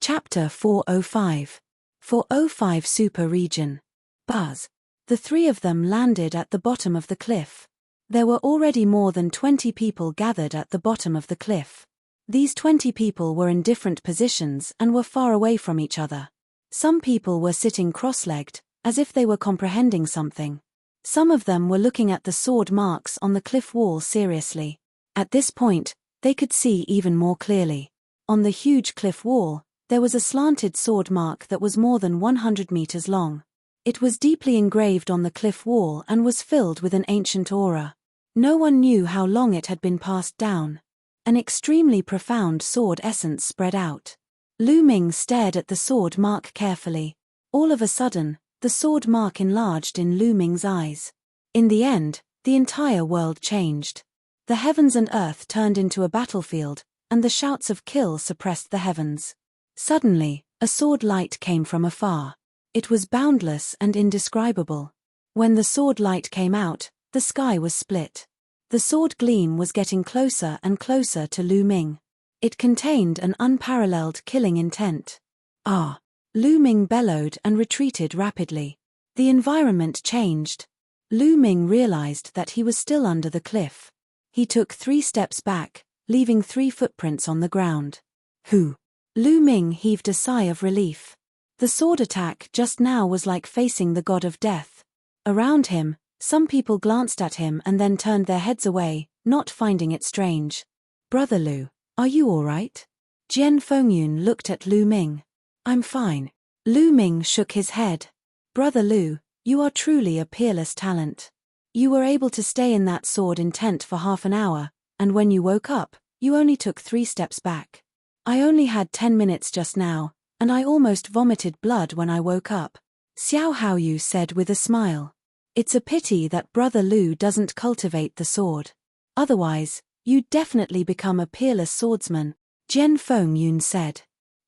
Chapter 405. 405 Super Region. Buzz. The three of them landed at the bottom of the cliff. There were already more than 20 people gathered at the bottom of the cliff. These 20 people were in different positions and were far away from each other. Some people were sitting cross-legged, as if they were comprehending something. Some of them were looking at the sword marks on the cliff wall seriously. At this point, they could see even more clearly. On the huge cliff wall, there was a slanted sword mark that was more than 100 meters long. It was deeply engraved on the cliff wall and was filled with an ancient aura. No one knew how long it had been passed down. An extremely profound sword essence spread out. Lu Ming stared at the sword mark carefully. All of a sudden, the sword mark enlarged in Lu Ming's eyes. In the end, the entire world changed. The heavens and earth turned into a battlefield, and the shouts of kill suppressed the heavens. Suddenly, a sword light came from afar. It was boundless and indescribable. When the sword light came out, the sky was split. The sword gleam was getting closer and closer to Lu Ming. It contained an unparalleled killing intent. Ah! Lu Ming bellowed and retreated rapidly. The environment changed. Lu Ming realized that he was still under the cliff. He took 3 steps back, leaving 3 footprints on the ground. Who? Lu Ming heaved a sigh of relief. The sword attack just now was like facing the god of death. Around him, some people glanced at him and then turned their heads away, not finding it strange. Brother Lu, are you all right? Jian Fengyun looked at Lu Ming. I'm fine. Lu Ming shook his head. Brother Lu, you are truly a peerless talent. You were able to stay in that sword intent for half an hour, and when you woke up, you only took 3 steps back. I only had 10 minutes just now, and I almost vomited blood when I woke up. Xiao Haoyu said with a smile. It's a pity that Brother Lu doesn't cultivate the sword. Otherwise, you'd definitely become a peerless swordsman, Jian Fengyun said.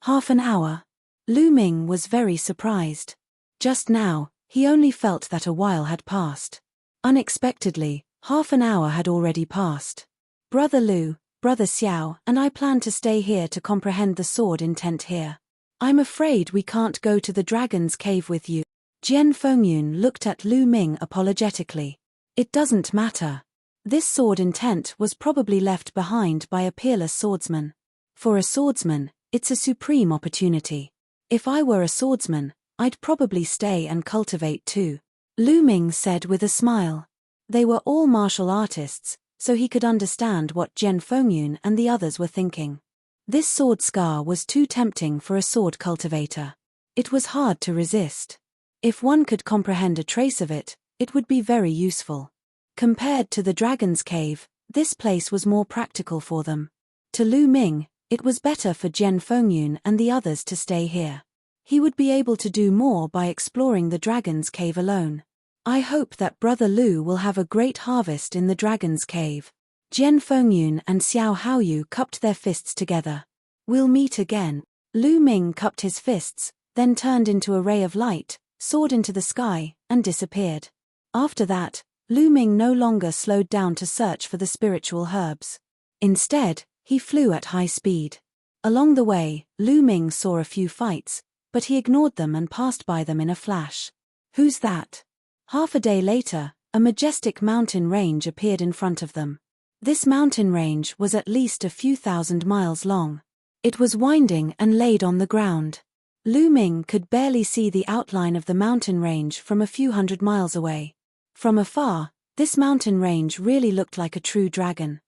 Half an hour? Lu Ming was very surprised. Just now, he only felt that a while had passed. Unexpectedly, half an hour had already passed. Brother Lu, Brother Xiao and I plan to stay here to comprehend the sword intent here. I'm afraid we can't go to the dragon's cave with you. Jian Fengyun looked at Lu Ming apologetically. It doesn't matter. This sword intent was probably left behind by a peerless swordsman. For a swordsman, it's a supreme opportunity. If I were a swordsman, I'd probably stay and cultivate too. Lu Ming said with a smile. They were all martial artists, so he could understand what Jian Fengyun and the others were thinking. This sword scar was too tempting for a sword cultivator. It was hard to resist. If one could comprehend a trace of it, it would be very useful. Compared to the dragon's cave, this place was more practical for them. To Lu Ming, it was better for Jian Fengyun and the others to stay here. He would be able to do more by exploring the dragon's cave alone. I hope that Brother Lu will have a great harvest in the dragon's cave. Jian Fengyun and Xiao Haoyu cupped their fists together. We'll meet again. Lu Ming cupped his fists, then turned into a ray of light, soared into the sky, and disappeared. After that, Lu Ming no longer slowed down to search for the spiritual herbs. Instead, he flew at high speed. Along the way, Lu Ming saw a few fights, but he ignored them and passed by them in a flash. Who's that? Half a day later, a majestic mountain range appeared in front of them. This mountain range was at least a few thousand miles long. It was winding and laid on the ground. Lu Ming could barely see the outline of the mountain range from a few hundred miles away. From afar, this mountain range really looked like a true dragon.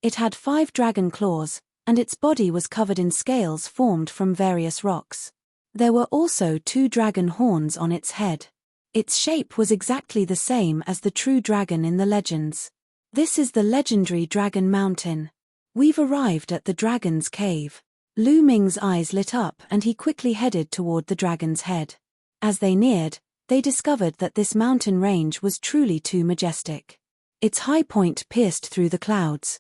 It had 5 dragon claws, and its body was covered in scales formed from various rocks. There were also 2 dragon horns on its head. Its shape was exactly the same as the true dragon in the legends. This is the legendary Dragon Mountain. We've arrived at the dragon's cave. Lu Ming's eyes lit up and he quickly headed toward the dragon's head. As they neared, they discovered that this mountain range was truly too majestic. Its high point pierced through the clouds.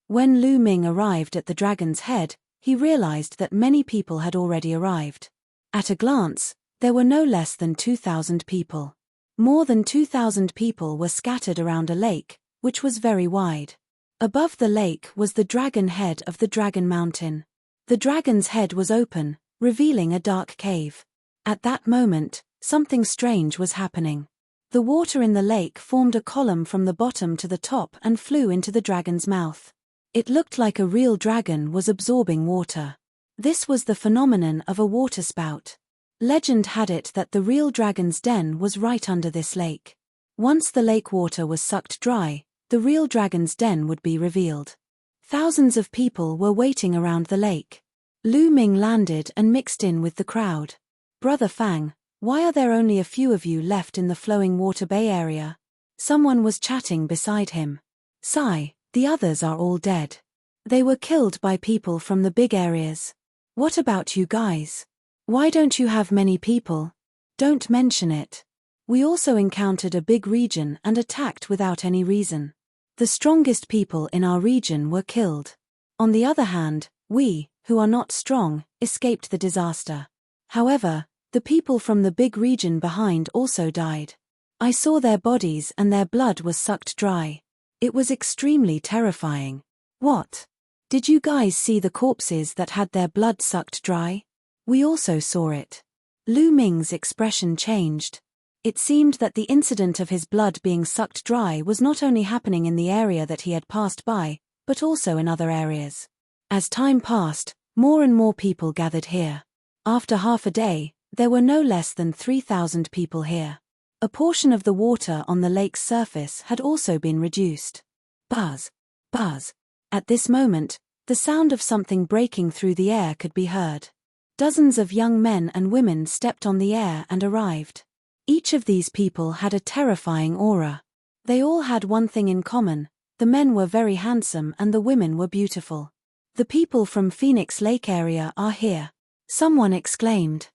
When Lu Ming arrived at the dragon's head, he realized that many people had already arrived. At a glance, there were no less than 2,000 people. More than 2,000 people were scattered around a lake, which was very wide. Above the lake was the dragon head of the Dragon Mountain. The dragon's head was open, revealing a dark cave. At that moment, something strange was happening. The water in the lake formed a column from the bottom to the top and flew into the dragon's mouth. It looked like a real dragon was absorbing water. This was the phenomenon of a waterspout. Legend had it that the real dragon's den was right under this lake. Once the lake water was sucked dry, the real dragon's den would be revealed. Thousands of people were waiting around the lake. Lu Ming landed and mixed in with the crowd. "Brother Fang, why are there only a few of you left in the flowing water bay area?" Someone was chatting beside him. "Sigh, the others are all dead. They were killed by people from the big areas. What about you guys? Why don't you have many people? Don't mention it. We also encountered a big region and attacked without any reason. The strongest people in our region were killed. On the other hand, we, who are not strong, escaped the disaster. However, the people from the big region behind also died. I saw their bodies and their blood was sucked dry. It was extremely terrifying." "What? Did you guys see the corpses that had their blood sucked dry?" "We also saw it." Lu Ming's expression changed. It seemed that the incident of his blood being sucked dry was not only happening in the area that he had passed by, but also in other areas. As time passed, more and more people gathered here. After half a day, there were no less than 3,000 people here. A portion of the water on the lake's surface had also been reduced. Buzz, buzz. At this moment, the sound of something breaking through the air could be heard. Dozens of young men and women stepped on the air and arrived. Each of these people had a terrifying aura. They all had one thing in common: the men were very handsome and the women were beautiful. "The people from Phoenix Lake area are here," someone exclaimed.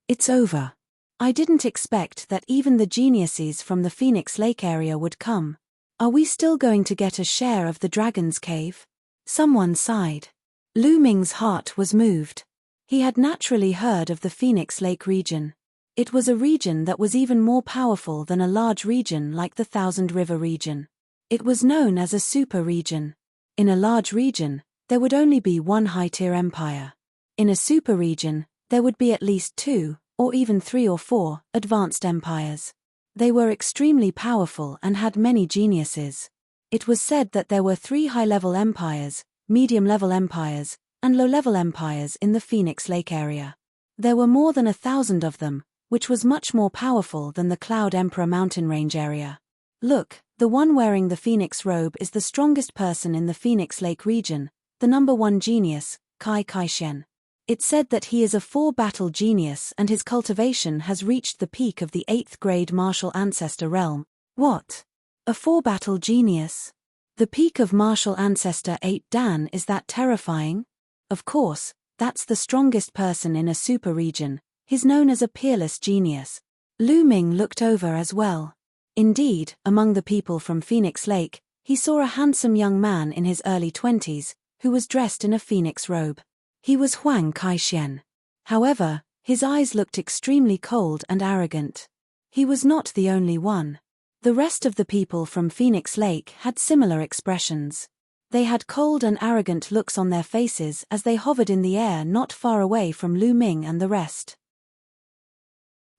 "It's over. I didn't expect that even the geniuses from the Phoenix Lake area would come. Are we still going to get a share of the Dragon's Cave?" Someone sighed. Lu Ming's heart was moved. He had naturally heard of the Phoenix Lake region. It was a region that was even more powerful than a large region like the Thousand River region. It was known as a super region. In a large region, there would only be one high-tier empire. In a super region, there would be at least 2, or even 3 or 4, advanced empires. They were extremely powerful and had many geniuses. It was said that there were 3 high-level empires, medium-level empires, and low-level empires in the Phoenix Lake area. There were more than 1,000 of them, which was much more powerful than the Cloud Emperor mountain range area. "Look, the one wearing the Phoenix robe is the strongest person in the Phoenix Lake region, the number 1 genius, Kai Shen. It's said that he is a 4-battle genius and his cultivation has reached the peak of the 8th grade martial ancestor realm." "What? A 4-battle genius? The peak of martial ancestor 8 Dan, is that terrifying?" "Of course, that's the strongest person in a super region. He's known as a peerless genius." Lu Ming looked over as well. Indeed, among the people from Phoenix Lake, he saw a handsome young man in his early 20s, who was dressed in a phoenix robe. He was Huang Kai-shen. However, his eyes looked extremely cold and arrogant. He was not the only one. The rest of the people from Phoenix Lake had similar expressions. They had cold and arrogant looks on their faces as they hovered in the air not far away from Lu Ming and the rest.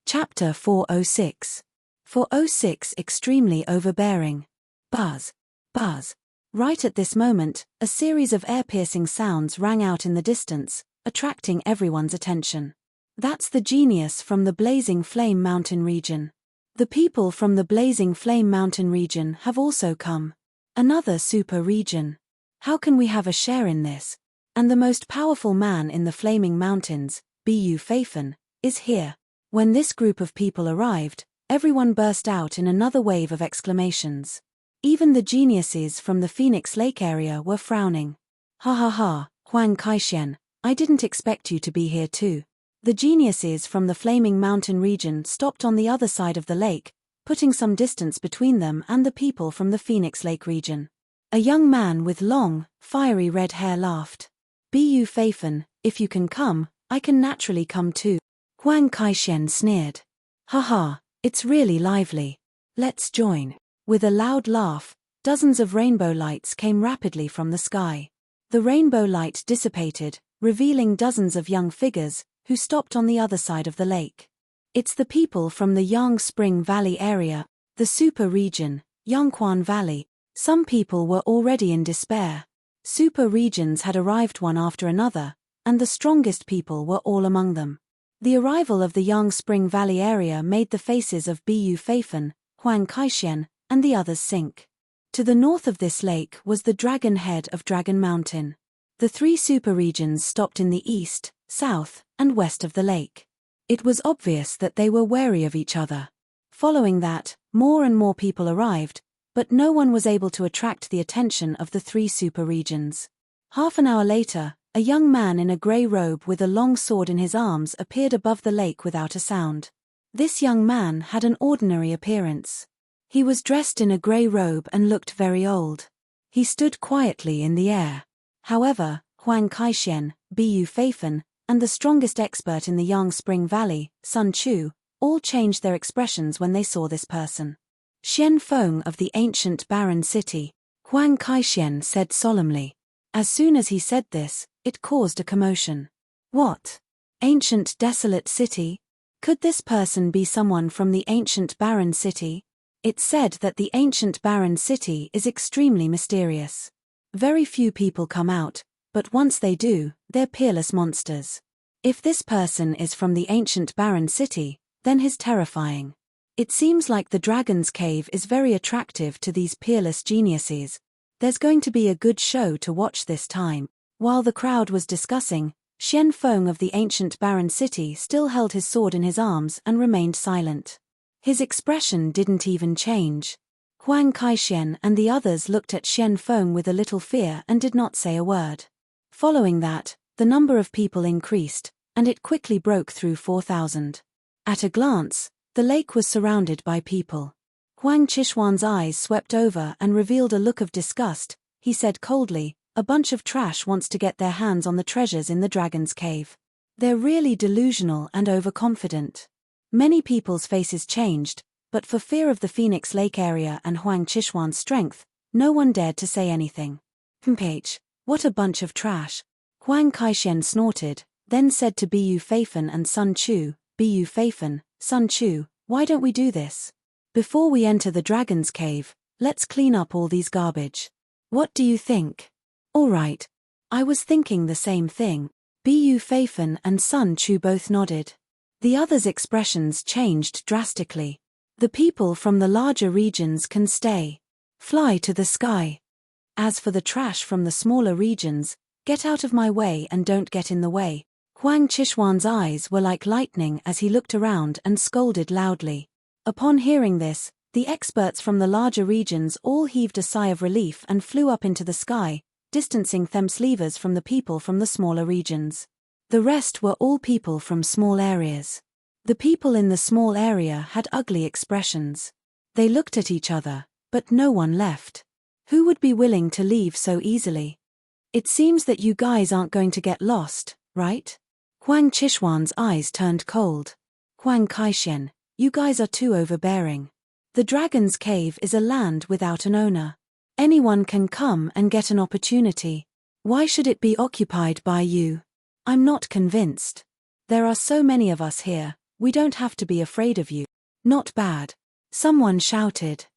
Chapter 406. 406 Extremely Overbearing. Buzz. Buzz. Right at this moment, a series of air-piercing sounds rang out in the distance, attracting everyone's attention. That's the genius from the Blazing Flame Mountain region. The people from the Blazing Flame Mountain region have also come. Another super region. How can we have a share in this? And the most powerful man in the Flaming Mountains, Bu Feifen, is here. When this group of people arrived, everyone burst out in another wave of exclamations. Even the geniuses from the Phoenix Lake area were frowning. "Ha ha ha, Huang Kai-shen, I didn't expect you to be here too." The geniuses from the Flaming Mountain region stopped on the other side of the lake, putting some distance between them and the people from the Phoenix Lake region. A young man with long, fiery red hair laughed. "Bu Feifen, if you can come, I can naturally come too." Huang Kai-shen sneered. "Haha, it's really lively. Let's join." With a loud laugh, dozens of rainbow lights came rapidly from the sky. The rainbow light dissipated, revealing dozens of young figures, who stopped on the other side of the lake. It's the people from the Yang Spring Valley area, the super region, Yangquan Valley. Some people were already in despair. Super regions had arrived one after another, and the strongest people were all among them. The arrival of the Yang Spring Valley area made the faces of Bu Feifen, Huang Kaixian, and the others sink. To the north of this lake was the dragon head of Dragon Mountain. The three super regions stopped in the east, south, and west of the lake. It was obvious that they were wary of each other. Following that, more and more people arrived, but no one was able to attract the attention of the three super regions. Half an hour later, a young man in a grey robe with a long sword in his arms appeared above the lake without a sound. This young man had an ordinary appearance. He was dressed in a grey robe and looked very old. He stood quietly in the air. However, Huang Kaixian, Bu Feifen, and the strongest expert in the Yang Spring Valley, Sun Chu, all changed their expressions when they saw this person. Xian Feng of the ancient barren city, Huang Kaixian said solemnly. As soon as he said this, it caused a commotion. What? Ancient desolate city? Could this person be someone from the ancient barren city? It's said that the ancient barren city is extremely mysterious. Very few people come out, but once they do, they're peerless monsters. If this person is from the ancient barren city, then he's terrifying. It seems like the Dragon's Cave is very attractive to these peerless geniuses. There's going to be a good show to watch this time. While the crowd was discussing, Xian Feng of the ancient barren city still held his sword in his arms and remained silent. His expression didn't even change. Huang Kaixian and the others looked at Xian Feng with a little fear and did not say a word. Following that, the number of people increased, and it quickly broke through 4,000. At a glance, the lake was surrounded by people. Huang Qishuan's eyes swept over and revealed a look of disgust. He said coldly, "A bunch of trash wants to get their hands on the treasures in the Dragon's Cave. They're really delusional and overconfident." Many people's faces changed, but for fear of the Phoenix Lake area and Huang Qishuan's strength, no one dared to say anything. "Mph, what a bunch of trash." Huang Kaixian snorted, then said to Bu Feifen and Sun Chu, "Bu Feifen, Sun Chu, why don't we do this? Before we enter the Dragon's Cave, let's clean up all these garbage. What do you think?" "All right. I was thinking the same thing." Bu Feifen and Sun Chu both nodded. The others' expressions changed drastically. "The people from the larger regions can stay. Fly to the sky. As for the trash from the smaller regions, get out of my way and don't get in the way." Huang Qishuan's eyes were like lightning as he looked around and scolded loudly. Upon hearing this, the experts from the larger regions all heaved a sigh of relief and flew up into the sky, distancing themselves from the people from the smaller regions. The rest were all people from small areas. The people in the small area had ugly expressions. They looked at each other, but no one left. Who would be willing to leave so easily? "It seems that you guys aren't going to get lost, right?" Huang Qishuan's eyes turned cold. "Huang Kaixian, you guys are too overbearing. The Dragon's Cave is a land without an owner. Anyone can come and get an opportunity. Why should it be occupied by you? I'm not convinced. There are so many of us here, we don't have to be afraid of you." "Not bad." Someone shouted.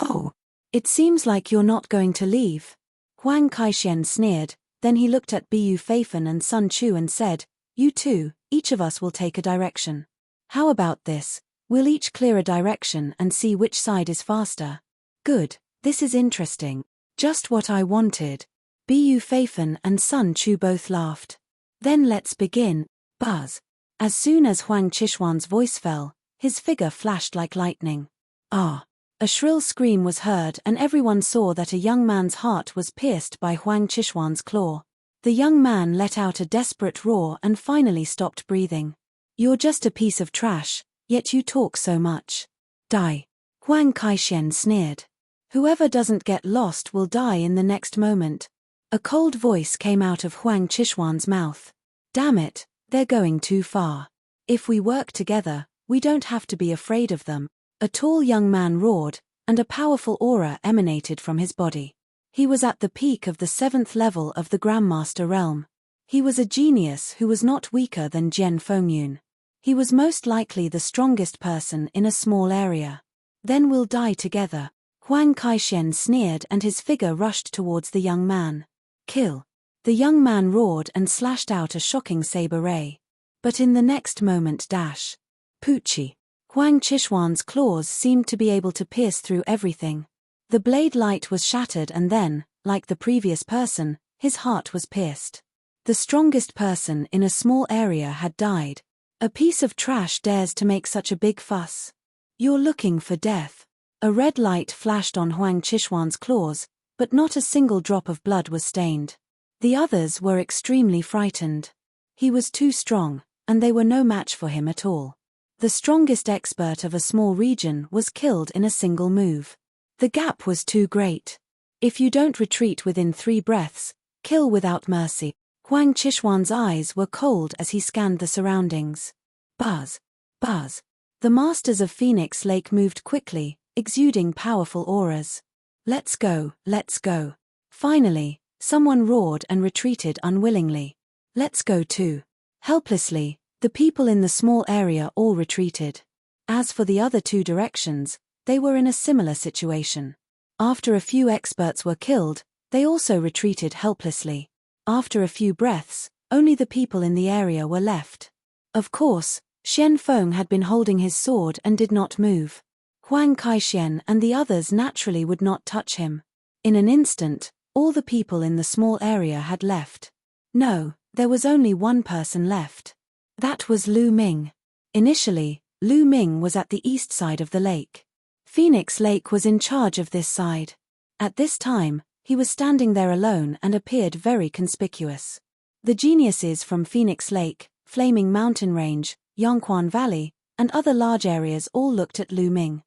"Oh, it seems like you're not going to leave." Huang Kaixian sneered, then he looked at Bu Feifen and Sun Chu and said, "You two, each of us will take a direction. How about this? We'll each clear a direction and see which side is faster." "Good, this is interesting. Just what I wanted." Bu Feifen and Sun Chu both laughed. "Then let's begin." Buzz. As soon as Huang Qishuan's voice fell, his figure flashed like lightning. "Ah!" A shrill scream was heard and everyone saw that a young man's heart was pierced by Huang Qishuan's claw. The young man let out a desperate roar and finally stopped breathing. "You're just a piece of trash, yet you talk so much. Die." Huang Kaixian sneered. "Whoever doesn't get lost will die in the next moment." A cold voice came out of Huang Qishuan's mouth. "Damn it, they're going too far. If we work together, we don't have to be afraid of them." A tall young man roared, and a powerful aura emanated from his body. He was at the peak of the 7th level of the Grandmaster realm. He was a genius who was not weaker than Jian Fengyun. He was most likely the strongest person in a small area. Then we'll die together. Huang Kaishen sneered and his figure rushed towards the young man. Kill. The young man roared and slashed out a shocking saber ray. But in the next moment Poochie. Huang Qishuan's claws seemed to be able to pierce through everything. The blade light was shattered and then, like the previous person, his heart was pierced. The strongest person in a small area had died. A piece of trash dares to make such a big fuss. You're looking for death. A red light flashed on Huang Qishuan's claws, but not a single drop of blood was stained. The others were extremely frightened. He was too strong, and they were no match for him at all. The strongest expert of a small region was killed in a single move. The gap was too great. If you don't retreat within 3 breaths, kill without mercy. Huang Qishuan's eyes were cold as he scanned the surroundings. Buzz. Buzz. The masters of Phoenix Lake moved quickly, exuding powerful auras. Let's go, let's go. Finally, someone roared and retreated unwillingly. Let's go too. Helplessly, the people in the small area all retreated. As for the other 2 directions, they were in a similar situation. After a few experts were killed, they also retreated helplessly. After a few breaths, only the people in the area were left. Of course, Xian Feng had been holding his sword and did not move. Huang Kaishen and the others naturally would not touch him. In an instant, all the people in the small area had left. No, there was only one person left. That was Lu Ming. Initially, Lu Ming was at the east side of the lake. Phoenix Lake was in charge of this side. At this time, he was standing there alone and appeared very conspicuous. The geniuses from Phoenix Lake, Flaming Mountain Range, Yongquan Valley, and other large areas all looked at Lu Ming.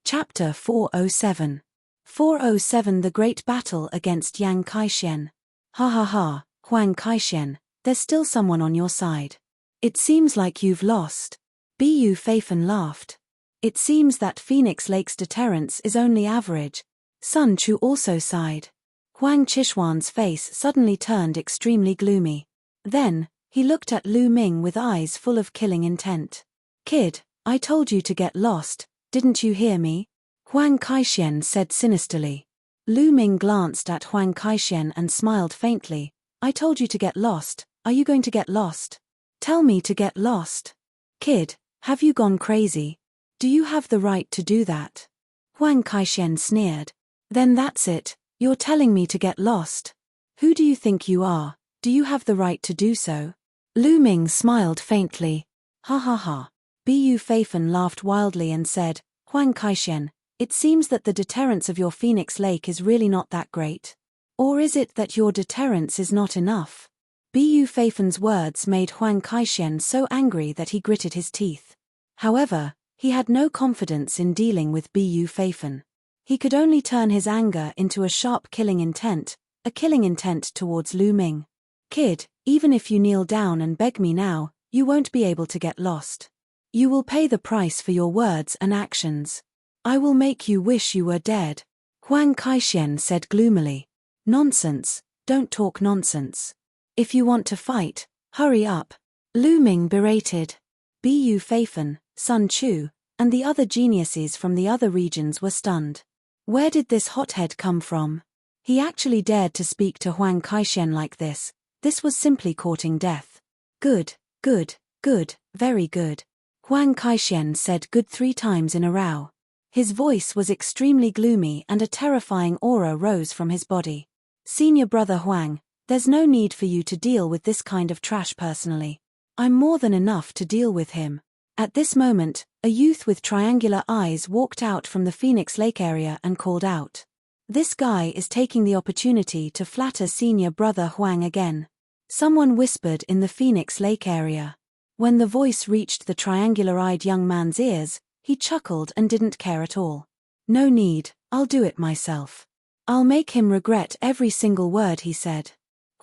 Chapter 407. 407 The Great Battle Against Yang Kaishen. Ha ha ha, Huang Kaishen, there's still someone on your side. It seems like you've lost. Bu Feifan laughed. It seems that Phoenix Lake's deterrence is only average. Sun Chu also sighed. Huang Qishuan's face suddenly turned extremely gloomy. Then, he looked at Lu Ming with eyes full of killing intent. Kid, I told you to get lost, didn't you hear me? Huang Kaishen said sinisterly. Lu Ming glanced at Huang Kaishen and smiled faintly. I told you to get lost, are you going to get lost? Tell me to get lost. Kid, have you gone crazy? Do you have the right to do that? Huang Kaishen sneered. Then that's it, you're telling me to get lost. Who do you think you are? Do you have the right to do so? Lu Ming smiled faintly. Ha ha ha. Bu Feifan laughed wildly and said, Huang Kaishen, it seems that the deterrence of your Phoenix Lake is really not that great. Or is it that your deterrence is not enough? Bu Feifan's words made Huang Kaishen so angry that he gritted his teeth. However, he had no confidence in dealing with Bu Feifan. He could only turn his anger into a sharp killing intent, a killing intent towards Lu Ming. Kid, even if you kneel down and beg me now, you won't be able to get lost. You will pay the price for your words and actions. I will make you wish you were dead. Huang Kaishen said gloomily. Nonsense, don't talk nonsense. If you want to fight, hurry up. Lu Ming berated. Bu Feifan, Sun Chu, and the other geniuses from the other regions were stunned. Where did this hothead come from? He actually dared to speak to Huang Kaishen like this. This was simply courting death. Good, good, good, very good. Huang Kaishen said good 3 times in a row. His voice was extremely gloomy and a terrifying aura rose from his body. Senior brother Huang, there's no need for you to deal with this kind of trash personally. I'm more than enough to deal with him. At this moment, a youth with triangular eyes walked out from the Phoenix Lake area and called out. This guy is taking the opportunity to flatter senior brother Huang again. Someone whispered in the Phoenix Lake area. When the voice reached the triangular-eyed young man's ears, he chuckled and didn't care at all. No need, I'll do it myself. I'll make him regret every single word he said.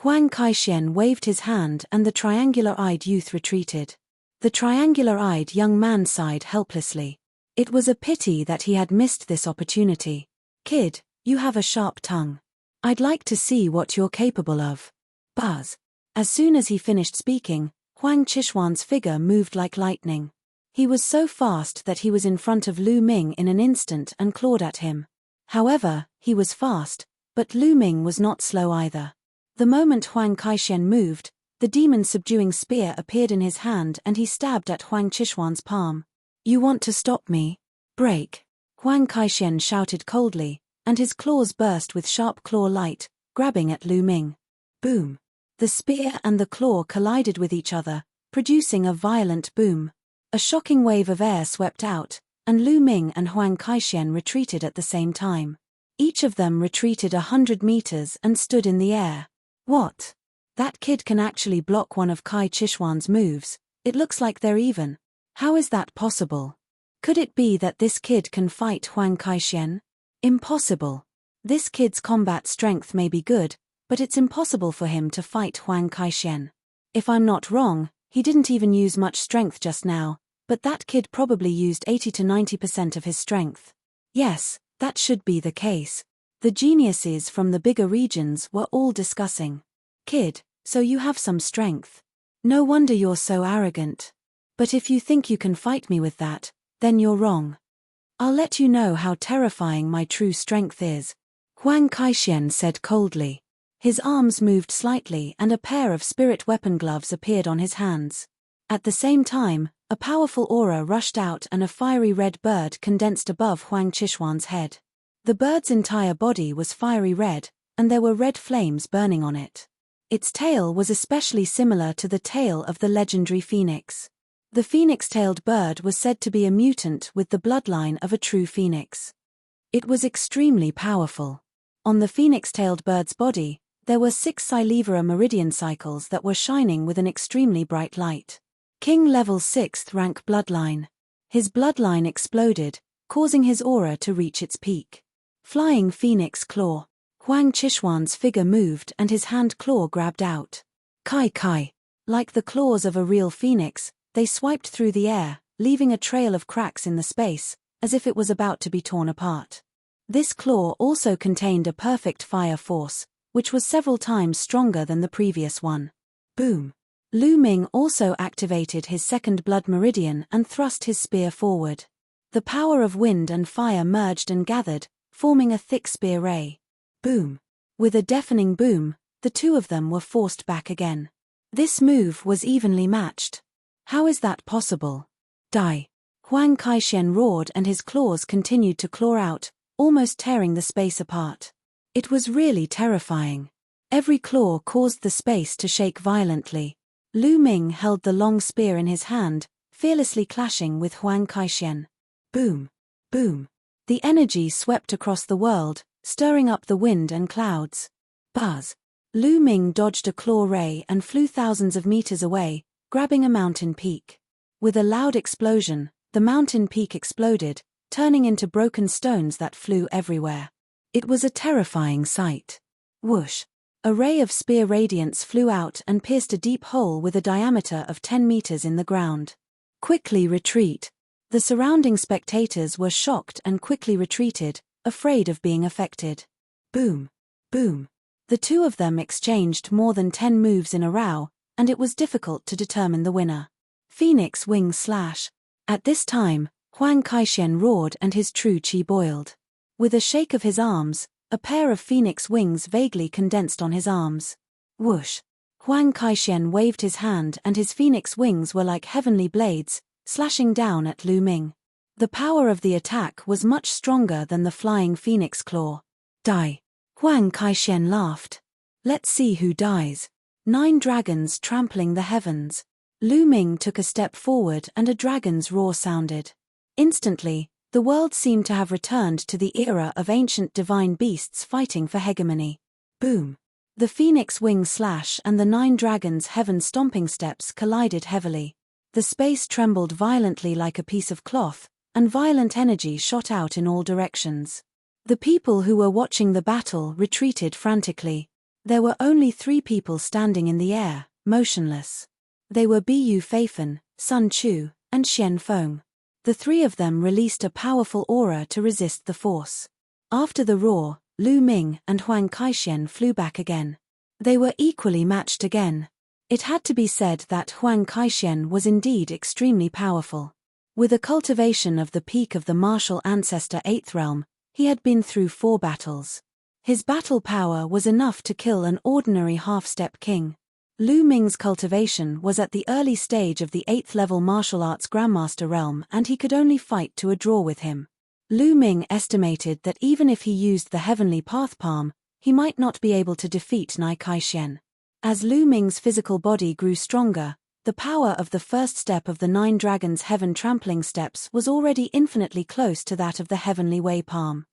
Huang Kaishen waved his hand and the triangular-eyed youth retreated. The triangular-eyed young man sighed helplessly. It was a pity that he had missed this opportunity. Kid, you have a sharp tongue. I'd like to see what you're capable of. Buzz. As soon as he finished speaking, Huang Qishuan's figure moved like lightning. He was so fast that he was in front of Lu Ming in an instant and clawed at him. However, he was fast, but Lu Ming was not slow either. The moment Huang Qaishen moved, the demon-subduing spear appeared in his hand and he stabbed at Huang Qishuan's palm. "You want to stop me? Break!" Huang Qaishen shouted coldly, and his claws burst with sharp claw light, grabbing at Lu Ming. Boom! The spear and the claw collided with each other, producing a violent boom. A shocking wave of air swept out, and Lu Ming and Huang Qaishen retreated at the same time. Each of them retreated 100 meters and stood in the air. What? That kid can actually block one of Kai Qishuan's moves. It looks like they're even. How is that possible? Could it be that this kid can fight Huang Qaishen? Impossible. This kid's combat strength may be good, but it's impossible for him to fight Huang Qaishen. If I'm not wrong, he didn't even use much strength just now, but that kid probably used 80 to 90% of his strength. Yes, that should be the case. The geniuses from the bigger regions were all discussing. "Kid, so you have some strength. No wonder you're so arrogant. But if you think you can fight me with that, then you're wrong. I'll let you know how terrifying my true strength is," Huang Qaishen said coldly. His arms moved slightly and a pair of spirit weapon gloves appeared on his hands. At the same time, a powerful aura rushed out and a fiery red bird condensed above Huang Qishuan's head. The bird's entire body was fiery red, and there were red flames burning on it. Its tail was especially similar to the tail of the legendary phoenix. The phoenix-tailed bird was said to be a mutant with the bloodline of a true phoenix. It was extremely powerful. On the phoenix-tailed bird's body, there were 6 Silevera meridian cycles that were shining with an extremely bright light. King level 6th rank bloodline. His bloodline exploded, causing his aura to reach its peak. Flying phoenix claw. Huang Qishuan's figure moved and his hand claw grabbed out. Kai Kai. Like the claws of a real phoenix, they swiped through the air, leaving a trail of cracks in the space, as if it was about to be torn apart. This claw also contained a perfect fire force, which was several times stronger than the previous one. Boom! Lu Ming also activated his second blood meridian and thrust his spear forward. The power of wind and fire merged and gathered, forming a thick spear ray. Boom! With a deafening boom, the two of them were forced back again. This move was evenly matched. How is that possible? Die! Huang Qaishen roared and his claws continued to claw out, almost tearing the space apart. It was really terrifying. Every claw caused the space to shake violently. Lu Ming held the long spear in his hand, fearlessly clashing with Huang Qaishen. Boom! Boom! The energy swept across the world, stirring up the wind and clouds. Buzz! Lu Ming dodged a claw ray and flew thousands of meters away, grabbing a mountain peak. With a loud explosion, the mountain peak exploded, turning into broken stones that flew everywhere. It was a terrifying sight. Whoosh! A ray of spear radiance flew out and pierced a deep hole with a diameter of 10 meters in the ground. Quickly retreat! The surrounding spectators were shocked and quickly retreated, afraid of being affected. Boom! Boom! The two of them exchanged more than 10 moves in a row, and it was difficult to determine the winner. Phoenix Wing Slash. At this time, Huang Qaishen roared and his true chi boiled. With a shake of his arms, a pair of phoenix wings vaguely condensed on his arms. Whoosh! Huang Qaishen waved his hand and his phoenix wings were like heavenly blades, slashing down at Lu Ming. The power of the attack was much stronger than the flying phoenix claw. Die! Huang Qaishen laughed. Let's see who dies. 9 dragons trampling the heavens. Lu Ming took a step forward and a dragon's roar sounded. Instantly, the world seemed to have returned to the era of ancient divine beasts fighting for hegemony. Boom! The phoenix wing slash and the 9 dragons' heaven stomping steps collided heavily. The space trembled violently like a piece of cloth, and violent energy shot out in all directions. The people who were watching the battle retreated frantically. There were only 3 people standing in the air, motionless. They were Bu Feifen, Sun Chu, and Xian Feng. The 3 of them released a powerful aura to resist the force. After the roar, Lu Ming and Huang Qaishen flew back again. They were equally matched again. It had to be said that Huang Kaishen was indeed extremely powerful. With a cultivation of the peak of the martial ancestor 8th realm, he had been through 4 battles. His battle power was enough to kill an ordinary half-step king. Lu Ming's cultivation was at the early stage of the 8th level martial arts grandmaster realm, and he could only fight to a draw with him. Lu Ming estimated that even if he used the heavenly path palm, he might not be able to defeat Nai Kaishen. As Lu Ming's physical body grew stronger, the power of the first step of the 9 dragons' heaven trampling steps was already infinitely close to that of the heavenly way palm.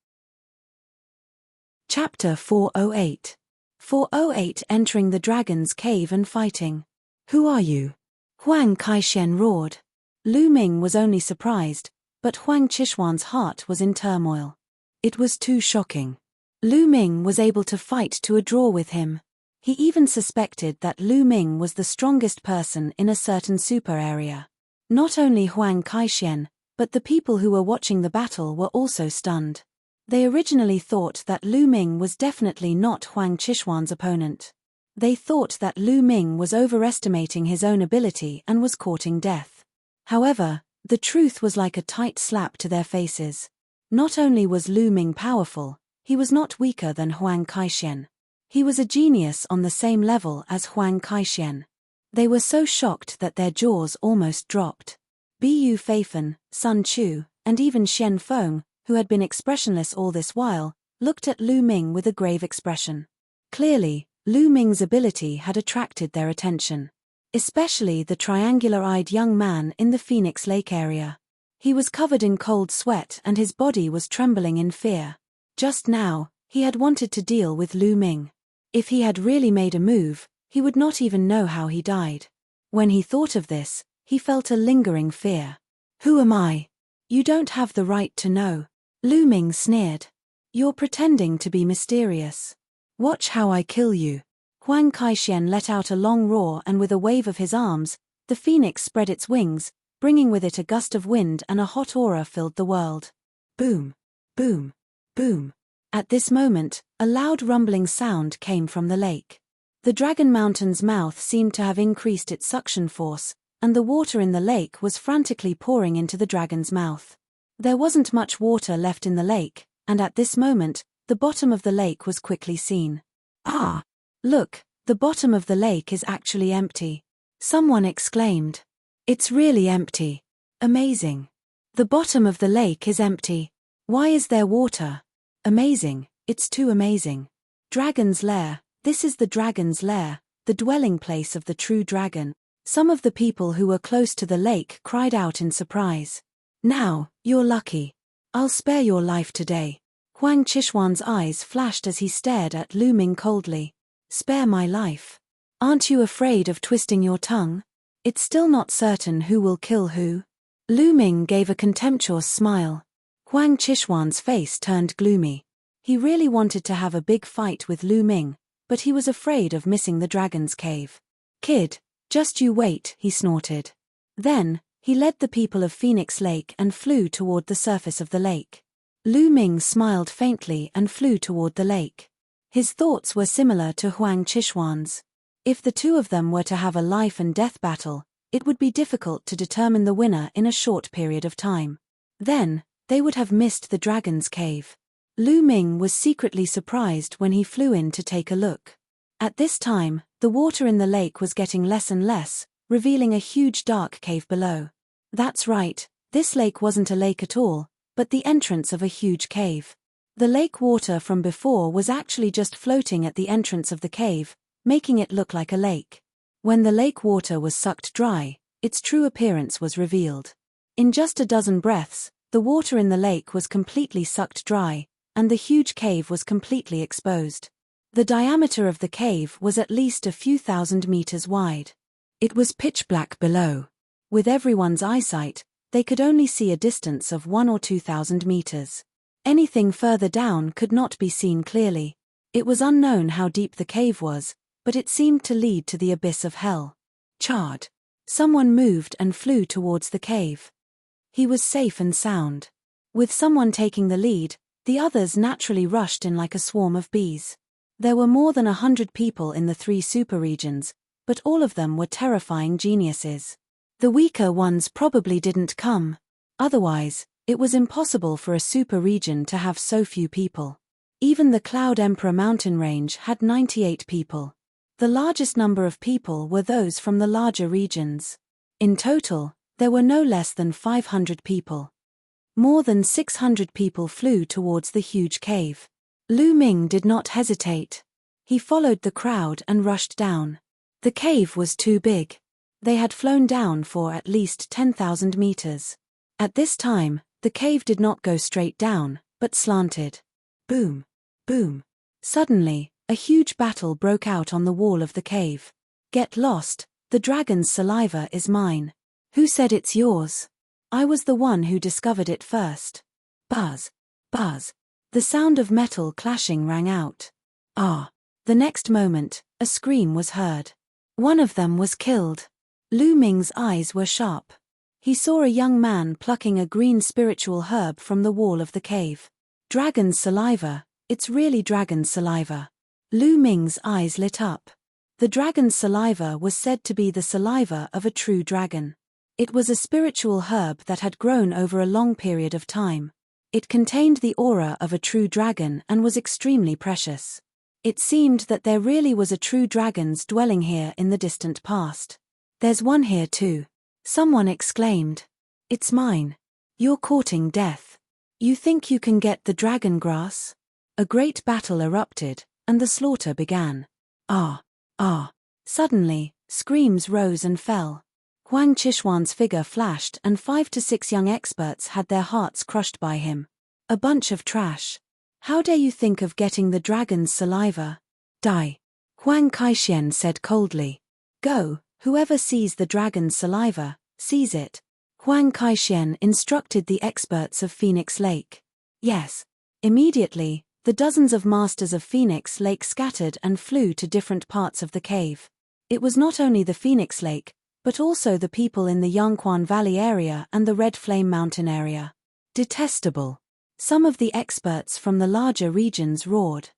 Chapter 408. 408 Entering the Dragon's Cave and Fighting. Who are you? Huang Kaishen roared. Lu Ming was only surprised, but Huang Qishuan's heart was in turmoil. It was too shocking. Lu Ming was able to fight to a draw with him. He even suspected that Lu Ming was the strongest person in a certain super area. Not only Huang Kaishen, but the people who were watching the battle were also stunned. They originally thought that Lu Ming was definitely not Huang Qishuan's opponent. They thought that Lu Ming was overestimating his own ability and was courting death. However, the truth was like a tight slap to their faces. Not only was Lu Ming powerful, he was not weaker than Huang Kaishen. He was a genius on the same level as Huang Kaishen. They were so shocked that their jaws almost dropped. Bu Feifen, Sun Chu, and even Shen Feng, who had been expressionless all this while, looked at Lu Ming with a grave expression. Clearly, Lu Ming's ability had attracted their attention. Especially the triangular-eyed young man in the Phoenix Lake area. He was covered in cold sweat and his body was trembling in fear. Just now, he had wanted to deal with Lu Ming. If he had really made a move, he would not even know how he died. When he thought of this, he felt a lingering fear. Who am I? You don't have the right to know. Lu Ming sneered. You're pretending to be mysterious. Watch how I kill you. Huang Kaishen let out a long roar, and with a wave of his arms, the phoenix spread its wings, bringing with it a gust of wind, and a hot aura filled the world. Boom! Boom! Boom! At this moment, a loud rumbling sound came from the lake. The Dragon Mountain's mouth seemed to have increased its suction force, and the water in the lake was frantically pouring into the dragon's mouth. There wasn't much water left in the lake, and at this moment, the bottom of the lake was quickly seen. Ah! Look, the bottom of the lake is actually empty. Someone exclaimed. It's really empty. Amazing. The bottom of the lake is empty. Why is there water? Amazing, it's too amazing. Dragon's Lair, this is the Dragon's Lair, the dwelling place of the true dragon. Some of the people who were close to the lake cried out in surprise. Now, you're lucky. I'll spare your life today. Huang Qishuan's eyes flashed as he stared at Lu Ming coldly. Spare my life. Aren't you afraid of twisting your tongue? It's still not certain who will kill who. Lu Ming gave a contemptuous smile. Huang Qishuan's face turned gloomy. He really wanted to have a big fight with Lu Ming, but he was afraid of missing the dragon's cave. Kid, just you wait, he snorted. Then, he led the people of Phoenix Lake and flew toward the surface of the lake. Lu Ming smiled faintly and flew toward the lake. His thoughts were similar to Huang Qishuan's. If the two of them were to have a life and death battle, it would be difficult to determine the winner in a short period of time. Then, they would have missed the dragon's cave. Lu Ming was secretly surprised when he flew in to take a look. At this time, the water in the lake was getting less and less, revealing a huge dark cave below. That's right, this lake wasn't a lake at all, but the entrance of a huge cave. The lake water from before was actually just floating at the entrance of the cave, making it look like a lake. When the lake water was sucked dry, its true appearance was revealed. In just a dozen breaths, the water in the lake was completely sucked dry, and the huge cave was completely exposed. The diameter of the cave was at least a few thousand meters wide. It was pitch black below. With everyone's eyesight, they could only see a distance of 1,000 or 2,000 meters. Anything further down could not be seen clearly. It was unknown how deep the cave was, but it seemed to lead to the abyss of hell. Charred. Someone moved and flew towards the cave. He was safe and sound. With someone taking the lead, the others naturally rushed in like a swarm of bees. There were more than 100 people in the 3 superregions, but all of them were terrifying geniuses. The weaker ones probably didn't come. Otherwise, it was impossible for a superregion to have so few people. Even the Cloud Emperor mountain range had 98 people. The largest number of people were those from the larger regions. In total, there were no less than 500 people. More than 600 people flew towards the huge cave. Lu Ming did not hesitate. He followed the crowd and rushed down. The cave was too big. They had flown down for at least 10,000 meters. At this time, the cave did not go straight down, but slanted. Boom! Boom! Suddenly, a huge battle broke out on the wall of the cave. Get lost, the dragon's saliva is mine. Who said it's yours? I was the one who discovered it first. Buzz! Buzz! The sound of metal clashing rang out. Ah! The next moment, a scream was heard. One of them was killed. Lu Ming's eyes were sharp. He saw a young man plucking a green spiritual herb from the wall of the cave. Dragon's saliva, it's really dragon's saliva. Lu Ming's eyes lit up. The dragon's saliva was said to be the saliva of a true dragon. It was a spiritual herb that had grown over a long period of time. It contained the aura of a true dragon and was extremely precious. It seemed that there really was a true dragon's dwelling here in the distant past. There's one here too. Someone exclaimed. It's mine. You're courting death. You think you can get the dragon grass? A great battle erupted, and the slaughter began. Ah! Ah! Suddenly, screams rose and fell. Huang Qishuan's figure flashed and 5 to 6 young experts had their hearts crushed by him. A bunch of trash. How dare you think of getting the dragon's saliva? Die! Huang Kaixuan said coldly. Go, whoever sees the dragon's saliva, seize it. Huang Kaixuan instructed the experts of Phoenix Lake. Yes. Immediately, the dozens of masters of Phoenix Lake scattered and flew to different parts of the cave. It was not only the Phoenix Lake, but also the people in the Yangquan Valley area and the Red Flame Mountain area. Detestable. Some of the experts from the larger regions roared.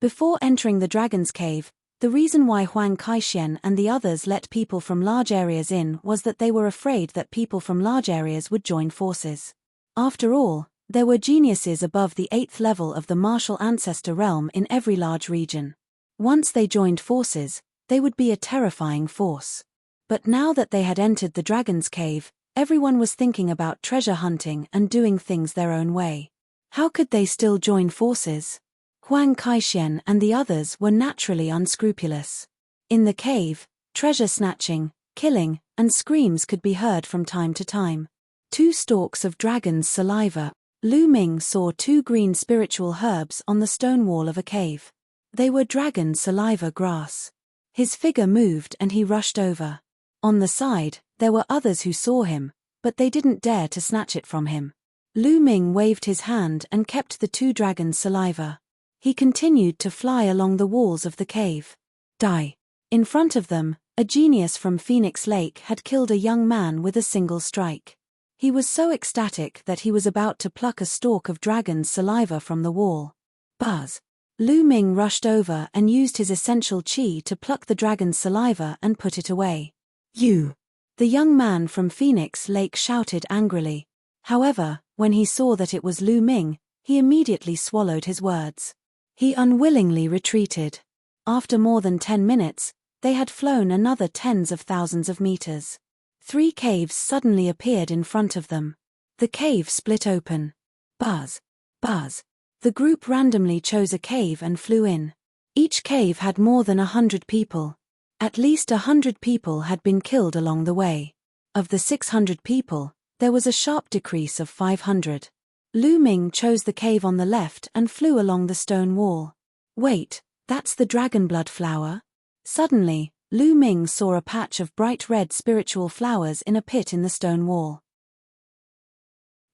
Before entering the dragon's cave, the reason why Huang Kaixuan and the others let people from large areas in was that they were afraid that people from large areas would join forces. After all, there were geniuses above the 8th level of the martial ancestor realm in every large region. Once they joined forces, they would be a terrifying force. But now that they had entered the dragon's cave, everyone was thinking about treasure hunting and doing things their own way. How could they still join forces? Huang Kaixuan and the others were naturally unscrupulous. In the cave, treasure snatching, killing, and screams could be heard from time to time. 2 stalks of dragon's saliva. Lu Ming saw 2 green spiritual herbs on the stone wall of a cave. They were dragon saliva grass. His figure moved and he rushed over. On the side, there were others who saw him, but they didn't dare to snatch it from him. Lu Ming waved his hand and kept the 2 dragon's saliva. He continued to fly along the walls of the cave. Die! In front of them, a genius from Phoenix Lake had killed a young man with a single strike. He was so ecstatic that he was about to pluck a stalk of dragon's saliva from the wall. Buzz! Lu Ming rushed over and used his essential qi to pluck the dragon's saliva and put it away. You! The young man from Phoenix Lake shouted angrily. However, when he saw that it was Lu Ming, he immediately swallowed his words. He unwillingly retreated. After more than 10 minutes, they had flown another tens of thousands of meters. 3 caves suddenly appeared in front of them. The cave split open. Buzz! Buzz! The group randomly chose a cave and flew in. Each cave had more than 100 people. At least 100 people had been killed along the way. Of the 600 people, there was a sharp decrease of 500. Lu Ming chose the cave on the left and flew along the stone wall. Wait, that's the dragon blood flower? Suddenly, Lu Ming saw a patch of bright red spiritual flowers in a pit in the stone wall.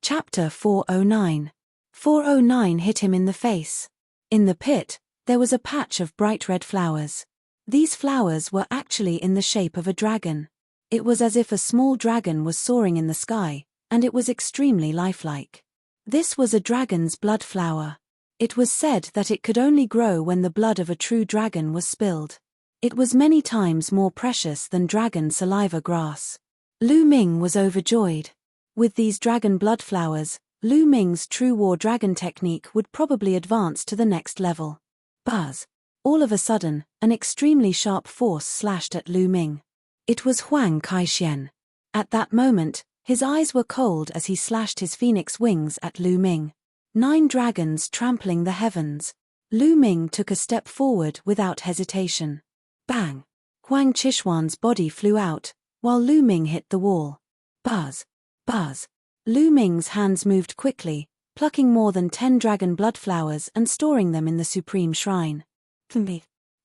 Chapter 409. 409 hit him in the face. In the pit, there was a patch of bright red flowers. These flowers were actually in the shape of a dragon. It was as if a small dragon was soaring in the sky, and it was extremely lifelike. This was a dragon's blood flower. It was said that it could only grow when the blood of a true dragon was spilled. It was many times more precious than dragon saliva grass. Lu Ming was overjoyed. With these dragon blood flowers, Lu Ming's true war dragon technique would probably advance to the next level. Buzz. All of a sudden, an extremely sharp force slashed at Lu Ming. It was Huang Kaixian. At that moment, his eyes were cold as he slashed his phoenix wings at Lu Ming. 9 dragons trampling the heavens. Lu Ming took a step forward without hesitation. Bang! Huang Qishuan's body flew out, while Lu Ming hit the wall. Buzz! Buzz! Lu Ming's hands moved quickly, plucking more than 10 dragon blood flowers and storing them in the supreme shrine.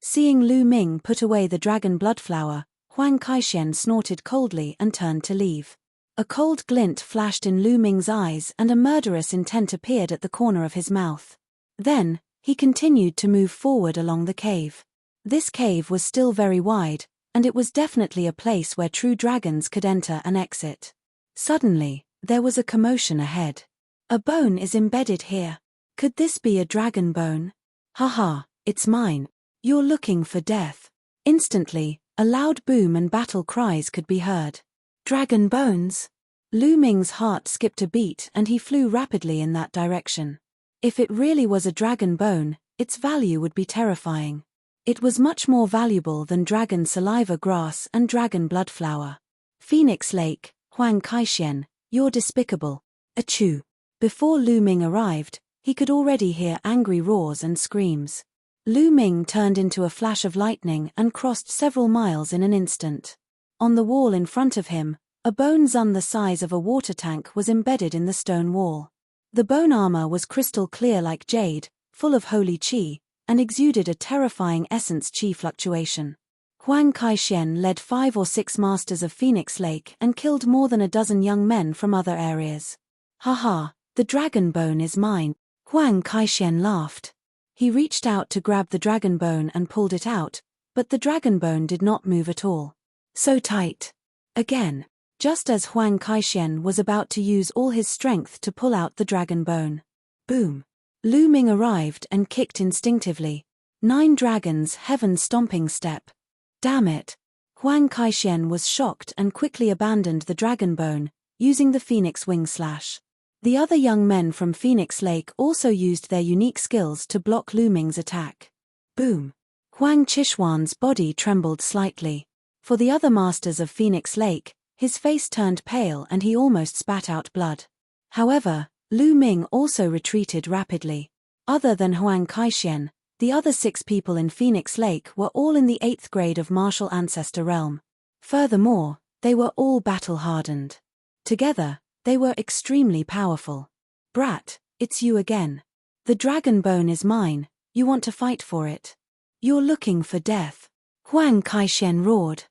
Seeing Lu Ming put away the dragon blood flower, Huang Kaixian snorted coldly and turned to leave. A cold glint flashed in Lu Ming's eyes and a murderous intent appeared at the corner of his mouth. Then, he continued to move forward along the cave. This cave was still very wide, and it was definitely a place where true dragons could enter and exit. Suddenly, there was a commotion ahead. A bone is embedded here. Could this be a dragon bone? Haha, it's mine. You're looking for death. Instantly, a loud boom and battle cries could be heard. Dragon bones! Lu Ming's heart skipped a beat and he flew rapidly in that direction. If it really was a dragon bone, its value would be terrifying. It was much more valuable than dragon saliva grass and dragon blood flower. Phoenix Lake, Huang Kaixian, you're despicable. Achoo! Before Lu Ming arrived, he could already hear angry roars and screams. Lu Ming turned into a flash of lightning and crossed several miles in an instant. On the wall in front of him, a bone zun the size of a water tank was embedded in the stone wall. The bone armor was crystal clear like jade, full of holy qi, and exuded a terrifying essence qi fluctuation. Huang Kaixian led 5 or 6 masters of Phoenix Lake and killed more than a dozen young men from other areas. Haha, the dragon bone is mine. Huang Kaixian laughed. He reached out to grab the dragon bone and pulled it out, but the dragon bone did not move at all. So tight. Again. Just as Huang Kaixian was about to use all his strength to pull out the dragon bone. Boom. Lu Ming arrived and kicked instinctively. 9 dragons heaven stomping step. Damn it. Huang Kaixian was shocked and quickly abandoned the dragon bone, using the phoenix wing slash. The other young men from Phoenix Lake also used their unique skills to block Lu Ming's attack. Boom. Huang Qishuan's body trembled slightly. For the other masters of Phoenix Lake, his face turned pale and he almost spat out blood. However, Lu Ming also retreated rapidly. Other than Huang Kaixian, the other 6 people in Phoenix Lake were all in the 8th grade of martial ancestor realm. Furthermore, they were all battle-hardened. Together, they were extremely powerful. Brat, it's you again. The dragon bone is mine, you want to fight for it. You're looking for death. Huang Kaixian roared.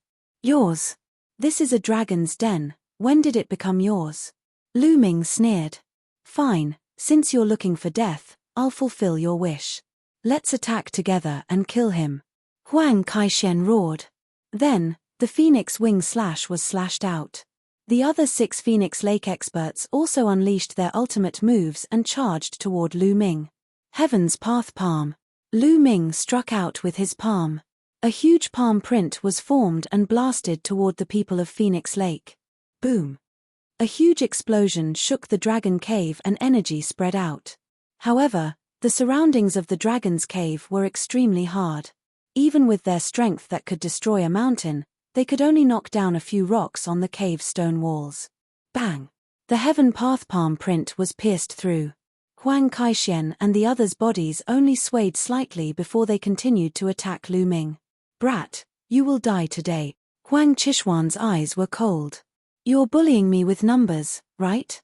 Yours. This is a dragon's den, when did it become yours? Lu Ming sneered. Fine, since you're looking for death, I'll fulfill your wish. Let's attack together and kill him. Huang Kaixian roared. Then, the phoenix wing slash was slashed out. The other 6 Phoenix Lake experts also unleashed their ultimate moves and charged toward Lu Ming. Heaven's Path Palm. Lu Ming struck out with his palm. A huge palm print was formed and blasted toward the people of Phoenix Lake. Boom. A huge explosion shook the dragon cave and energy spread out. However, the surroundings of the dragon's cave were extremely hard. Even with their strength that could destroy a mountain, they could only knock down a few rocks on the cave's stone walls. Bang! The Heaven Path palm print was pierced through. Huang Kaixian and the others' bodies only swayed slightly before they continued to attack Lu Ming. Brat, you will die today. Huang Qishuan's eyes were cold. You're bullying me with numbers, right?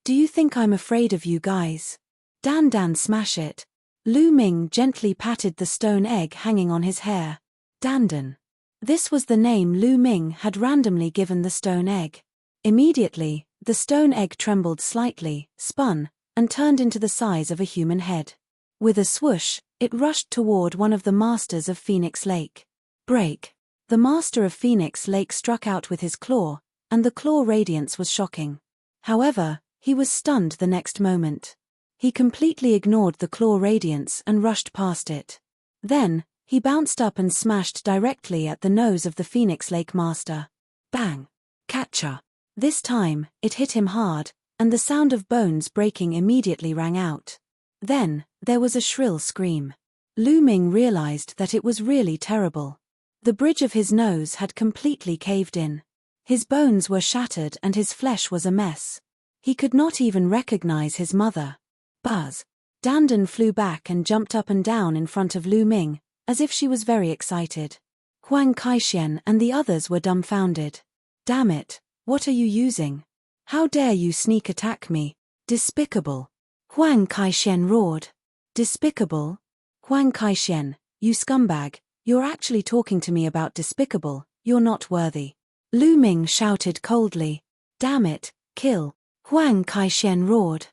Do you think I'm afraid of you guys? Dan smash it. Lu Ming gently patted the stone egg hanging on his hair. Dandan. This was the name Lu Ming had randomly given the stone egg. Immediately, the stone egg trembled slightly, spun, and turned into the size of a human head. With a swoosh, it rushed toward one of the masters of Phoenix Lake. Break. The master of Phoenix Lake struck out with his claw, and the claw radiance was shocking. However, he was stunned the next moment. He completely ignored the claw radiance and rushed past it. Then, he bounced up and smashed directly at the nose of the Phoenix Lake Master. Bang! Catcha! This time, it hit him hard, and the sound of bones breaking immediately rang out. Then, there was a shrill scream. Lu Ming realized that it was really terrible. The bridge of his nose had completely caved in. His bones were shattered and his flesh was a mess. He could not even recognize his mother. Buzz! Dandan flew back and jumped up and down in front of Lu Ming, as if she was very excited. Huang Kaishen and the others were dumbfounded. Damn it, what are you using? How dare you sneak attack me? Despicable! Huang Kaishen roared. Despicable? Huang Kaishen, you scumbag, you're actually talking to me about despicable, you're not worthy. Lu Ming shouted coldly. Damn it, kill! Huang Kaishen roared.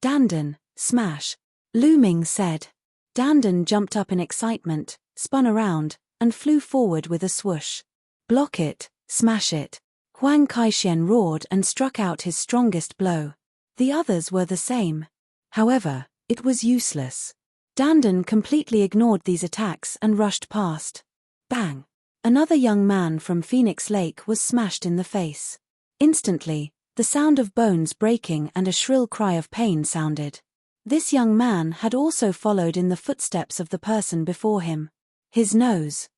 Dandan, smash! Lu Ming said. Dandan jumped up in excitement, spun around, and flew forward with a swoosh. Block it, smash it! Huang Kaishen roared and struck out his strongest blow. The others were the same. However, it was useless. Dandan completely ignored these attacks and rushed past. Bang! Another young man from Phoenix Lake was smashed in the face. Instantly, the sound of bones breaking and a shrill cry of pain sounded. This young man had also followed in the footsteps of the person before him. His nose,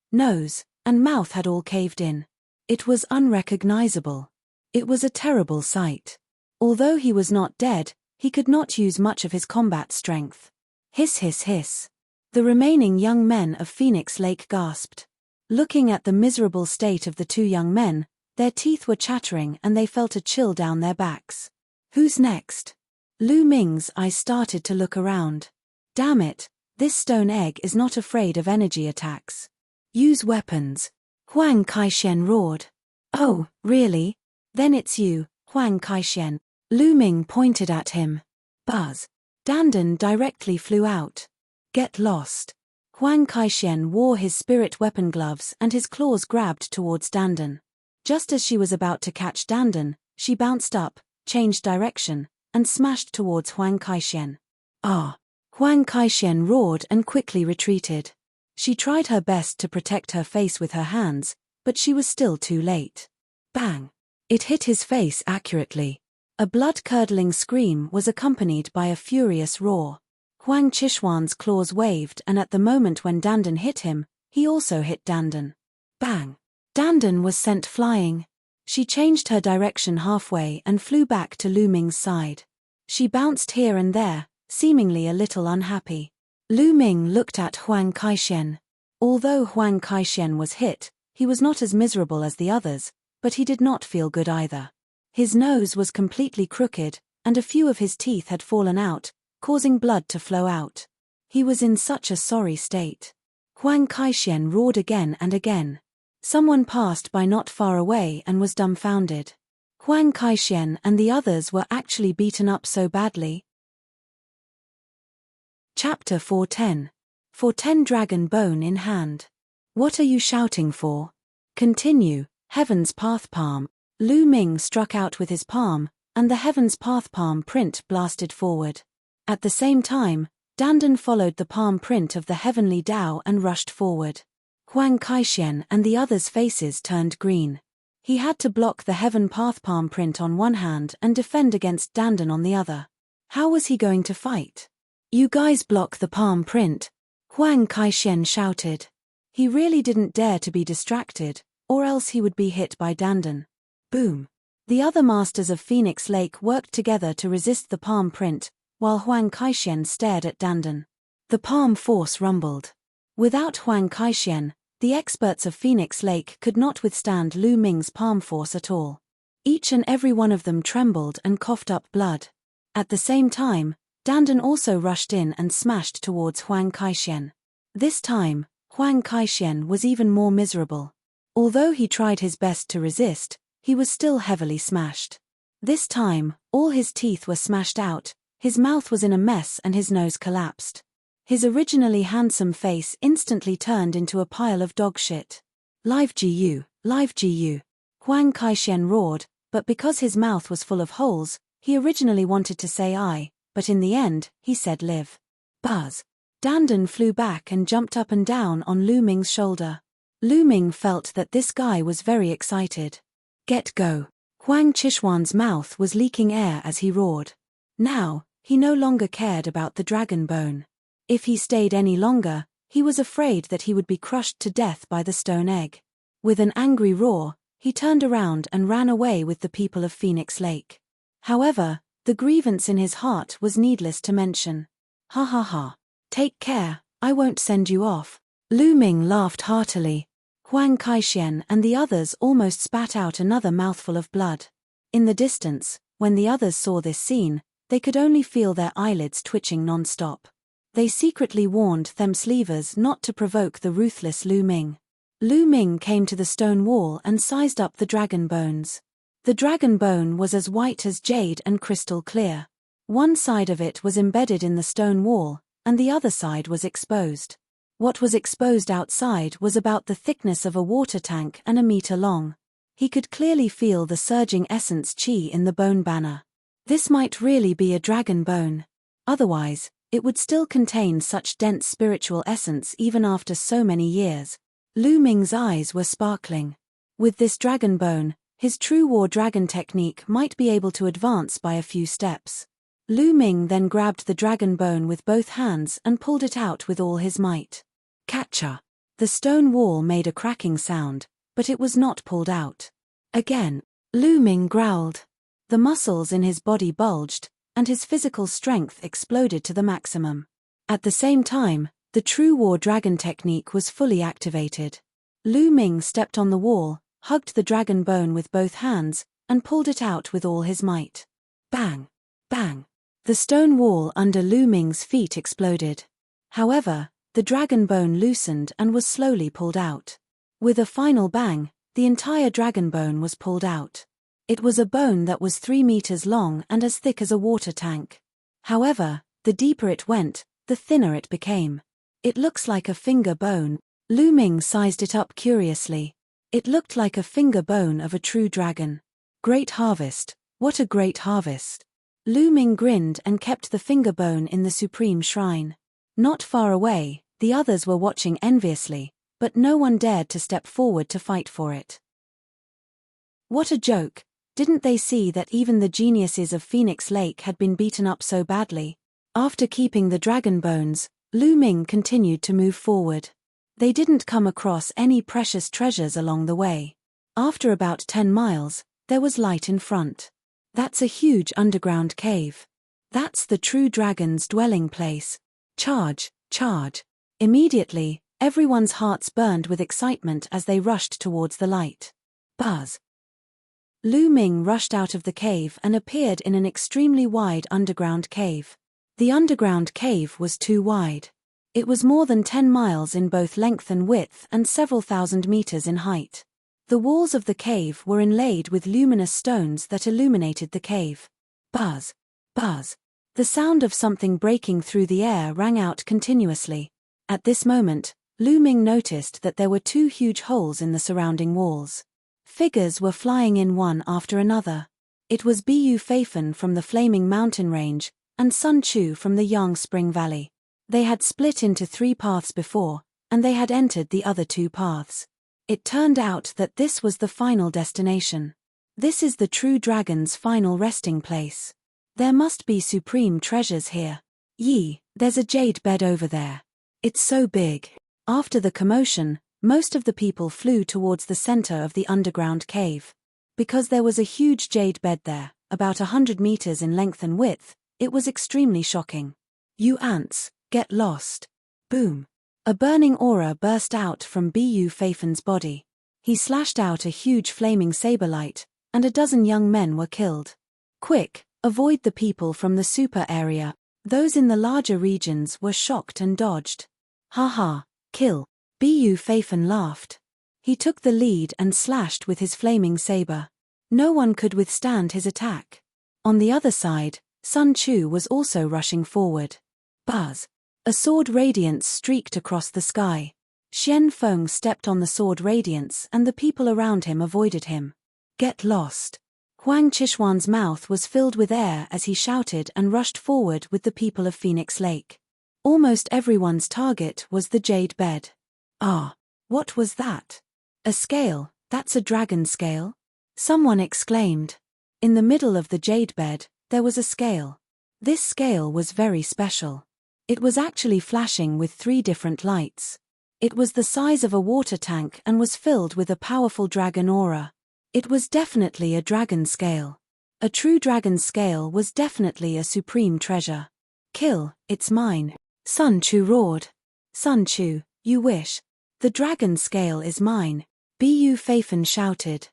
and mouth had all caved in. It was unrecognizable. It was a terrible sight. Although he was not dead, he could not use much of his combat strength. Hiss hiss hiss. The remaining young men of Phoenix Lake gasped. Looking at the miserable state of the two young men, their teeth were chattering and they felt a chill down their backs. Who's next? Lu Ming's eyes started to look around. Damn it, this stone egg is not afraid of energy attacks. Use weapons. Huang Kaishen roared. Oh, really? Then it's you, Huang Kaishen. Lu Ming pointed at him. Buzz! Dandan directly flew out. Get lost. Huang Kaishen wore his spirit weapon gloves and his claws grabbed towards Dandan. Just as she was about to catch Dandan, she bounced up, changed direction, and smashed towards Huang Kaishen. Ah! Huang Kaishen roared and quickly retreated. She tried her best to protect her face with her hands, but she was still too late. Bang! It hit his face accurately. A blood-curdling scream was accompanied by a furious roar. Huang Qishuan's claws waved and at the moment when Dandan hit him, he also hit Dandan. Bang! Dandan was sent flying. She changed her direction halfway and flew back to Lu Ming's side. She bounced here and there, seemingly a little unhappy. Lu Ming looked at Huang Kaishen. Although Huang Kaishen was hit, he was not as miserable as the others, but he did not feel good either. His nose was completely crooked, and a few of his teeth had fallen out, causing blood to flow out. He was in such a sorry state. Huang Kaishen roared again and again. Someone passed by not far away and was dumbfounded. Huang Kaishen and the others were actually beaten up so badly. Chapter 410. For 10 Dragon Bone in Hand. What are you shouting for? Continue, Heaven's Path Palm. Lu Ming struck out with his palm, and the Heaven's Path Palm print blasted forward. At the same time, Dandan followed the palm print of the Heavenly Tao and rushed forward. Huang Kaishen and the others' faces turned green. He had to block the Heaven Path Palm print on one hand and defend against Dandan on the other. How was he going to fight? You guys block the palm print, Huang Kaishen shouted. He really didn't dare to be distracted, or else he would be hit by Dandan. Boom! The other masters of Phoenix Lake worked together to resist the palm print, while Huang Kaishen stared at Dandan. The palm force rumbled. Without Huang Kaishen, the experts of Phoenix Lake could not withstand Lu Ming's palm force at all. Each and every one of them trembled and coughed up blood. At the same time, Dandan also rushed in and smashed towards Huang Kaishen. This time, Huang Kaishen was even more miserable. Although he tried his best to resist, he was still heavily smashed. This time, all his teeth were smashed out, his mouth was in a mess and his nose collapsed. His originally handsome face instantly turned into a pile of dog shit. Live GU, live GU. Huang Kaishen roared, but because his mouth was full of holes, he originally wanted to say I, but in the end, he said live. Buzz. Dandan flew back and jumped up and down on Lu Ming's shoulder. Lu Ming felt that this guy was very excited. Get go. Huang Qishuan's mouth was leaking air as he roared. Now, he no longer cared about the dragon bone. If he stayed any longer, he was afraid that he would be crushed to death by the stone egg. With an angry roar, he turned around and ran away with the people of Phoenix Lake. However, the grievance in his heart was needless to mention. Ha ha ha. Take care, I won't send you off. Lu Ming laughed heartily. Huang Kaishian and the others almost spat out another mouthful of blood. In the distance, when the others saw this scene, they could only feel their eyelids twitching non-stop. They secretly warned them Sleevers not to provoke the ruthless Lu Ming. Lu Ming came to the stone wall and sized up the dragon bones. The dragon bone was as white as jade and crystal clear. One side of it was embedded in the stone wall, and the other side was exposed. What was exposed outside was about the thickness of a water tank and a meter long. He could clearly feel the surging essence qi in the bone banner. This might really be a dragon bone. Otherwise, it would still contain such dense spiritual essence even after so many years. Lu Ming's eyes were sparkling. With this dragon bone, his true war dragon technique might be able to advance by a few steps. Lu Ming then grabbed the dragon bone with both hands and pulled it out with all his might. Catcha! The stone wall made a cracking sound, but it was not pulled out. Again, Lu Ming growled. The muscles in his body bulged, and his physical strength exploded to the maximum. At the same time, the true war dragon technique was fully activated. Lu Ming stepped on the wall, hugged the dragon bone with both hands, and pulled it out with all his might. Bang! Bang! The stone wall under Lu Ming's feet exploded. However, the dragon bone loosened and was slowly pulled out. With a final bang, the entire dragon bone was pulled out. It was a bone that was 3 meters long and as thick as a water tank. However, the deeper it went, the thinner it became. It looks like a finger bone. Lu Ming sized it up curiously. It looked like a finger bone of a true dragon. Great harvest, what a great harvest. Lu Ming grinned and kept the finger bone in the supreme shrine. Not far away, the others were watching enviously, but no one dared to step forward to fight for it. What a joke! Didn't they see that even the geniuses of Phoenix Lake had been beaten up so badly? After keeping the dragon bones, Lu Ming continued to move forward. They didn't come across any precious treasures along the way. After about 10 miles, there was light in front. That's a huge underground cave. That's the true dragon's dwelling place. Charge, charge. Immediately, everyone's hearts burned with excitement as they rushed towards the light. Buzz. Lu Ming rushed out of the cave and appeared in an extremely wide underground cave. The underground cave was too wide. It was more than 10 miles in both length and width and several thousand meters in height. The walls of the cave were inlaid with luminous stones that illuminated the cave. Buzz, buzz. The sound of something breaking through the air rang out continuously. At this moment, Lu Ming noticed that there were 2 huge holes in the surrounding walls. Figures were flying in one after another. It was Bu Feifen from the Flaming Mountain Range, and Sun Chu from the Yang Spring Valley. They had split into 3 paths before, and they had entered the other 2 paths. It turned out that this was the final destination. This is the true dragon's final resting place. There must be supreme treasures here. Yi, there's a jade bed over there. It's so big. After the commotion, most of the people flew towards the center of the underground cave. Because there was a huge jade bed there, about 100 meters in length and width, it was extremely shocking. You ants, get lost. Boom. A burning aura burst out from Bu Feifen's body. He slashed out a huge flaming saber light, and a dozen young men were killed. Quick, avoid the people from the super area. Those in the larger regions were shocked and dodged. Ha ha, kill. Bu Feifen laughed. He took the lead and slashed with his flaming saber. No one could withstand his attack. On the other side, Sun Chu was also rushing forward. Buzz. A sword radiance streaked across the sky. Xian Feng stepped on the sword radiance and the people around him avoided him. Get lost. Huang Qishuan's mouth was filled with air as he shouted and rushed forward with the people of Phoenix Lake. Almost everyone's target was the jade bed. Ah! What was that? A scale, that's a dragon scale? Someone exclaimed. In the middle of the jade bed, there was a scale. This scale was very special. It was actually flashing with 3 different lights. It was the size of a water tank and was filled with a powerful dragon aura. It was definitely a dragon scale. A true dragon scale was definitely a supreme treasure. Kill, it's mine. Sun Chu roared. Sun Chu, you wish. The dragon scale is mine. Bu Feifan shouted.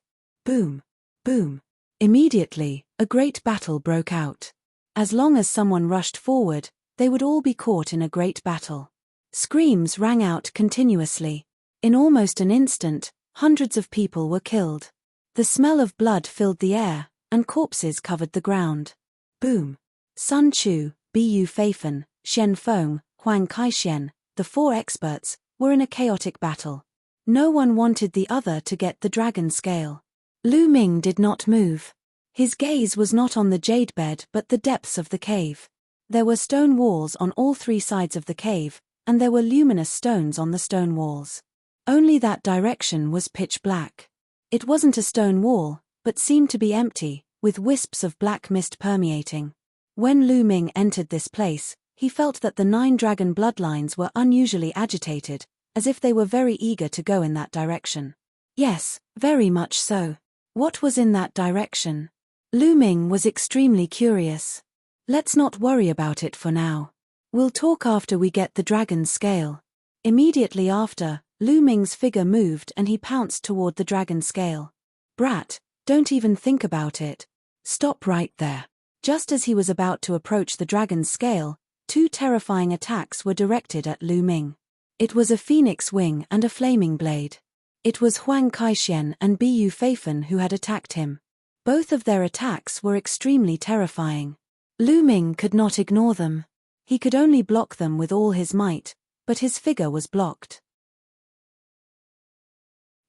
Boom. Boom. Immediately, a great battle broke out. As long as someone rushed forward, they would all be caught in a great battle. Screams rang out continuously. In almost an instant, hundreds of people were killed. The smell of blood filled the air, and corpses covered the ground. Boom. Sun Chu, Bu Feifan, Shen Feng, Huang Kaixuan, the 4 experts, were in a chaotic battle. No one wanted the other to get the dragon scale. Lu Ming did not move. His gaze was not on the jade bed but the depths of the cave. There were stone walls on all 3 sides of the cave, and there were luminous stones on the stone walls. Only that direction was pitch black. It wasn't a stone wall, but seemed to be empty, with wisps of black mist permeating. When Lu Ming entered this place, he felt that the 9 dragon bloodlines were unusually agitated, as if they were very eager to go in that direction. Yes, very much so. What was in that direction? Lu Ming was extremely curious. Let's not worry about it for now. We'll talk after we get the dragon scale. Immediately after, Lu Ming's figure moved and he pounced toward the dragon scale. Brat, don't even think about it. Stop right there. Just as he was about to approach the dragon's scale, 2 terrifying attacks were directed at Lu Ming. It was a phoenix wing and a flaming blade. It was Huang Kaixuan and Bu Feifan who had attacked him. Both of their attacks were extremely terrifying. Lu Ming could not ignore them. He could only block them with all his might, but his figure was blocked.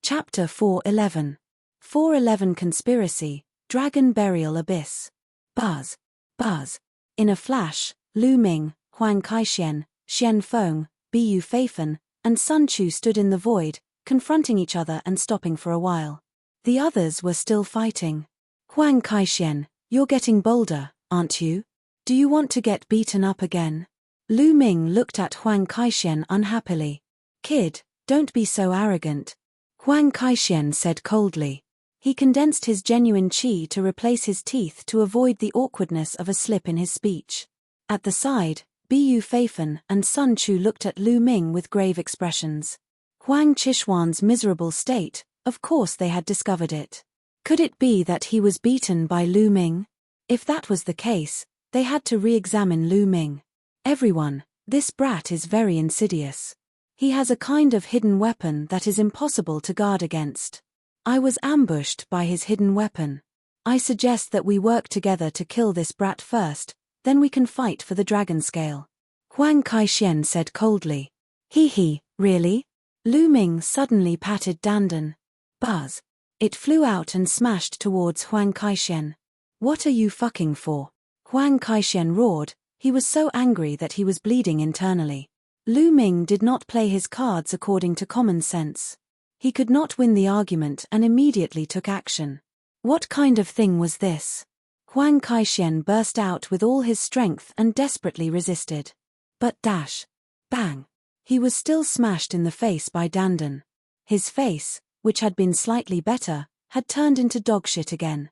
Chapter 411. 411 Conspiracy, Dragon Burial Abyss. Buzz. Buzz. In a flash, Lu Ming, Huang Kaixuan, Shen Feng, Bu Feifan, and Sun Chu stood in the void, confronting each other and stopping for a while. The others were still fighting. Huang Kaixuan, you're getting bolder, aren't you? Do you want to get beaten up again? Lu Ming looked at Huang Kaixuan unhappily. Kid, don't be so arrogant. Huang Kaixuan said coldly. He condensed his genuine qi to replace his teeth to avoid the awkwardness of a slip in his speech. At the side, Bu Feifan and Sun Chu looked at Lu Ming with grave expressions. Huang Qishuan's miserable state, of course they had discovered it. Could it be that he was beaten by Lu Ming? If that was the case, they had to re-examine Lu Ming. Everyone, this brat is very insidious. He has a kind of hidden weapon that is impossible to guard against. I was ambushed by his hidden weapon. I suggest that we work together to kill this brat first, then we can fight for the dragon scale. Huang Kaixuan said coldly. Hee, really? Lu Ming suddenly patted Dandan. Buzz. It flew out and smashed towards Huang Kaixuan. What are you fucking for? Huang Kaixuan roared. He was so angry that he was bleeding internally. Lu Ming did not play his cards according to common sense. He could not win the argument and immediately took action. What kind of thing was this? Huang Kaixuan burst out with all his strength and desperately resisted. But dash. Bang. He was still smashed in the face by Dandan. His face, which had been slightly better, had turned into dogshit again.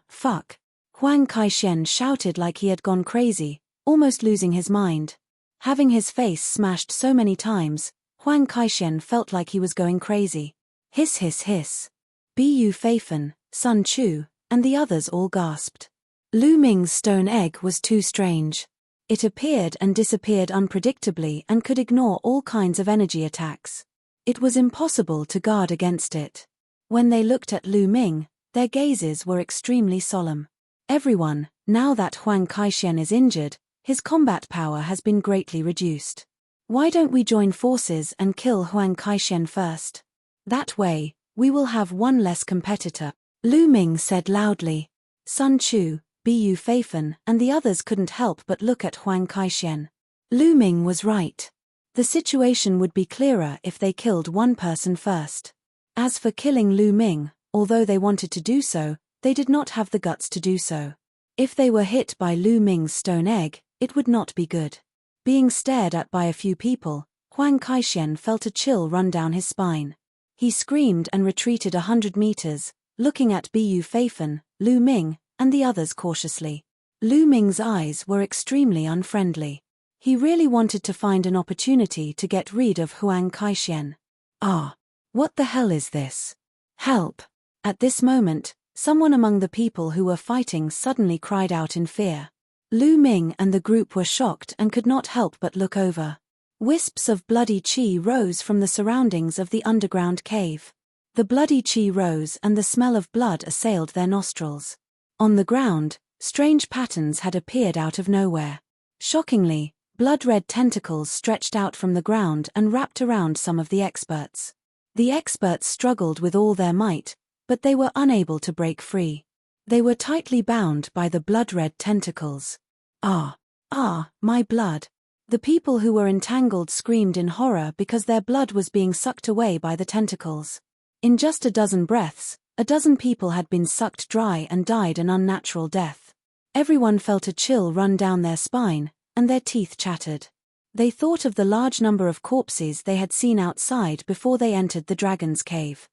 Fuck. Huang Kaixuan shouted like he had gone crazy, almost losing his mind. Having his face smashed so many times, Huang Kaixuan felt like he was going crazy. Hiss hiss hiss. Bu Feifan, Sun Chu, and the others all gasped. Lu Ming's stone egg was too strange. It appeared and disappeared unpredictably and could ignore all kinds of energy attacks. It was impossible to guard against it. When they looked at Lu Ming, their gazes were extremely solemn. Everyone, now that Huang Kaixuan is injured, his combat power has been greatly reduced. Why don't we join forces and kill Huang Kaixuan first? That way, we will have one less competitor. Lu Ming said loudly. Sun Chu, Bu Feifan, and the others couldn't help but look at Huang Kaixian. Lu Ming was right. The situation would be clearer if they killed one person first. As for killing Lu Ming, although they wanted to do so, they did not have the guts to do so. If they were hit by Lu Ming's stone egg, it would not be good. Being stared at by a few people, Huang Kaixian felt a chill run down his spine. He screamed and retreated 100 meters, looking at Bu Feifan, Lu Ming, and the others cautiously. Lu Ming's eyes were extremely unfriendly. He really wanted to find an opportunity to get rid of Huang Kaixian. Ah! What the hell is this? Help! At this moment, someone among the people who were fighting suddenly cried out in fear. Lu Ming and the group were shocked and could not help but look over. Wisps of bloody qi rose from the surroundings of the underground cave. The bloody qi rose and the smell of blood assailed their nostrils. On the ground, strange patterns had appeared out of nowhere. Shockingly, blood-red tentacles stretched out from the ground and wrapped around some of the experts. The experts struggled with all their might, but they were unable to break free. They were tightly bound by the blood-red tentacles. Ah! Ah! My blood! The people who were entangled screamed in horror because their blood was being sucked away by the tentacles. In just a dozen breaths, a dozen people had been sucked dry and died an unnatural death. Everyone felt a chill run down their spine, and their teeth chattered. They thought of the large number of corpses they had seen outside before they entered the dragon's cave.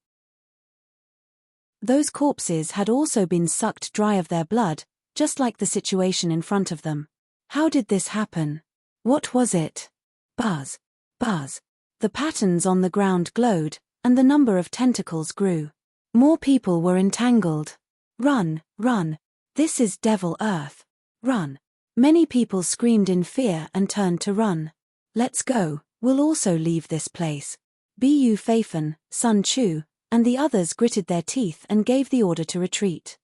Those corpses had also been sucked dry of their blood, just like the situation in front of them. How did this happen? What was it? Buzz. Buzz. The patterns on the ground glowed, and the number of tentacles grew. More people were entangled. Run, run. This is Devil Earth. Run. Many people screamed in fear and turned to run. Let's go, we'll also leave this place. Bu Feifan, Sun Chu, and the others gritted their teeth and gave the order to retreat.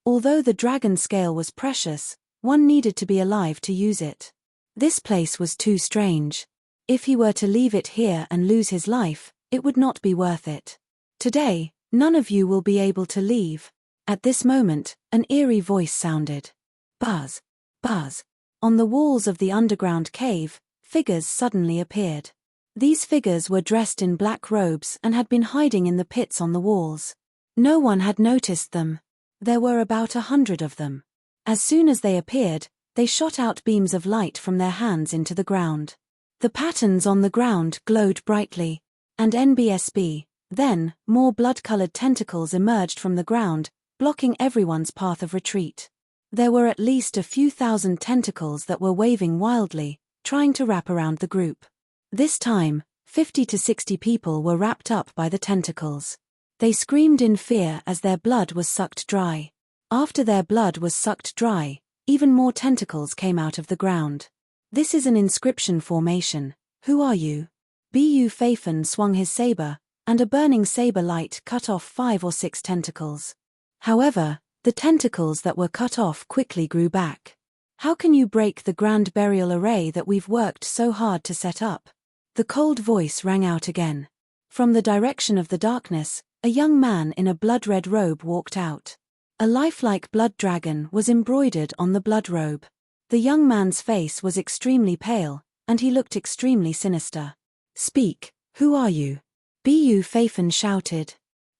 Although the dragon scale was precious, one needed to be alive to use it. This place was too strange. If he were to leave it here and lose his life, it would not be worth it. Today, none of you will be able to leave. At this moment, an eerie voice sounded. Buzz. Buzz. On the walls of the underground cave, figures suddenly appeared. These figures were dressed in black robes and had been hiding in the pits on the walls. No one had noticed them. There were about 100 of them. As soon as they appeared, they shot out beams of light from their hands into the ground. The patterns on the ground glowed brightly, and NBSB, then, more blood-colored tentacles emerged from the ground, blocking everyone's path of retreat. There were at least a few thousand tentacles that were waving wildly, trying to wrap around the group. This time, 50 to 60 people were wrapped up by the tentacles. They screamed in fear as their blood was sucked dry. After their blood was sucked dry, even more tentacles came out of the ground. This is an inscription formation. Who are you? Bu Feifan swung his saber, and a burning saber light cut off 5 or 6 tentacles. However, the tentacles that were cut off quickly grew back. How can you break the grand burial array that we've worked so hard to set up? The cold voice rang out again. From the direction of the darkness, a young man in a blood-red robe walked out. A lifelike blood dragon was embroidered on the blood robe. The young man's face was extremely pale, and he looked extremely sinister. Speak, who are you? Bu Feifan shouted.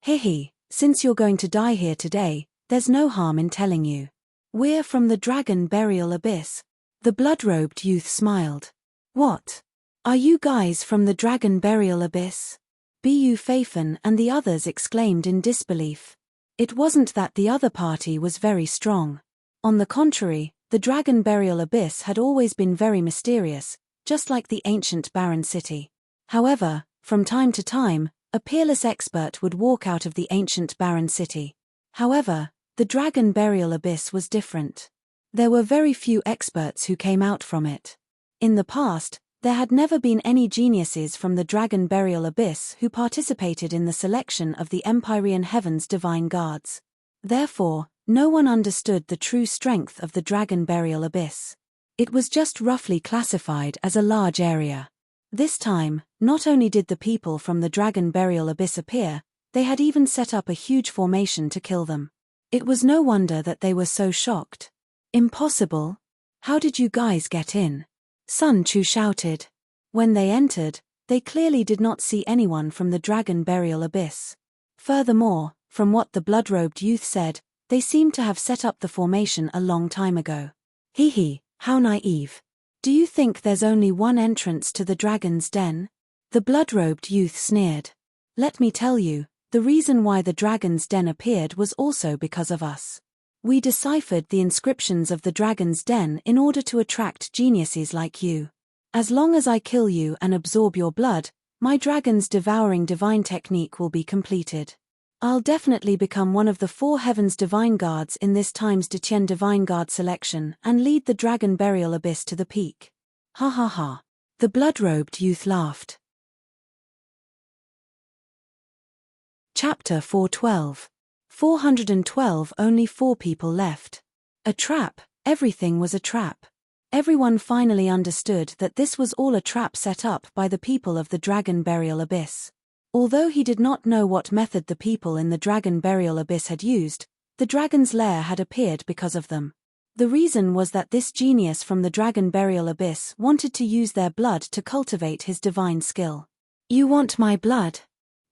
Hihi, since you're going to die here today, there's no harm in telling you. We're from the Dragon Burial Abyss. The blood-robed youth smiled. What? Are you guys from the Dragon Burial Abyss? Bu Feifan and the others exclaimed in disbelief. It wasn't that the other party was very strong. On the contrary, the Dragon Burial Abyss had always been very mysterious, just like the ancient barren city. However, from time to time, a peerless expert would walk out of the ancient barren city. However, the Dragon Burial Abyss was different. There were very few experts who came out from it. In the past, there had never been any geniuses from the Dragon Burial Abyss who participated in the selection of the Empyrean Heaven's divine guards. Therefore, no one understood the true strength of the Dragon Burial Abyss. It was just roughly classified as a large area. This time, not only did the people from the Dragon Burial Abyss appear, They had even set up a huge formation to kill them. It was no wonder that they were so shocked. Impossible? How did you guys get in? Sun Chu shouted. When they entered, they clearly did not see anyone from the dragon burial abyss. Furthermore, from what the blood-robed youth said, they seemed to have set up the formation a long time ago. Hee, how naive. Do you think there's only one entrance to the dragon's den? The blood-robed youth sneered. Let me tell you, the reason why the dragon's den appeared was also because of us. We deciphered the inscriptions of the dragon's den in order to attract geniuses like you. As long as I kill you and absorb your blood, my dragon's devouring divine technique will be completed. I'll definitely become one of the 4 heavens divine guards in this time's Detian divine guard selection and lead the dragon burial abyss to the peak. Ha ha ha. The blood-robed youth laughed. Chapter 412. 412. Only 4 people left. A trap. Everything was a trap. Everyone finally understood that this was all a trap set up by the people of the dragon burial abyss. Although he did not know what method the people in the dragon burial abyss had used, the dragon's lair had appeared because of them. The reason was that this genius from the dragon burial abyss wanted to use their blood to cultivate his divine skill. You want my blood?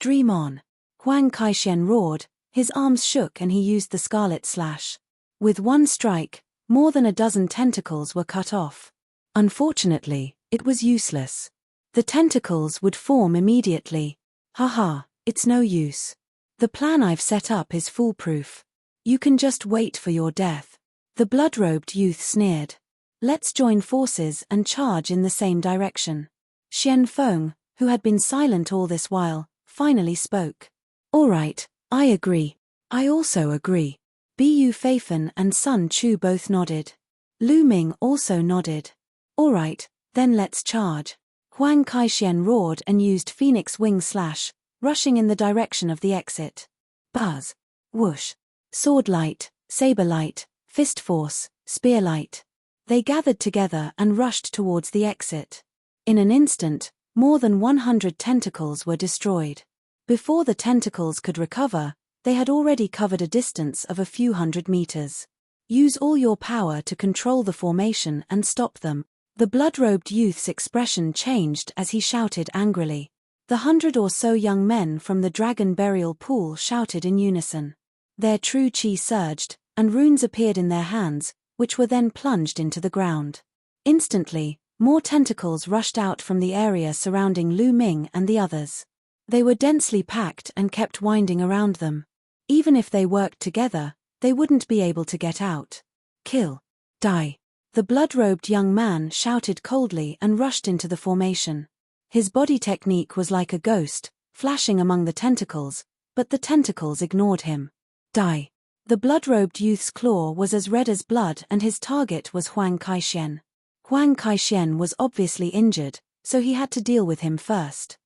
Dream on. Huang Kaishen roared, his arms shook and he used the scarlet slash. With one strike, more than a dozen tentacles were cut off. Unfortunately, it was useless. The tentacles would form immediately. Haha, it's no use. The plan I've set up is foolproof. You can just wait for your death. The blood-robed youth sneered. Let's join forces and charge in the same direction. Xian Feng, who had been silent all this while, finally spoke. All right, I agree. I also agree. Bu Feifen and Sun Chu both nodded. Lu Ming also nodded. All right, then let's charge. Huang Kaishen roared and used Phoenix Wing Slash, rushing in the direction of the exit. Buzz. Whoosh. Sword light, saber light, fist force, spear light. They gathered together and rushed towards the exit. In an instant, more than 100 tentacles were destroyed. Before the tentacles could recover, they had already covered a distance of a few hundred meters. Use all your power to control the formation and stop them. The blood-robed youth's expression changed as he shouted angrily. The 100 or so young men from the dragon burial pool shouted in unison. Their true chi surged, and runes appeared in their hands, which were then plunged into the ground. Instantly, more tentacles rushed out from the area surrounding Lu Ming and the others. They were densely packed and kept winding around them. Even if they worked together, they wouldn't be able to get out. Kill. Die. The blood-robed young man shouted coldly and rushed into the formation. His body technique was like a ghost, flashing among the tentacles, but the tentacles ignored him. Die. The blood-robed youth's claw was as red as blood and his target was Huang Kaishen. Huang Kaishen was obviously injured, so he had to deal with him first.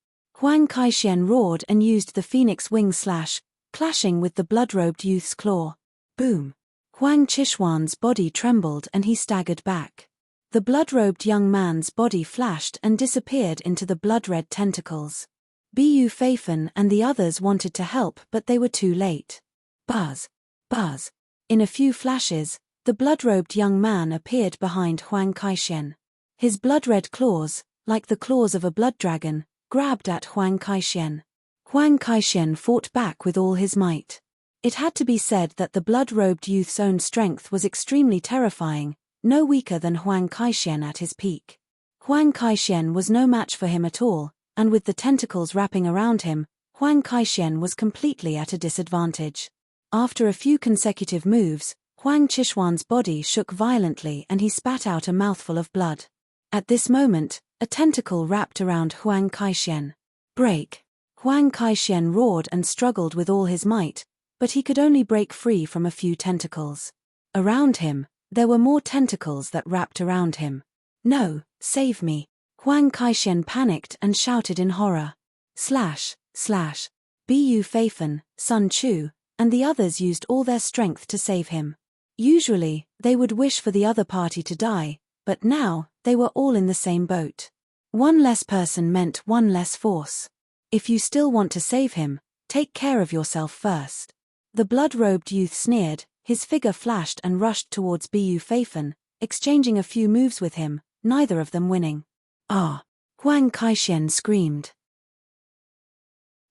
Huang Kaishen roared and used the Phoenix Wing Slash, clashing with the blood-robed youth's claw. Boom. Huang Qishuan's body trembled and he staggered back. The blood-robed young man's body flashed and disappeared into the blood-red tentacles. Bu Feifen and the others wanted to help but they were too late. Buzz. Buzz. In a few flashes, the blood-robed young man appeared behind Huang Kaishen. His blood-red claws, like the claws of a blood dragon, grabbed at Huang Kaishen. Huang Kaishen fought back with all his might. It had to be said that the blood-robed youth's own strength was extremely terrifying, no weaker than Huang Kaishen at his peak. Huang Kaishen was no match for him at all, and with the tentacles wrapping around him, Huang Kaishen was completely at a disadvantage. After a few consecutive moves, Huang Qishuan's body shook violently and he spat out a mouthful of blood. At this moment, a tentacle wrapped around Huang Kaishen. Break! Huang Kaishen roared and struggled with all his might, but he could only break free from a few tentacles. Around him, there were more tentacles that wrapped around him. No, save me. Huang Kaishen panicked and shouted in horror. Slash, slash. Bu Feifen, Sun Chu, and the others used all their strength to save him. Usually, they would wish for the other party to die, but now, they were all in the same boat. One less person meant one less force. If you still want to save him, Take care of yourself first. The blood-robed youth sneered, his figure flashed and rushed towards Bu Feifan, exchanging a few moves with him, neither of them winning. Ah! Huang Kaishen screamed.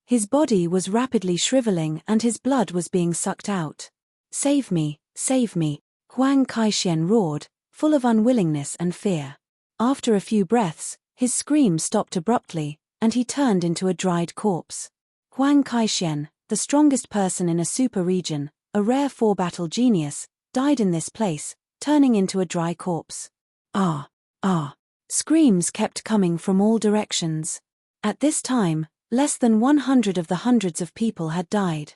His body was rapidly shriveling and his blood was being sucked out. Save me, Huang Kaishen roared, full of unwillingness and fear. After a few breaths, his scream stopped abruptly, and he turned into a dried corpse. Huang Kaishen, the strongest person in a super region, a rare 4-battle genius, died in this place, turning into a dry corpse. Ah! Ah! Screams kept coming from all directions. At this time, less than 100 of the hundreds of people had died.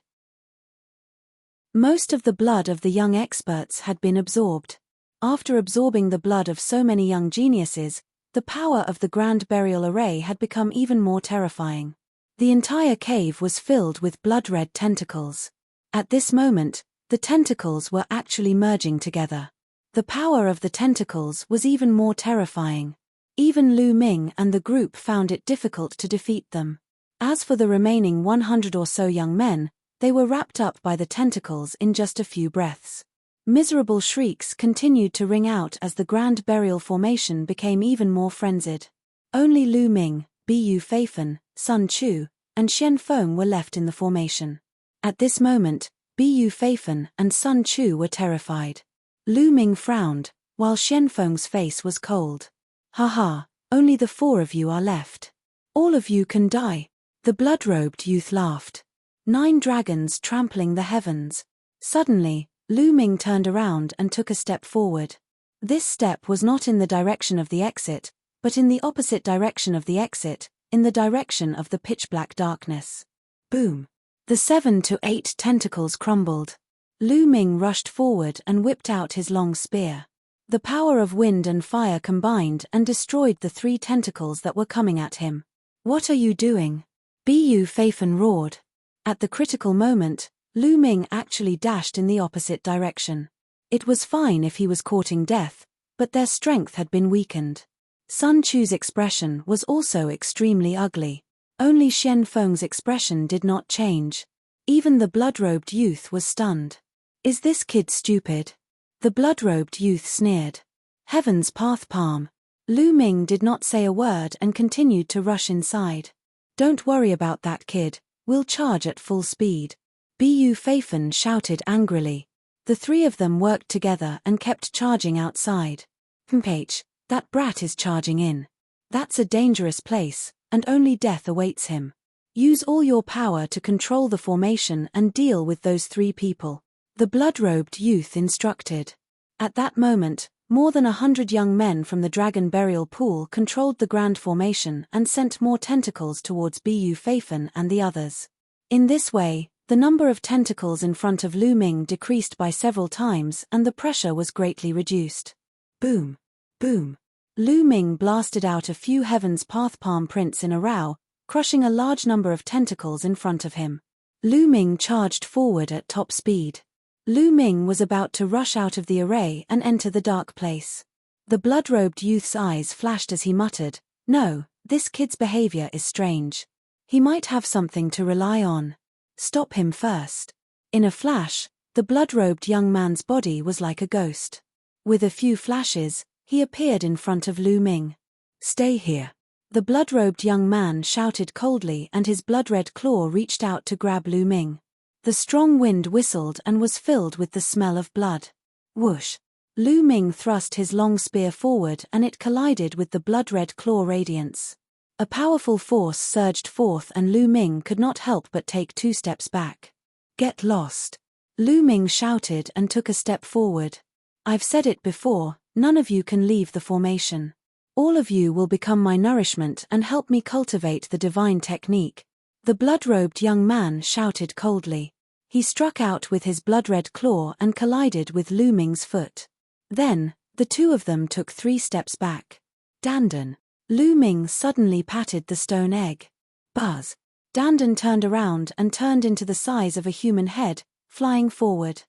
Most of the blood of the young experts had been absorbed. After absorbing the blood of so many young geniuses, the power of the Grand Burial Array had become even more terrifying. The entire cave was filled with blood-red tentacles. At this moment, the tentacles were actually merging together. The power of the tentacles was even more terrifying. Even Lu Ming and the group found it difficult to defeat them. As for the remaining 100 or so young men, they were wrapped up by the tentacles in just a few breaths. Miserable shrieks continued to ring out as the Grand Burial Formation became even more frenzied. Only Lu Ming, Bu Feifan, Sun Chu, and Xian Feng were left in the formation. At this moment, Bu Feifan and Sun Chu were terrified. Lu Ming frowned, while Xian Feng's face was cold. "Ha, only the 4 of you are left. All of you can die." The blood-robed youth laughed. 9 dragons trampling the heavens. Suddenly, Lu Ming turned around and took a step forward. This step was not in the direction of the exit, but in the opposite direction of the exit, in the direction of the pitch-black darkness. Boom! The 7 to 8 tentacles crumbled. Lu Ming rushed forward and whipped out his long spear. The power of wind and fire combined and destroyed the 3 tentacles that were coming at him. "What are you doing?" Bu Feifan roared. At the critical moment, Lu Ming actually dashed in the opposite direction. It was fine if he was courting death, but their strength had been weakened. Sun Chu's expression was also extremely ugly. Only Xian Feng's expression did not change. Even the blood-robed youth was stunned. "Is this kid stupid?" The blood-robed youth sneered. "Heaven's path palm." Lu Ming did not say a word and continued to rush inside. "Don't worry about that kid, we'll charge at full speed." Bu Feifan shouted angrily. The 3 of them worked together and kept charging outside. "Mph, that brat is charging in. That's a dangerous place, and only death awaits him. Use all your power to control the formation and deal with those 3 people." The blood-robed youth instructed. At that moment, more than 100 young men from the Dragon Burial Pool controlled the Grand Formation and sent more tentacles towards Bu Feifan and the others. In this way, the number of tentacles in front of Lu Ming decreased by several times and the pressure was greatly reduced. Boom! Boom! Lu Ming blasted out a few Heaven's Path palm prints in a row, crushing a large number of tentacles in front of him. Lu Ming charged forward at top speed. Lu Ming was about to rush out of the array and enter the dark place. The blood-robed youth's eyes flashed as he muttered, "No, this kid's behavior is strange. He might have something to rely on. Stop him first." In a flash, the blood-robed young man's body was like a ghost. With a few flashes, he appeared in front of Lu Ming. "Stay here." The blood-robed young man shouted coldly and his blood-red claw reached out to grab Lu Ming. The strong wind whistled and was filled with the smell of blood. Whoosh! Lu Ming thrust his long spear forward and it collided with the blood-red claw radiance. A powerful force surged forth and Lu Ming could not help but take 2 steps back. "Get lost!" Lu Ming shouted and took a step forward. "I've said it before, none of you can leave the formation. All of you will become my nourishment and help me cultivate the divine technique." The blood-robed young man shouted coldly. He struck out with his blood-red claw and collided with Lu Ming's foot. Then, the 2 of them took 3 steps back. "Dandan!" Lu Ming suddenly patted the stone egg. Buzz! Dandan turned around and turned into the size of a human head, flying forward.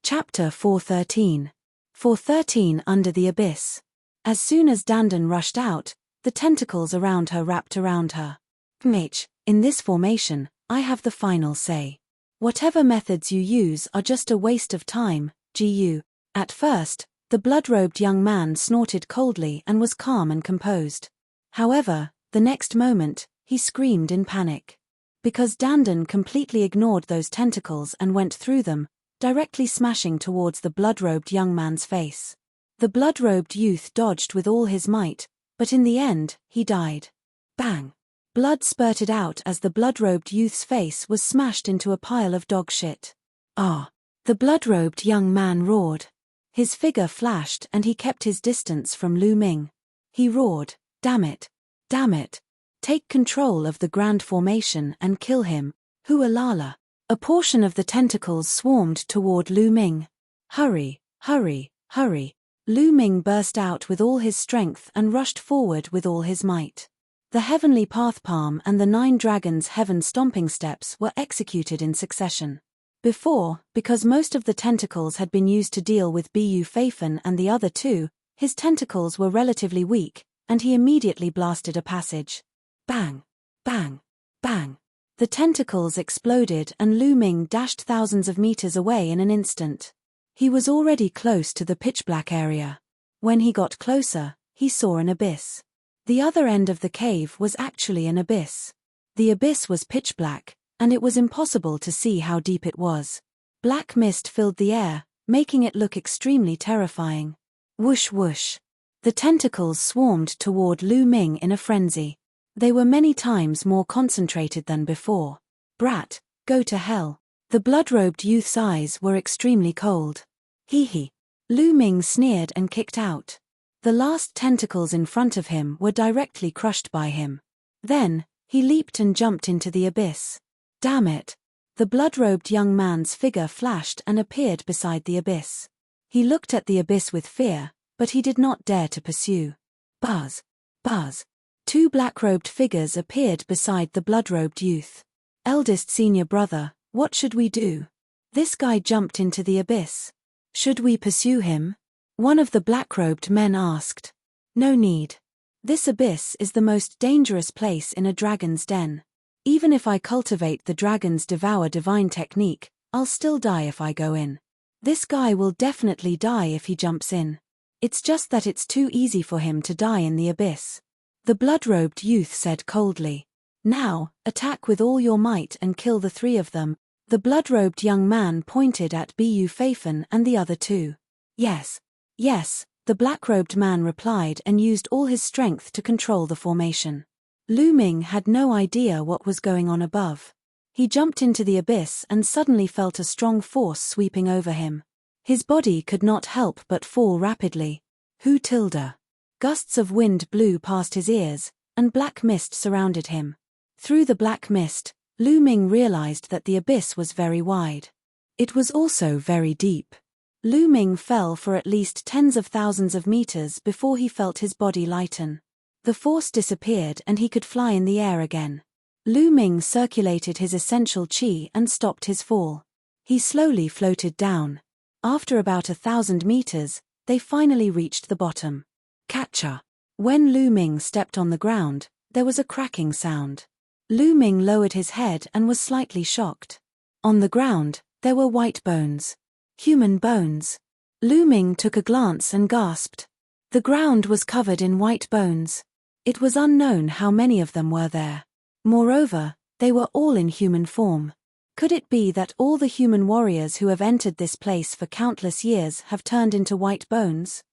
Chapter 413. 413 Under the Abyss. As soon as Dandan rushed out, the tentacles around her wrapped around her. In this formation, I have the final say. Whatever methods you use are just a waste of time, Gu. At first, the blood-robed young man snorted coldly and was calm and composed. However, the next moment, he screamed in panic. Because Dandan completely ignored those tentacles and went through them, directly smashing towards the blood-robed young man's face. The blood-robed youth dodged with all his might, but in the end, he died. Bang! Blood spurted out as the blood-robed youth's face was smashed into a pile of dog shit. Ah! The blood-robed young man roared. His figure flashed and he kept his distance from Lu Ming. He roared, "Damn it! Damn it! Take control of the grand formation and kill him, Hualala." A portion of the tentacles swarmed toward Lu Ming. "Hurry, hurry, hurry." Lu Ming burst out with all his strength and rushed forward with all his might. The Heavenly Path Palm and the 9 Dragons' Heaven Stomping Steps were executed in succession. Before, because most of the tentacles had been used to deal with Bu Feifan and the other two, his tentacles were relatively weak, and he immediately blasted a passage. Bang! Bang! Bang! The tentacles exploded and Lu Ming dashed thousands of meters away in an instant. He was already close to the pitch-black area. When he got closer, he saw an abyss. The other end of the cave was actually an abyss. The abyss was pitch-black, and it was impossible to see how deep it was. Black mist filled the air, making it look extremely terrifying. Whoosh whoosh. The tentacles swarmed toward Lu Ming in a frenzy. They were many times more concentrated than before. Brat, go to hell. The blood-robed youth's eyes were extremely cold. Hee hee. Lu Ming sneered and kicked out. The last tentacles in front of him were directly crushed by him. Then, he leaped and jumped into the abyss. Damn it! The blood-robed young man's figure flashed and appeared beside the abyss. He looked at the abyss with fear, but he did not dare to pursue. Buzz! Buzz! 2 black-robed figures appeared beside the blood-robed youth. Eldest senior brother, what should we do? This guy jumped into the abyss. Should we pursue him? One of the black-robed men asked. No need. This abyss is the most dangerous place in a dragon's den. Even if I cultivate the dragon's devour divine technique, I'll still die if I go in. This guy will definitely die if he jumps in. It's just that it's too easy for him to die in the abyss. The blood-robed youth said coldly. Now, attack with all your might and kill the 3 of them. The blood-robed young man pointed at Bu Feifan and the other 2. Yes. Yes, the black-robed man replied and used all his strength to control the formation. Lu Ming had no idea what was going on above. He jumped into the abyss and suddenly felt a strong force sweeping over him. His body could not help but fall rapidly. Hu tilde. Gusts of wind blew past his ears, and black mist surrounded him. Through the black mist, Lu Ming realized that the abyss was very wide. It was also very deep. Lu Ming fell for at least tens of thousands of meters before he felt his body lighten. The force disappeared and he could fly in the air again. Lu Ming circulated his essential qi and stopped his fall. He slowly floated down. After about 1,000 meters, they finally reached the bottom. Catcha! When Lu Ming stepped on the ground, there was a cracking sound. Lu Ming lowered his head and was slightly shocked. On the ground, there were white bones. Human bones. Lu Ming took a glance and gasped. The ground was covered in white bones. It was unknown how many of them were there. Moreover, they were all in human form. Could it be that all the human warriors who have entered this place for countless years have turned into white bones?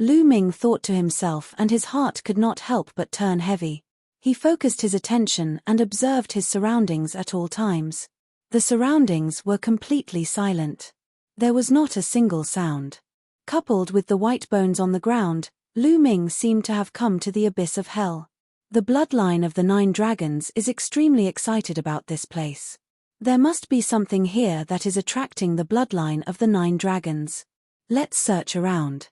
Lu Ming thought to himself and his heart could not help but turn heavy. He focused his attention and observed his surroundings at all times. The surroundings were completely silent. There was not a single sound. Coupled with the white bones on the ground, Lu Ming seemed to have come to the abyss of hell. The bloodline of the 9 dragons is extremely excited about this place. There must be something here that is attracting the bloodline of the 9 dragons. Let's search around.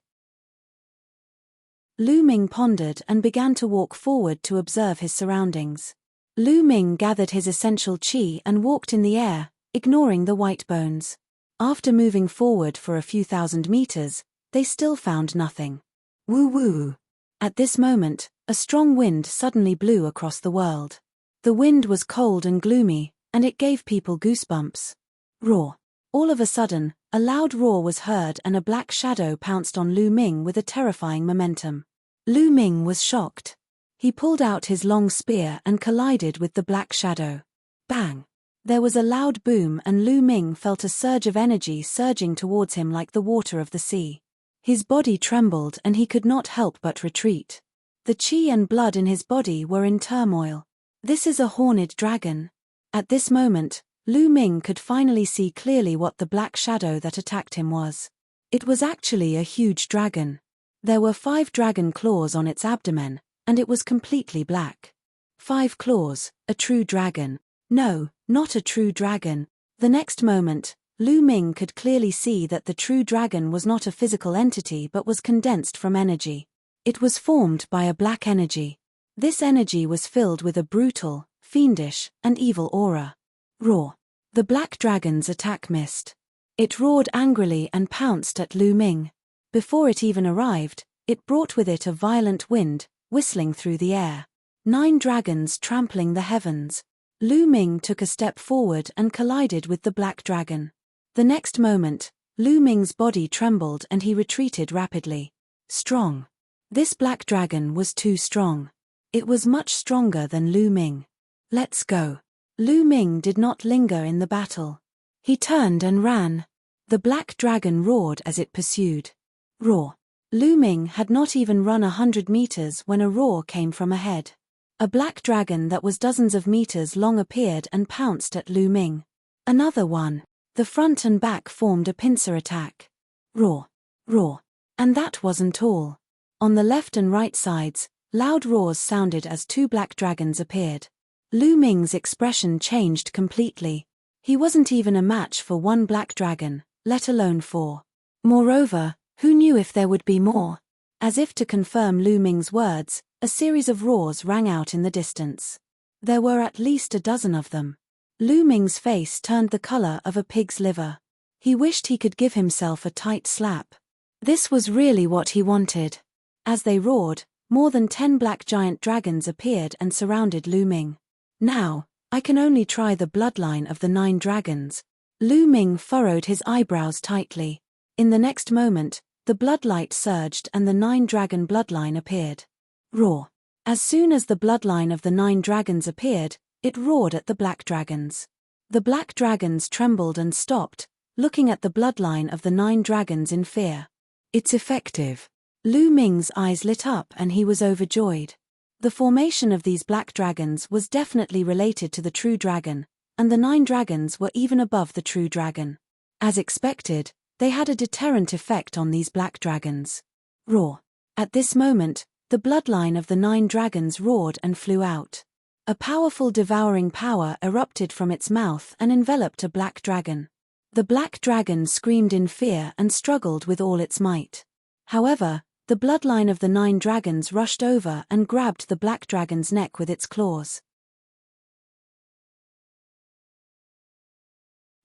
Lu Ming pondered and began to walk forward to observe his surroundings. Lu Ming gathered his essential qi and walked in the air, ignoring the white bones. After moving forward for a few thousand meters, they still found nothing. Woo woo. At this moment, a strong wind suddenly blew across the world. The wind was cold and gloomy, and it gave people goosebumps. Roar. All of a sudden, a loud roar was heard and a black shadow pounced on Lu Ming with a terrifying momentum. Lu Ming was shocked. He pulled out his long spear and collided with the black shadow. Bang! There was a loud boom and Lu Ming felt a surge of energy surging towards him like the water of the sea. His body trembled and he could not help but retreat. The qi and blood in his body were in turmoil. This is a horned dragon. At this moment, Lu Ming could finally see clearly what the black shadow that attacked him was. It was actually a huge dragon. There were 5 dragon claws on its abdomen, and it was completely black. 5 claws, a true dragon. No, not a true dragon. The next moment, Lu Ming could clearly see that the true dragon was not a physical entity but was condensed from energy. It was formed by a black energy. This energy was filled with a brutal, fiendish, and evil aura. Roar. The black dragon's attack missed. It roared angrily and pounced at Lu Ming. Before it even arrived, it brought with it a violent wind, whistling through the air. 9 dragons trampling the heavens. Lu Ming took a step forward and collided with the black dragon. The next moment, Lu Ming's body trembled and he retreated rapidly. Strong. This black dragon was too strong. It was much stronger than Lu Ming. Let's go. Lu Ming did not linger in the battle. He turned and ran. The black dragon roared as it pursued. Roar. Lu Ming had not even run 100 meters when a roar came from ahead. A black dragon that was dozens of meters long appeared and pounced at Lu Ming. Another one. The front and back formed a pincer attack. Roar. Roar. And that wasn't all. On the left and right sides, loud roars sounded as 2 black dragons appeared. Lu Ming's expression changed completely. He wasn't even a match for 1 black dragon, let alone 4. Moreover, who knew if there would be more? As if to confirm Lu Ming's words, a series of roars rang out in the distance. There were at least a dozen of them. Lu Ming's face turned the color of a pig's liver. He wished he could give himself a tight slap. This was really what he wanted. As they roared, more than 10 black giant dragons appeared and surrounded Lu Ming. Now, I can only try the bloodline of the 9 dragons. Lu Ming furrowed his eyebrows tightly. In the next moment, the bloodlight surged and the 9 dragon bloodline appeared. Roar. As soon as the bloodline of the 9 dragons appeared, it roared at the black dragons. The black dragons trembled and stopped, looking at the bloodline of the 9 dragons in fear. It's effective. Lu Ming's eyes lit up and he was overjoyed. The formation of these black dragons was definitely related to the true dragon, and the 9 dragons were even above the true dragon. As expected, they had a deterrent effect on these black dragons. Roar. At this moment, the bloodline of the 9 dragons roared and flew out. A powerful devouring power erupted from its mouth and enveloped a black dragon. The black dragon screamed in fear and struggled with all its might. However, the bloodline of the 9 dragons rushed over and grabbed the black dragon's neck with its claws.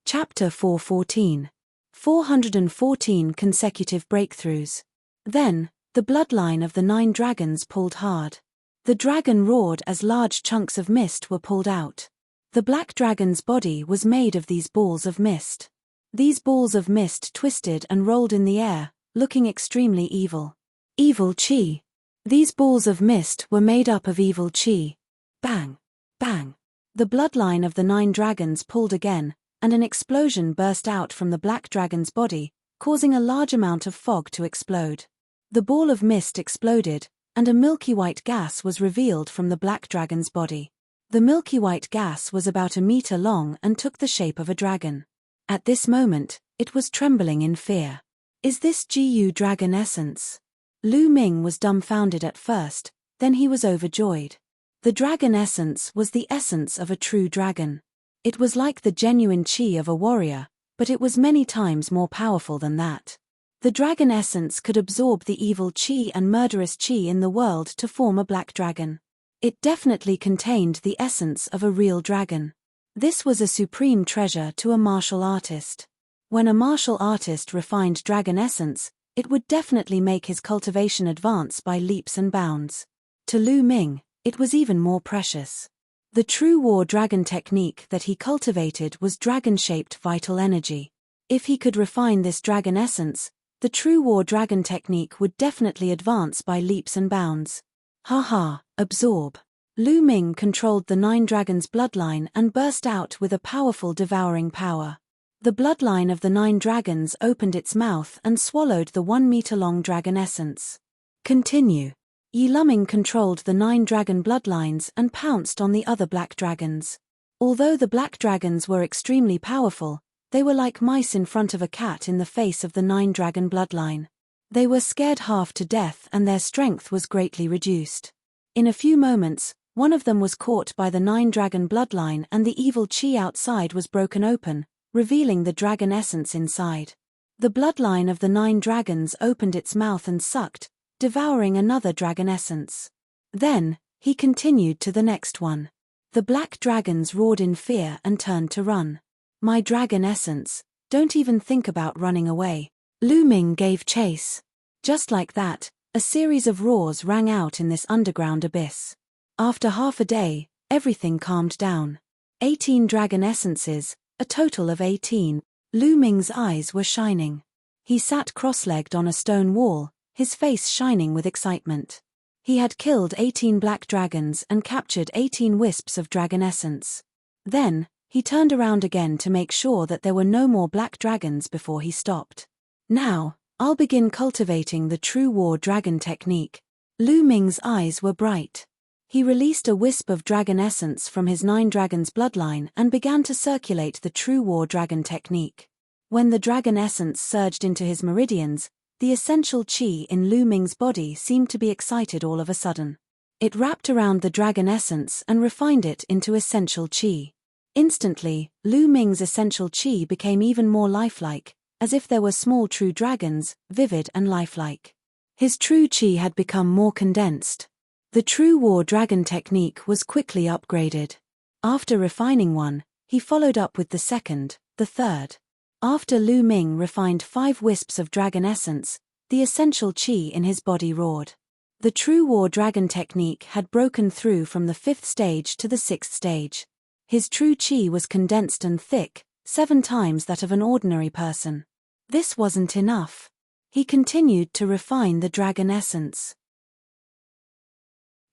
Chapter 414. 414 consecutive breakthroughs. Then, the bloodline of the 9 dragons pulled hard. The dragon roared as large chunks of mist were pulled out. The black dragon's body was made of these balls of mist. These balls of mist twisted and rolled in the air, looking extremely evil. Evil qi. These balls of mist were made up of evil qi. Bang! Bang! The bloodline of the 9 dragons pulled again, and an explosion burst out from the black dragon's body, causing a large amount of fog to explode. The ball of mist exploded, and a milky white gas was revealed from the black dragon's body. The milky white gas was about a meter long and took the shape of a dragon. At this moment, it was trembling in fear. Is this Gu dragon essence? Lu Ming was dumbfounded at first, then he was overjoyed. The dragon essence was the essence of a true dragon. It was like the genuine qi of a warrior, but it was many times more powerful than that. The dragon essence could absorb the evil qi and murderous qi in the world to form a black dragon. It definitely contained the essence of a real dragon. This was a supreme treasure to a martial artist. When a martial artist refined dragon essence, It would definitely make his cultivation advance by leaps and bounds. To Lu Ming, it was even more precious. The true war dragon technique that he cultivated was dragon-shaped vital energy. If he could refine this dragon essence, the true war dragon technique would definitely advance by leaps and bounds. Haha, absorb. Lu Ming controlled the 9 dragons' bloodline and burst out with a powerful devouring power. The bloodline of the 9 dragons opened its mouth and swallowed the 1-meter-long dragon essence. Continue. Yi Luming controlled the 9 dragon bloodlines and pounced on the other black dragons. Although the black dragons were extremely powerful, they were like mice in front of a cat in the face of the 9 dragon bloodline. They were scared half to death and their strength was greatly reduced. In a few moments, one of them was caught by the 9 dragon bloodline and the evil chi outside was broken open, revealing the dragon essence inside. The bloodline of the 9 dragons opened its mouth and sucked, devouring another dragon essence. Then, he continued to the next one. The black dragons roared in fear and turned to run. My dragon essence, don't even think about running away. Lu Ming gave chase. Just like that, a series of roars rang out in this underground abyss. After half a day, everything calmed down. 18 dragon essences, a total of 18. Lu Ming's eyes were shining. He sat cross-legged on a stone wall, his face shining with excitement. He had killed 18 black dragons and captured 18 wisps of dragon essence. Then, he turned around again to make sure that there were no more black dragons before he stopped. Now, I'll begin cultivating the true war dragon technique. Lu Ming's eyes were bright. He released a wisp of dragon essence from his 9 dragons bloodline and began to circulate the true war dragon technique. When the dragon essence surged into his meridians, the essential chi in Lu Ming's body seemed to be excited all of a sudden. It wrapped around the dragon essence and refined it into essential chi. Instantly, Lu Ming's essential chi became even more lifelike, as if there were small true dragons, vivid and lifelike. His true chi had become more condensed. The true war dragon technique was quickly upgraded. After refining one, he followed up with the second, the third. After Lu Ming refined 5 wisps of dragon essence, the essential chi in his body roared. The true war dragon technique had broken through from the 5th stage to the 6th stage. His true chi was condensed and thick, 7 times that of an ordinary person. This wasn't enough. He continued to refine the dragon essence.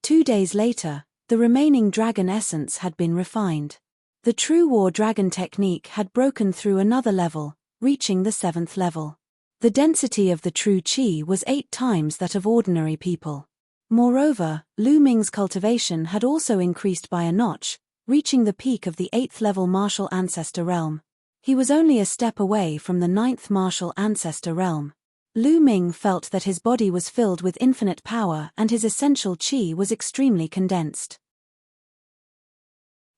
2 days later, the remaining dragon essence had been refined. The true war dragon technique had broken through another level, reaching the 7th level. The density of the true chi was 8 times that of ordinary people. Moreover, Lu Ming's cultivation had also increased by a notch, reaching the peak of the 8th level martial ancestor realm. He was only a step away from the 9th martial ancestor realm. Lu Ming felt that his body was filled with infinite power and his essential chi was extremely condensed.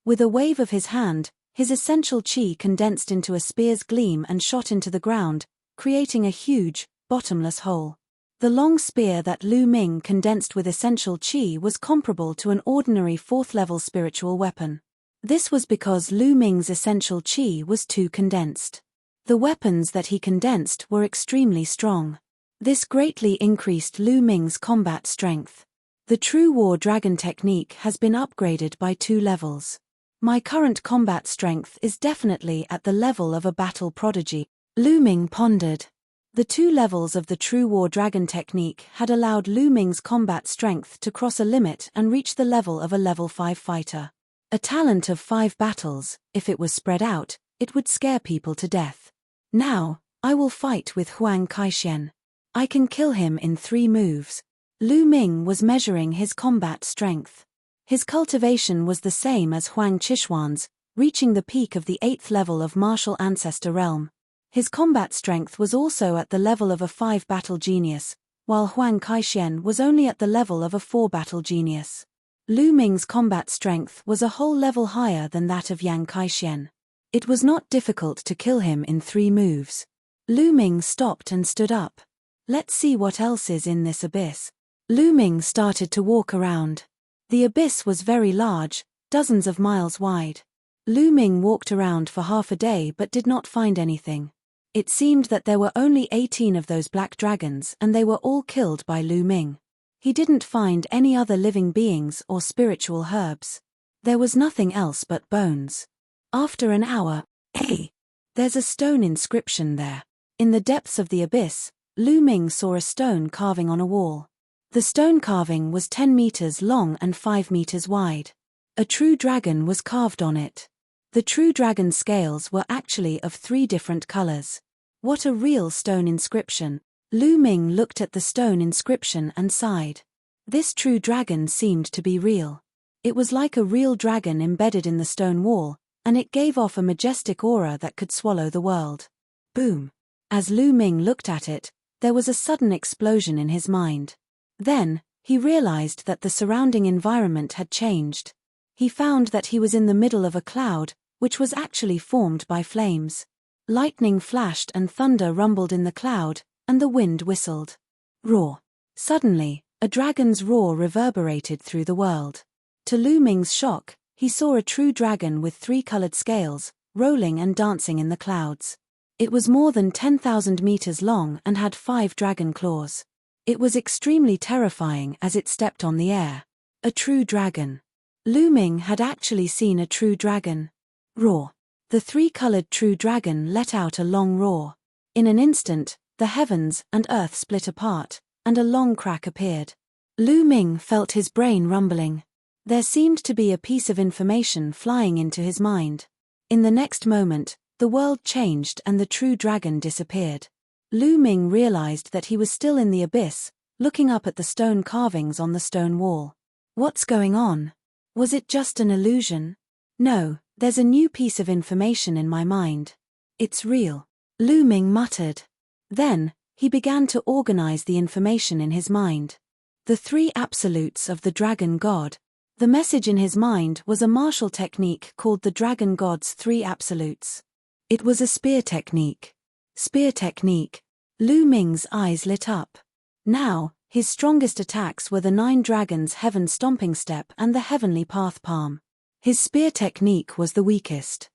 With a wave of his hand, his essential chi condensed into a spear's gleam and shot into the ground, creating a huge, bottomless hole. The long spear that Lu Ming condensed with essential chi was comparable to an ordinary 4th-level spiritual weapon. This was because Lu Ming's essential chi was too condensed. The weapons that he condensed were extremely strong. This greatly increased Lu Ming's combat strength. The true war dragon technique has been upgraded by 2 levels. My current combat strength is definitely at the level of a battle prodigy. Lu Ming pondered. The 2 levels of the true war dragon technique had allowed Lu Ming's combat strength to cross a limit and reach the level of a level 5 fighter. A talent of 5 battles, if it was spread out, it would scare people to death. Now, I will fight with Huang Kaixian. I can kill him in 3 moves. Lu Ming was measuring his combat strength. His cultivation was the same as Huang Qishuan's, reaching the peak of the 8th level of martial ancestor realm. His combat strength was also at the level of a 5 battle genius, while Huang Kaixian was only at the level of a 4 battle genius. Lu Ming's combat strength was a whole level higher than that of Yang Kaixian. It was not difficult to kill him in 3 moves. Lu Ming stopped and stood up. Let's see what else is in this abyss. Lu Ming started to walk around. The abyss was very large, dozens of miles wide. Lu Ming walked around for half a day but did not find anything. It seemed that there were only 18 of those black dragons and they were all killed by Lu Ming. He didn't find any other living beings or spiritual herbs. There was nothing else but bones. After an hour, hey! There's a stone inscription there. In the depths of the abyss, Lu Ming saw a stone carving on a wall. The stone carving was 10 meters long and 5 meters wide. A true dragon was carved on it. The true dragon scales were actually of 3 different colors. What a real stone inscription! Lu Ming looked at the stone inscription and sighed. This true dragon seemed to be real. It was like a real dragon embedded in the stone wall, and it gave off a majestic aura that could swallow the world. Boom! As Lu Ming looked at it, there was a sudden explosion in his mind. Then, he realized that the surrounding environment had changed. He found that he was in the middle of a cloud, which was actually formed by flames. Lightning flashed and thunder rumbled in the cloud, and the wind whistled. Roar! Suddenly, a dragon's roar reverberated through the world. To Lu Ming's shock, he saw a true dragon with 3 colored scales, rolling and dancing in the clouds. It was more than 10,000 meters long and had 5 dragon claws. It was extremely terrifying as it stepped on the air. A true dragon. Lu Ming had actually seen a true dragon. Roar! The 3-colored true dragon let out a long roar. In an instant, the heavens and earth split apart, and a long crack appeared. Lu Ming felt his brain rumbling. There seemed to be a piece of information flying into his mind. In the next moment, the world changed and the true dragon disappeared. Lu Ming realized that he was still in the abyss, looking up at the stone carvings on the stone wall. What's going on? Was it just an illusion? No, there's a new piece of information in my mind. It's real, Lu Ming muttered. Then, he began to organize the information in his mind. The 3 absolutes of the dragon god. The message in his mind was a martial technique called the dragon god's 3 absolutes. It was a spear technique. Spear technique. Lu Ming's eyes lit up. Now, his strongest attacks were the 9 dragons' heaven stomping step and the heavenly path palm. His spear technique was the weakest.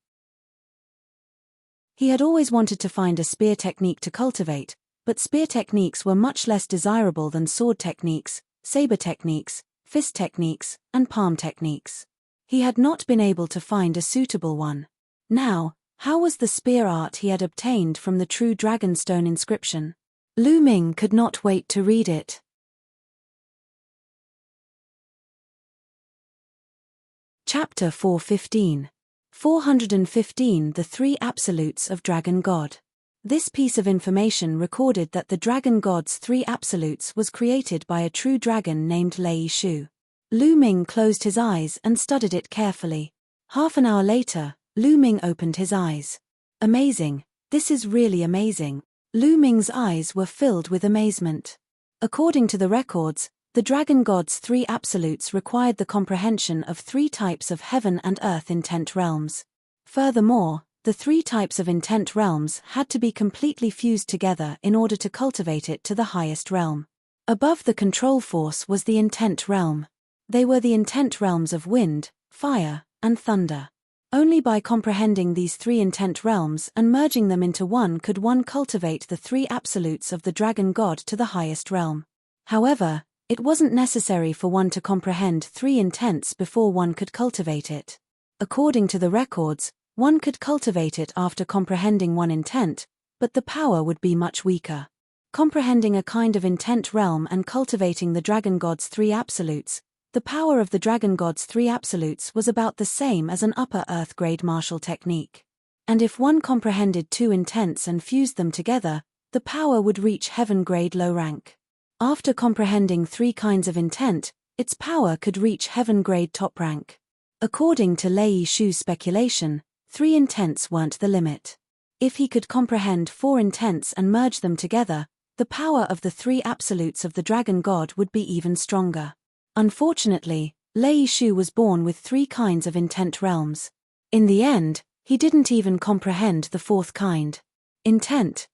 He had always wanted to find a spear technique to cultivate, but spear techniques were much less desirable than sword techniques, saber techniques, fist techniques, and palm techniques. He had not been able to find a suitable one. Now, how was the spear art he had obtained from the true dragonstone inscription? Lu Ming could not wait to read it. Chapter 415. 415 The 3 Absolutes of Dragon God. This piece of information recorded that the dragon god's 3 absolutes was created by a true dragon named Lei Shu. Lu Ming closed his eyes and studied it carefully. Half an hour later, Lu Ming opened his eyes. Amazing, this is really amazing. Lu Ming's eyes were filled with amazement. According to the records, the dragon god's 3 absolutes required the comprehension of 3 types of heaven and earth intent realms. Furthermore, the 3 types of intent realms had to be completely fused together in order to cultivate it to the highest realm. Above the control force was the intent realm. They were the intent realms of wind, fire, and thunder. Only by comprehending these 3 intent realms and merging them into one could one cultivate the 3 absolutes of the dragon god to the highest realm. However, it wasn't necessary for one to comprehend 3 intents before one could cultivate it. According to the records, one could cultivate it after comprehending 1 intent, but the power would be much weaker. Comprehending a kind of intent realm and cultivating the dragon god's 3 absolutes, the power of the dragon god's 3 absolutes was about the same as an upper earth grade martial technique. And if one comprehended 2 intents and fused them together, the power would reach heaven grade low rank. After comprehending 3 kinds of intent, its power could reach heaven grade top rank. According to Lei Shu's speculation, 3 intents weren't the limit. If he could comprehend 4 intents and merge them together, the power of the 3 absolutes of the dragon god would be even stronger. Unfortunately, Lei Shu was born with 3 kinds of intent realms. In the end, he didn't even comprehend the 4th kind. Intent,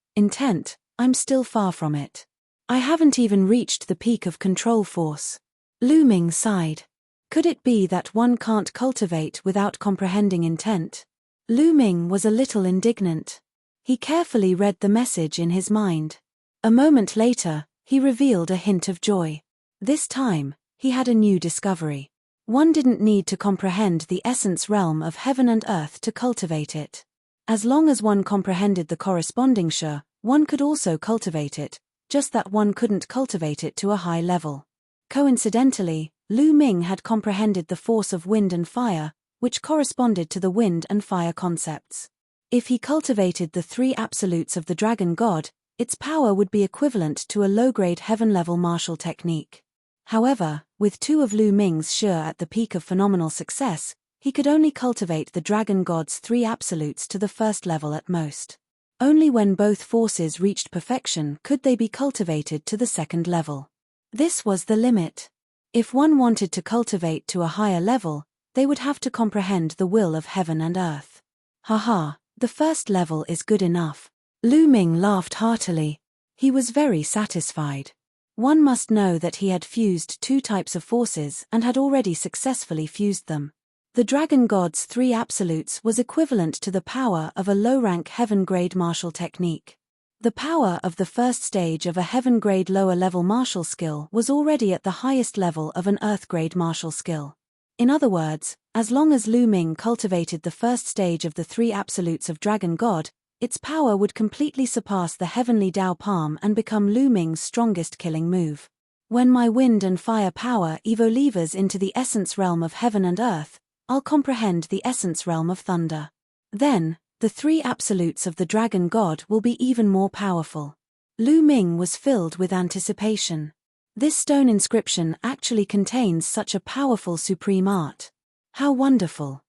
I'm still far from it. I haven't even reached the peak of control force. Lu Ming sighed. Could it be that one can't cultivate without comprehending intent? Lu Ming was a little indignant. He carefully read the message in his mind. A moment later, he revealed a hint of joy. This time, he had a new discovery. One didn't need to comprehend the essence realm of heaven and earth to cultivate it. As long as one comprehended the corresponding sha, one could also cultivate it, just that one couldn't cultivate it to a high level. Coincidentally, Lu Ming had comprehended the force of wind and fire, which corresponded to the wind and fire concepts. If he cultivated the three absolutes of the dragon god, its power would be equivalent to a low-grade heaven-level martial technique. However, with two of Lu Ming's sha at the peak of phenomenal success, he could only cultivate the dragon god's three absolutes to the first level at most. Only when both forces reached perfection could they be cultivated to the second level. This was the limit. If one wanted to cultivate to a higher level, they would have to comprehend the will of heaven and earth. Haha, the first level is good enough. Lu Ming laughed heartily. He was very satisfied. One must know that he had fused two types of forces and had already successfully fused them. The dragon god's three absolutes was equivalent to the power of a low-rank heaven-grade martial technique. The power of the first stage of a heaven-grade lower-level martial skill was already at the highest level of an earth-grade martial skill. In other words, as long as Lu Ming cultivated the first stage of the three absolutes of dragon god, its power would completely surpass the heavenly Dao Palm and become Lu Ming's strongest killing move. When my wind and fire power evolves into the essence realm of heaven and earth, I'll comprehend the essence realm of thunder. Then, the three absolutes of the dragon god will be even more powerful. Lu Ming was filled with anticipation. This stone inscription actually contains such a powerful supreme art. How wonderful!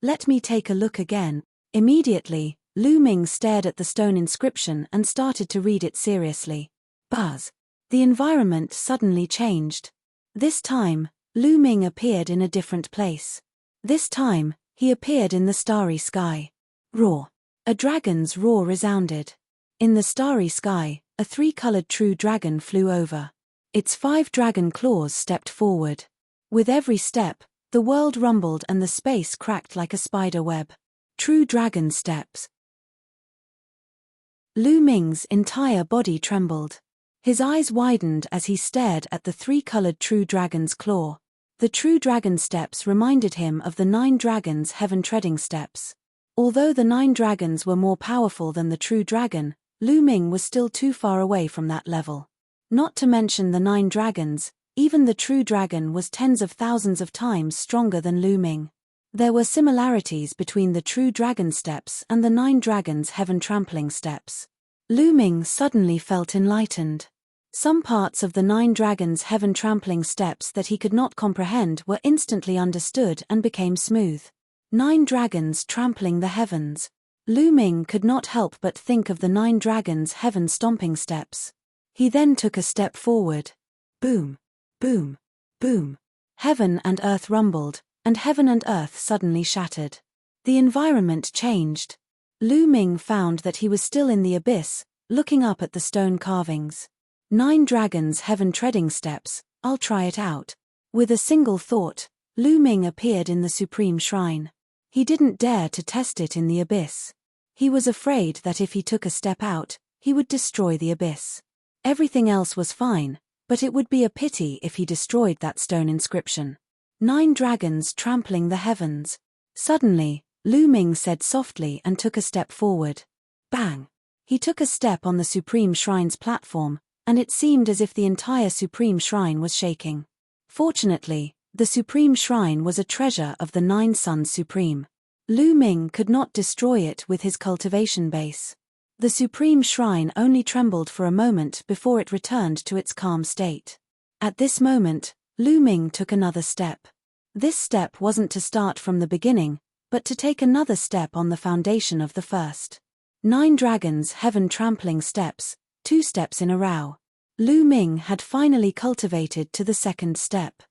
Let me take a look again. Immediately, Lu Ming stared at the stone inscription and started to read it seriously. Buzz! The environment suddenly changed. This time, Lu Ming appeared in a different place. This time, he appeared in the starry sky. Roar! A dragon's roar resounded. In the starry sky, a three-colored true dragon flew over. Its 5 dragon claws stepped forward. With every step, the world rumbled and the space cracked like a spider web. True dragon steps. Lu Ming's entire body trembled. His eyes widened as he stared at the 3-colored true dragon's claw. The true dragon steps reminded him of the 9 dragons' heaven-treading steps. Although the 9 dragons were more powerful than the true dragon, Lu Ming was still too far away from that level. Not to mention the 9 dragons, even the true dragon was tens of thousands of times stronger than Lu Ming. There were similarities between the true dragon steps and the 9 dragons' heaven-trampling steps. Lu Ming suddenly felt enlightened. Some parts of the 9 dragons' heaven-trampling steps that he could not comprehend were instantly understood and became smooth. 9 dragons trampling the heavens. Lu Ming could not help but think of the 9 dragons' heaven-stomping steps. He then took a step forward. Boom! Boom! Boom! Heaven and earth rumbled, and heaven and earth suddenly shattered. The environment changed. Lu Ming found that he was still in the abyss, looking up at the stone carvings. 9 dragons' heaven-treading steps, I'll try it out. With a single thought, Lu Ming appeared in the supreme shrine. He didn't dare to test it in the abyss. He was afraid that if he took a step out, he would destroy the abyss. Everything else was fine, but it would be a pity if he destroyed that stone inscription. 9 dragons trampling the heavens. Suddenly, Lu Ming said softly and took a step forward. Bang! He took a step on the Supreme Shrine's platform, and it seemed as if the entire Supreme Shrine was shaking. Fortunately, the Supreme Shrine was a treasure of the 9 Suns Supreme. Lu Ming could not destroy it with his cultivation base. The Supreme Shrine only trembled for a moment before it returned to its calm state. At this moment, Lu Ming took another step. This step wasn't to start from the beginning, but to take another step on the foundation of the first. 9 dragons' heaven-trampling steps, 2 steps in a row. Lu Ming had finally cultivated to the second step.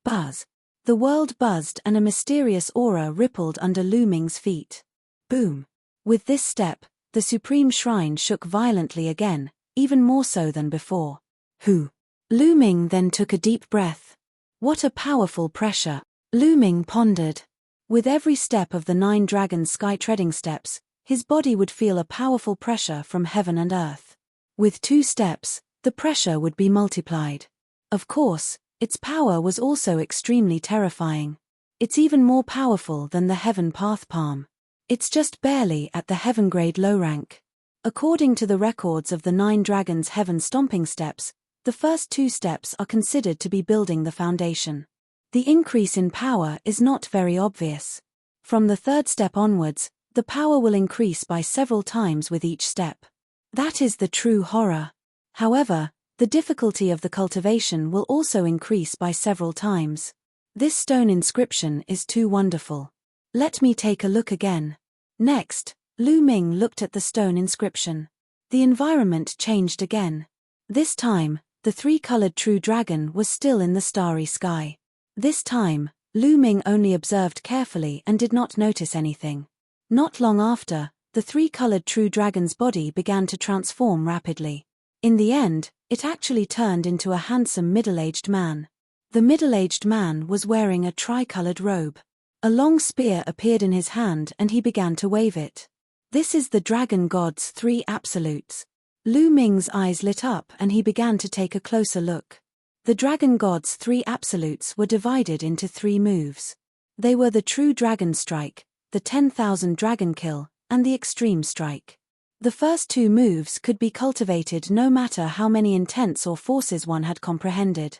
Buzz! The world buzzed and a mysterious aura rippled under Lu Ming's feet. Boom! With this step, the Supreme Shrine shook violently again, even more so than before. Hoo! Lu Ming then took a deep breath. What a powerful pressure! Lu Ming pondered. With every step of the 9 dragons' sky-treading steps, his body would feel a powerful pressure from heaven and earth. With 2 steps, the pressure would be multiplied. Of course, its power was also extremely terrifying. It's even more powerful than the heaven path palm. It's just barely at the heaven grade low rank. According to the records of the 9 dragons' heaven stomping steps, the first 2 steps are considered to be building the foundation. The increase in power is not very obvious. From the 3rd step onwards, the power will increase by several times with each step. That is the true horror. However, the difficulty of the cultivation will also increase by several times. This stone inscription is too wonderful. Let me take a look again. Next, Lu Ming looked at the stone inscription. The environment changed again. This time, the 3-colored true dragon was still in the starry sky. This time, Lu Ming only observed carefully and did not notice anything. Not long after, the 3-colored true dragon's body began to transform rapidly. In the end, it actually turned into a handsome middle-aged man. The middle-aged man was wearing a tri-colored robe. A long spear appeared in his hand and he began to wave it. This is the dragon god's 3 absolutes. Lu Ming's eyes lit up and he began to take a closer look. The dragon god's 3 absolutes were divided into 3 moves. They were the true dragon strike, the 10,000 dragon kill, and the extreme strike. The first 2 moves could be cultivated no matter how many intents or forces one had comprehended.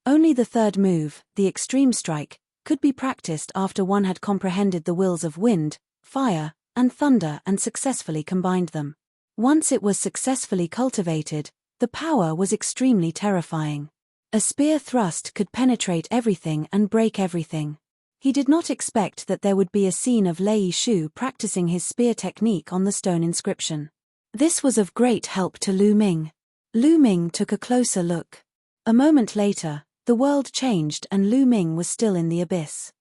Only the 3rd move, the extreme strike, could be practiced after one had comprehended the wills of wind, fire, and thunder and successfully combined them. Once it was successfully cultivated, the power was extremely terrifying. A spear thrust could penetrate everything and break everything. He did not expect that there would be a scene of Lei Shu practicing his spear technique on the stone inscription. This was of great help to Lu Ming. Lu Ming took a closer look. A moment later, the world changed and Lu Ming was still in the abyss.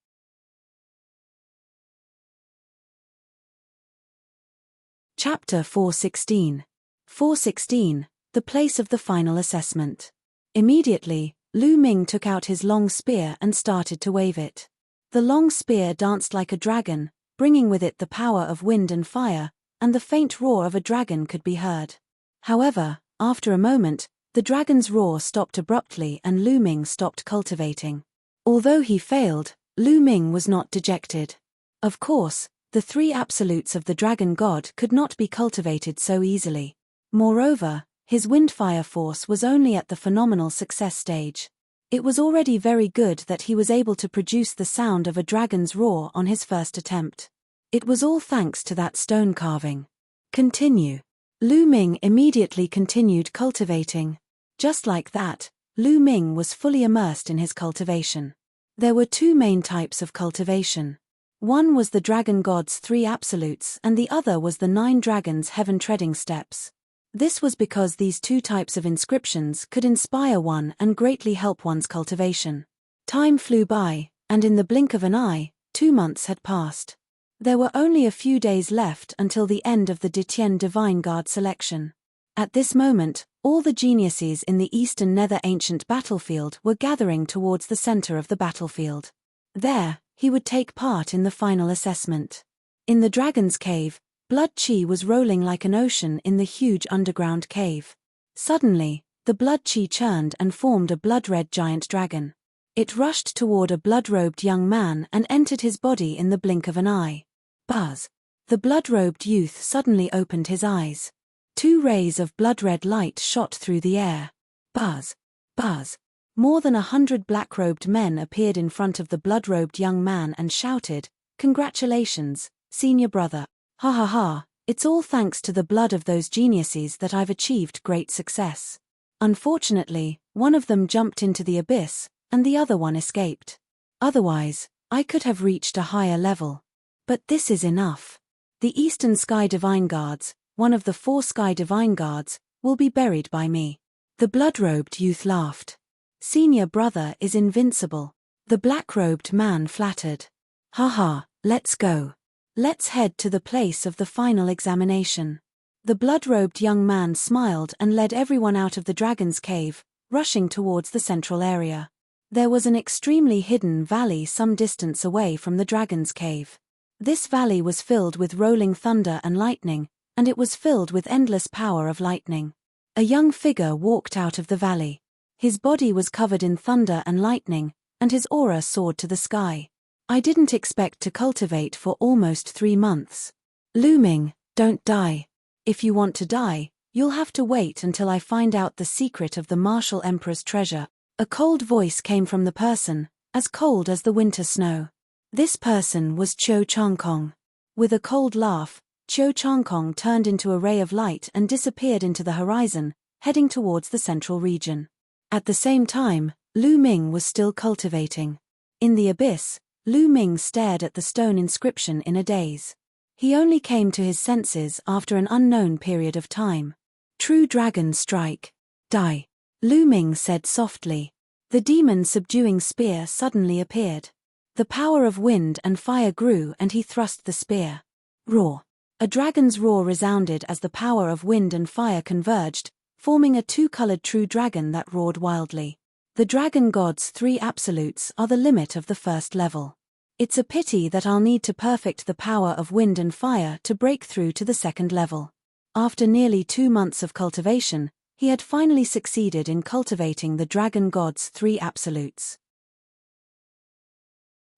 Chapter 416. 416, the place of the final assessment. Immediately, Lu Ming took out his long spear and started to wave it. The long spear danced like a dragon, bringing with it the power of wind and fire, and the faint roar of a dragon could be heard. However, after a moment, the dragon's roar stopped abruptly and Lu Ming stopped cultivating. Although he failed, Lu Ming was not dejected. Of course, the 3 absolutes of the dragon god could not be cultivated so easily. Moreover, his wind-fire force was only at the phenomenal success stage. It was already very good that he was able to produce the sound of a dragon's roar on his first attempt. It was all thanks to that stone carving. Continue. Lu Ming immediately continued cultivating. Just like that, Lu Ming was fully immersed in his cultivation. There were 2 main types of cultivation. One was the dragon god's 3 absolutes and the other was the 9 dragons' heaven-treading steps. This was because these 2 types of inscriptions could inspire one and greatly help one's cultivation. Time flew by, and in the blink of an eye, 2 months had passed. There were only a few days left until the end of the Ditien Divine Guard selection. At this moment, all the geniuses in the Eastern Nether Ancient battlefield were gathering towards the center of the battlefield. There, he would take part in the final assessment. In the Dragon's Cave, blood chi was rolling like an ocean in the huge underground cave. Suddenly, the blood chi churned and formed a blood-red giant dragon. It rushed toward a blood-robed young man and entered his body in the blink of an eye. Buzz! The blood-robed youth suddenly opened his eyes. 2 rays of blood-red light shot through the air. Buzz! Buzz! More than 100 black-robed men appeared in front of the blood-robed young man and shouted, "Congratulations, senior brother. Ha ha ha, it's all thanks to the blood of those geniuses that I've achieved great success." Unfortunately, one of them jumped into the abyss, and the other one escaped. Otherwise, I could have reached a higher level. But this is enough. The Eastern Sky Divine Guards, one of the 4 Sky Divine Guards, will be buried by me. The blood-robed youth laughed. Senior brother is invincible. The black-robed man flattered. Ha ha, let's go. Let's head to the place of the final examination. The blood-robed young man smiled and led everyone out of the dragon's cave, rushing towards the central area. There was an extremely hidden valley some distance away from the dragon's cave. This valley was filled with rolling thunder and lightning, and it was filled with endless power of lightning. A young figure walked out of the valley. His body was covered in thunder and lightning, and his aura soared to the sky. I didn't expect to cultivate for almost 3 months. Lu Ming, don't die. If you want to die, you'll have to wait until I find out the secret of the martial emperor's treasure. A cold voice came from the person, as cold as the winter snow. This person was Cho Changkong. With a cold laugh, Cho Changkong turned into a ray of light and disappeared into the horizon, heading towards the central region. At the same time, Lu Ming was still cultivating. In the abyss, Lu Ming stared at the stone inscription in a daze. He only came to his senses after an unknown period of time. True dragon strike. Die. Lu Ming said softly. The demon-subduing spear suddenly appeared. The power of wind and fire grew and he thrust the spear. Roar. A dragon's roar resounded as the power of wind and fire converged, forming a 2-colored true dragon that roared wildly. The dragon god's 3 absolutes are the limit of the first level. It's a pity that I'll need to perfect the power of wind and fire to break through to the second level. After nearly 2 months of cultivation, he had finally succeeded in cultivating the dragon god's 3 absolutes.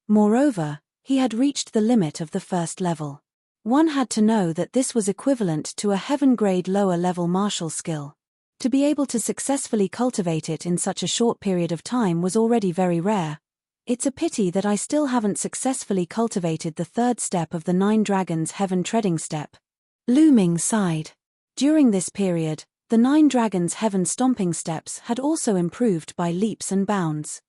Moreover, he had reached the limit of the first level. One had to know that this was equivalent to a heaven-grade lower-level martial skill. To be able to successfully cultivate it in such a short period of time was already very rare. It's a pity that I still haven't successfully cultivated the 3rd step of the 9 Dragons' Heaven Treading Step. Lu Ming sighed. During this period, the 9 Dragons' Heaven Stomping Steps had also improved by leaps and bounds.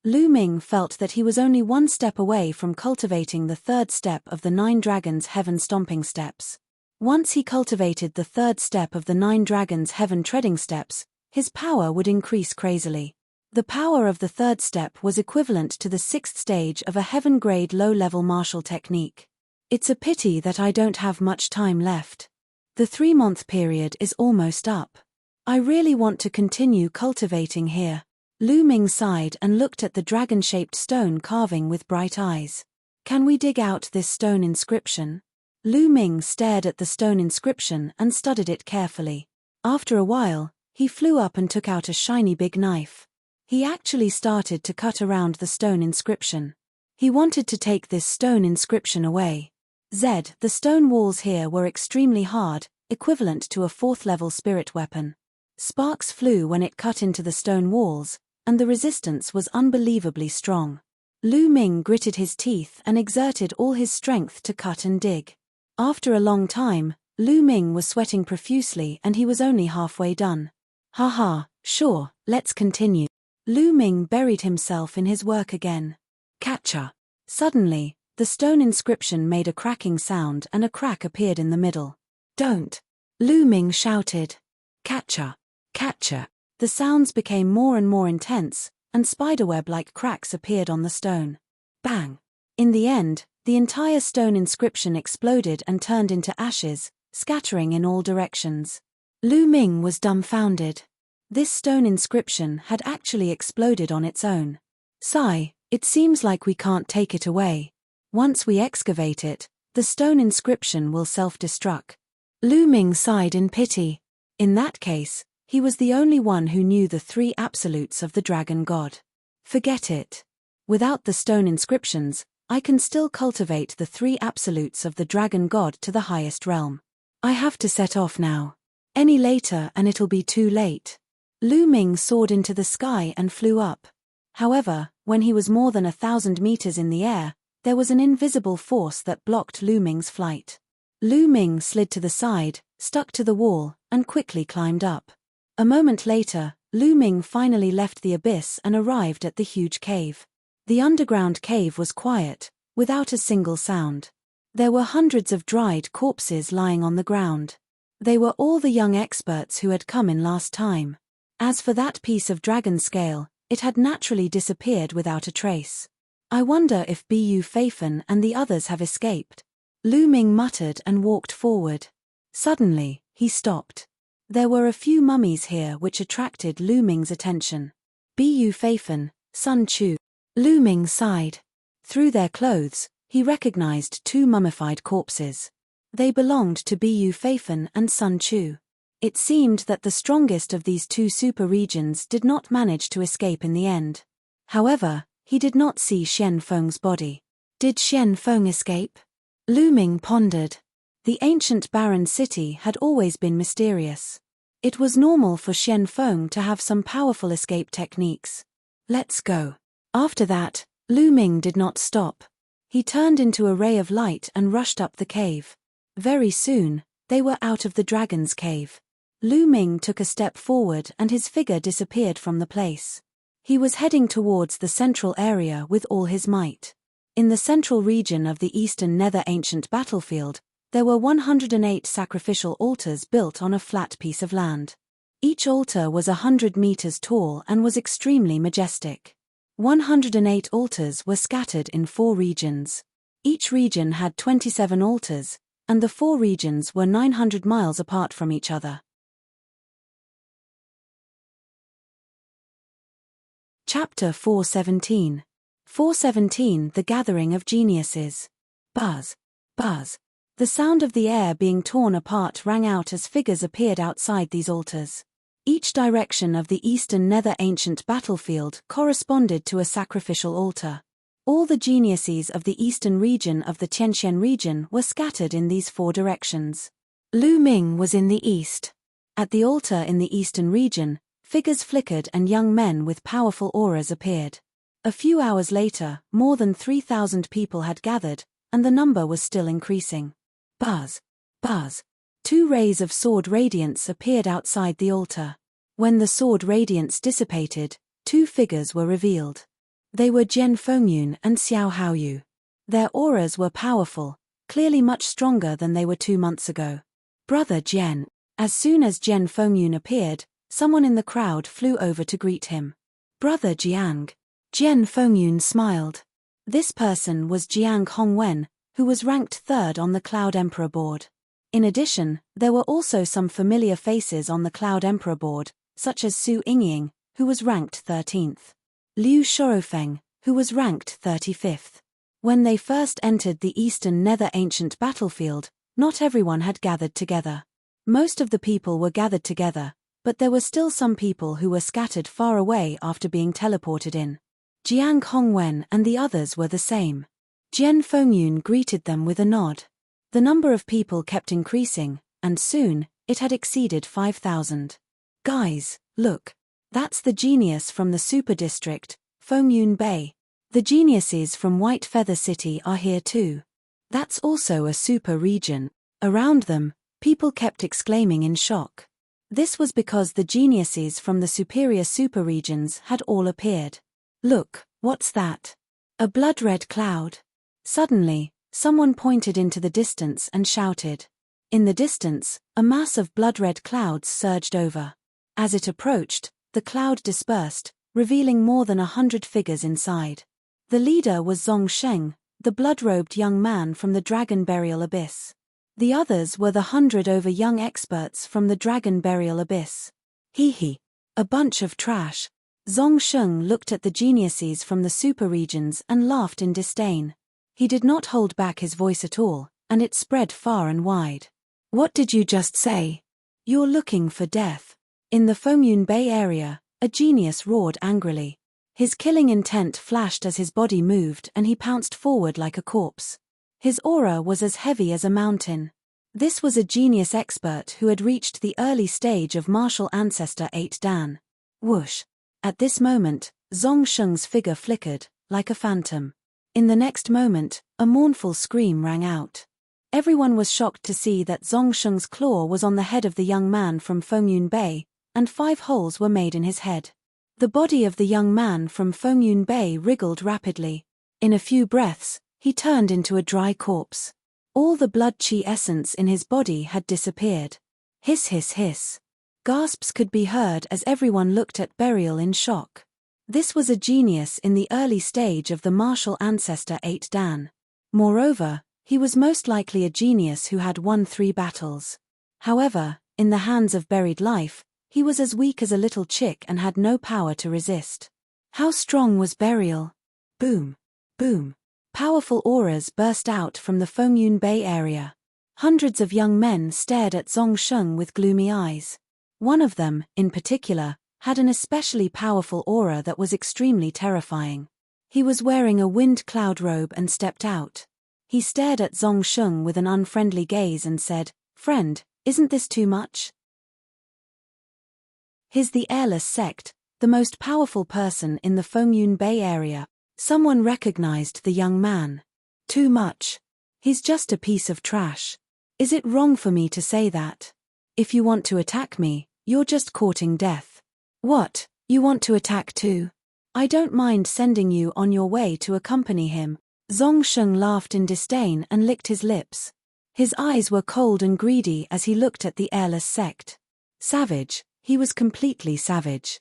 Lu Ming felt that he was only 1 step away from cultivating the 3rd step of the 9 Dragons' Heaven Stomping Steps. Once he cultivated the 3rd step of the 9 Dragons' Heaven Treading Steps, his power would increase crazily. The power of the 3rd step was equivalent to the 6th stage of a heaven-grade low-level martial technique. It's a pity that I don't have much time left. The 3-month period is almost up. I really want to continue cultivating here. Lu Ming sighed and looked at the dragon-shaped stone carving with bright eyes. Can we dig out this stone inscription? Lu Ming stared at the stone inscription and studied it carefully. After a while, he flew up and took out a shiny big knife. He actually started to cut around the stone inscription. He wanted to take this stone inscription away. The stone walls here were extremely hard, equivalent to a 4th-level spirit weapon. Sparks flew when it cut into the stone walls, and the resistance was unbelievably strong. Lu Ming gritted his teeth and exerted all his strength to cut and dig. After a long time, Lu Ming was sweating profusely and he was only halfway done. Haha, sure, let's continue. Lu Ming buried himself in his work again. Catcha! Suddenly, the stone inscription made a cracking sound and a crack appeared in the middle. Don't! Lu Ming shouted. Catcha! Catcha! The sounds became more and more intense, and spiderweb-like cracks appeared on the stone. Bang! In the end, the entire stone inscription exploded and turned into ashes, scattering in all directions. Lu Ming was dumbfounded. This stone inscription had actually exploded on its own. Sigh, it seems like we can't take it away. Once we excavate it, the stone inscription will self-destruct. Lu Ming sighed in pity. In that case, he was the only one who knew the 3 absolutes of the dragon god. Forget it. Without the stone inscriptions, I can still cultivate the 3 absolutes of the dragon god to the highest realm. I have to set off now. Any later and it'll be too late. Lu Ming soared into the sky and flew up. However, when he was more than 1,000 meters in the air, there was an invisible force that blocked Lu Ming's flight. Lu Ming slid to the side, stuck to the wall, and quickly climbed up. A moment later, Lu Ming finally left the abyss and arrived at the huge cave. The underground cave was quiet, without a single sound. There were hundreds of dried corpses lying on the ground. They were all the young experts who had come in last time. As for that piece of dragon scale, it had naturally disappeared without a trace. I wonder if Bu Feifen and the others have escaped. Lu Ming muttered and walked forward. Suddenly, he stopped. There were a few mummies here which attracted Lu Ming's attention. Bu Feifen, Sun Chu. Lu Ming sighed. Through their clothes, he recognized two mummified corpses. They belonged to Bu Feifan and Sun Chu. It seemed that the strongest of these two super regions did not manage to escape in the end. However, he did not see Xian Feng's body. Did Xian Feng escape? Lu Ming pondered. The ancient barren city had always been mysterious. It was normal for Xian Feng to have some powerful escape techniques. Let's go. After that, Lu Ming did not stop. He turned into a ray of light and rushed up the cave. Very soon, they were out of the dragon's cave. Lu Ming took a step forward and his figure disappeared from the place. He was heading towards the central area with all his might. In the central region of the eastern nether ancient battlefield, there were 108 sacrificial altars built on a flat piece of land. Each altar was 100 meters tall and was extremely majestic. 108 altars were scattered in 4 regions. Each region had 27 altars, and the 4 regions were 900 miles apart from each other. Chapter 417. 417 The Gathering of Geniuses. Buzz. Buzz. The sound of the air being torn apart rang out as figures appeared outside these altars. Each direction of the eastern nether ancient battlefield corresponded to a sacrificial altar. All the geniuses of the eastern region of the Tianxian region were scattered in these 4 directions. Lu Ming was in the east. At the altar in the eastern region, figures flickered and young men with powerful auras appeared. A few hours later, more than 3,000 people had gathered, and the number was still increasing. Buzz. Buzz. 2 rays of sword radiance appeared outside the altar. When the sword radiance dissipated, 2 figures were revealed. They were Jian Fengyun and Xiao Haoyu. Their auras were powerful, clearly much stronger than they were 2 months ago. Brother Jian. As soon as Jian Fengyun appeared, someone in the crowd flew over to greet him. Brother Jiang. Jian Fengyun smiled. This person was Jiang Hongwen, who was ranked 3rd on the Cloud Emperor board. In addition, there were also some familiar faces on the Cloud Emperor board, such as Su Yingying, who was ranked 13th. Liu Shorofeng, who was ranked 35th. When they first entered the eastern nether ancient battlefield, not everyone had gathered together. Most of the people were gathered together, but there were still some people who were scattered far away after being teleported in. Jiang Hongwen and the others were the same. Jian Fengyun greeted them with a nod. The number of people kept increasing, and soon, it had exceeded 5,000. Guys, look. That's the genius from the super district, Fengyun Bay. The geniuses from White Feather City are here too. That's also a super region. Around them, people kept exclaiming in shock. This was because the geniuses from the superior super regions had all appeared. Look, what's that? A blood-red cloud. Suddenly, someone pointed into the distance and shouted. In the distance, a mass of blood-red clouds surged over. As it approached, the cloud dispersed, revealing more than 100 figures inside. The leader was Zongsheng, the blood-robed young man from the Dragon Burial Abyss. The others were the 100 over young experts from the Dragon Burial Abyss. Hee. A bunch of trash. Zongsheng looked at the geniuses from the super regions and laughed in disdain. He did not hold back his voice at all, and it spread far and wide. What did you just say? You're looking for death. In the Fengyun Bay area, a genius roared angrily. His killing intent flashed as his body moved and he pounced forward like a corpse. His aura was as heavy as a mountain. This was a genius expert who had reached the early stage of martial ancestor 8 Dan. Whoosh. At this moment, Zongsheng's figure flickered, like a phantom. In the next moment, a mournful scream rang out. Everyone was shocked to see that Zongsheng's claw was on the head of the young man from Fengyun Bay, and 5 holes were made in his head. The body of the young man from Fengyun Bay wriggled rapidly. In a few breaths, he turned into a dry corpse. All the blood chi essence in his body had disappeared. Hiss hiss hiss. Gasps could be heard as everyone looked at burial in shock. This was a genius in the early stage of the martial ancestor 8 Dan. Moreover, he was most likely a genius who had won 3 battles. However, in the hands of buried life, he was as weak as a little chick and had no power to resist. How strong was burial? Boom. Boom. Powerful auras burst out from the Fengyun Bay area. Hundreds of young men stared at Zhong Sheng with gloomy eyes. One of them, in particular, had an especially powerful aura that was extremely terrifying. He was wearing a wind cloud robe and stepped out. He stared at Zhong Sheng with an unfriendly gaze and said, "Friend, isn't this too much?" He's the Airless sect, the most powerful person in the Fengyun Bay area. Someone recognized the young man. Too much. He's just a piece of trash. Is it wrong for me to say that? If you want to attack me, you're just courting death. What, you want to attack too? I don't mind sending you on your way to accompany him. Zhong Sheng laughed in disdain and licked his lips. His eyes were cold and greedy as he looked at the Airless sect. Savage, he was completely savage.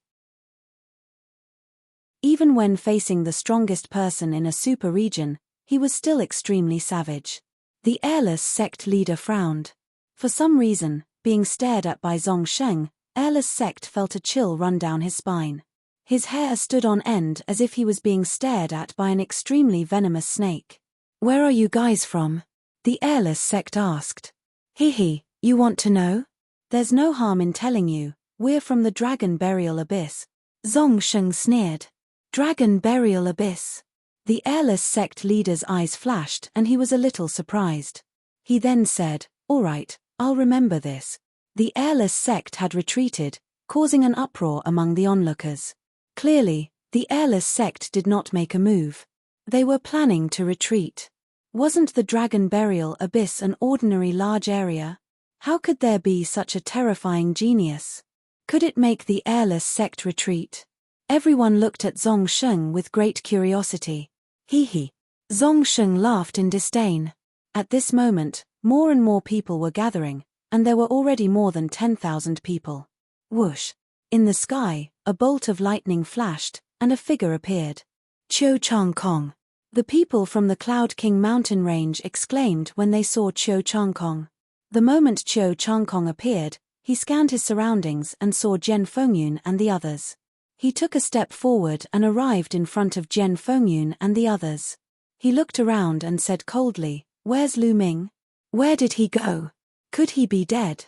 Even when facing the strongest person in a super region, he was still extremely savage. The Airless sect leader frowned. For some reason, being stared at by Zhong Sheng, Airless sect felt a chill run down his spine. His hair stood on end as if he was being stared at by an extremely venomous snake. "Where are you guys from?" the Airless sect asked. "Hehe, you want to know? There's no harm in telling you, we're from the Dragon Burial Abyss." Zhong Sheng sneered. Dragon Burial Abyss. The Airless sect leader's eyes flashed and he was a little surprised. He then said, "All right, I'll remember this." The Airless sect had retreated, causing an uproar among the onlookers. Clearly, the Airless sect did not make a move. They were planning to retreat. Wasn't the Dragon Burial Abyss an ordinary large area? How could there be such a terrifying genius? Could it make the Airless sect retreat? Everyone looked at Zhong Sheng with great curiosity. Hehe. Zhong Sheng laughed in disdain. At this moment, more and more people were gathering, and there were already more than 10,000 people. Whoosh. In the sky, a bolt of lightning flashed, and a figure appeared. Qiu Changkong. The people from the Cloud King mountain range exclaimed when they saw Qiu Changkong. The moment Qiu Changkong appeared, he scanned his surroundings and saw Zhen Fengyun and the others. He took a step forward and arrived in front of Zhen Fengyun and the others. He looked around and said coldly, "Where's Lu Ming? Where did he go? Could he be dead?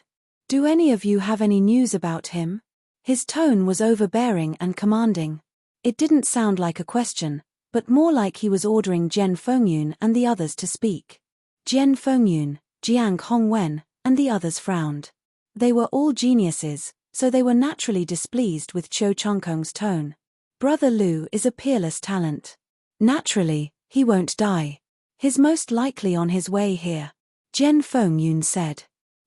Do any of you have any news about him?" His tone was overbearing and commanding. It didn't sound like a question, but more like he was ordering Zhen Fengyun and the others to speak. Zhen Fengyun, Jiang Hongwen, and the others frowned. They were all geniuses, so they were naturally displeased with Qiu Changkong's tone. Brother Lu is a peerless talent. Naturally, he won't die. He's most likely on his way here. Zhen Fengyun said.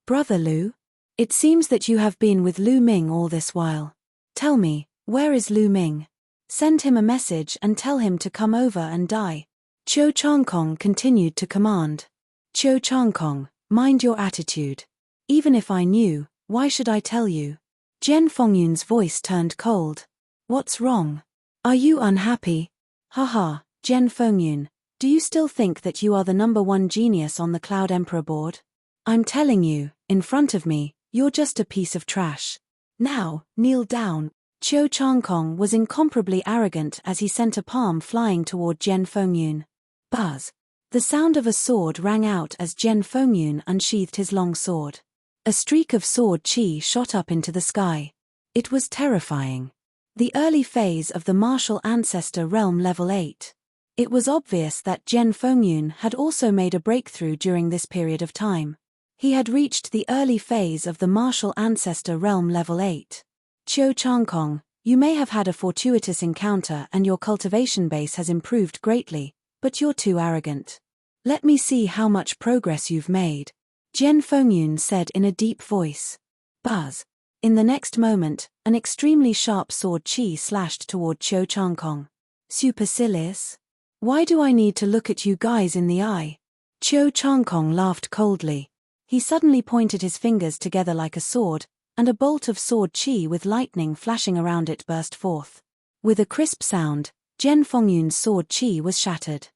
"Brother Lu? It seems that you have been with Lu Ming all this while. Tell me, where is Lu Ming? Send him a message and tell him to come over and die." Qiu Changkong continued to command. "Qiu Changkong, mind your attitude. Even if I knew, why should I tell you?" Zhen Fengyun's voice turned cold. "What's wrong? Are you unhappy?" "Haha, Zhen Fengyun, do you still think that you are the #1 genius on the Cloud Emperor board? I'm telling you, in front of me, you're just a piece of trash. Now, kneel down." Qiu Changkong was incomparably arrogant as he sent a palm flying toward Zhen Fengyun. Buzz. The sound of a sword rang out as Zhen Fengyun unsheathed his long sword. A streak of sword chi shot up into the sky. It was terrifying. The early phase of the martial ancestor realm level 8. It was obvious that Zhen Fengyun had also made a breakthrough during this period of time. He had reached the early phase of the martial ancestor realm level 8. Qiu Changkong, you may have had a fortuitous encounter and your cultivation base has improved greatly, but you're too arrogant. Let me see how much progress you've made. Zhen Fengyun said in a deep voice. Buzz. In the next moment, an extremely sharp sword chi slashed toward Qiu Changkong. Supercilious? Why do I need to look at you guys in the eye? Qiu Changkong laughed coldly. He suddenly pointed his fingers together like a sword, and a bolt of sword chi with lightning flashing around it burst forth. With a crisp sound, Zhen Fengyun's sword chi was shattered.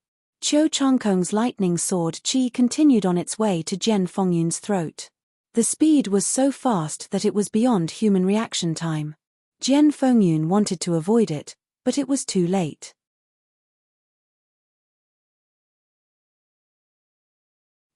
Qiu Changkong's lightning sword chi continued on its way to Zhen Fengyun's throat. The speed was so fast that it was beyond human reaction time. Zhen Fengyun wanted to avoid it, but it was too late.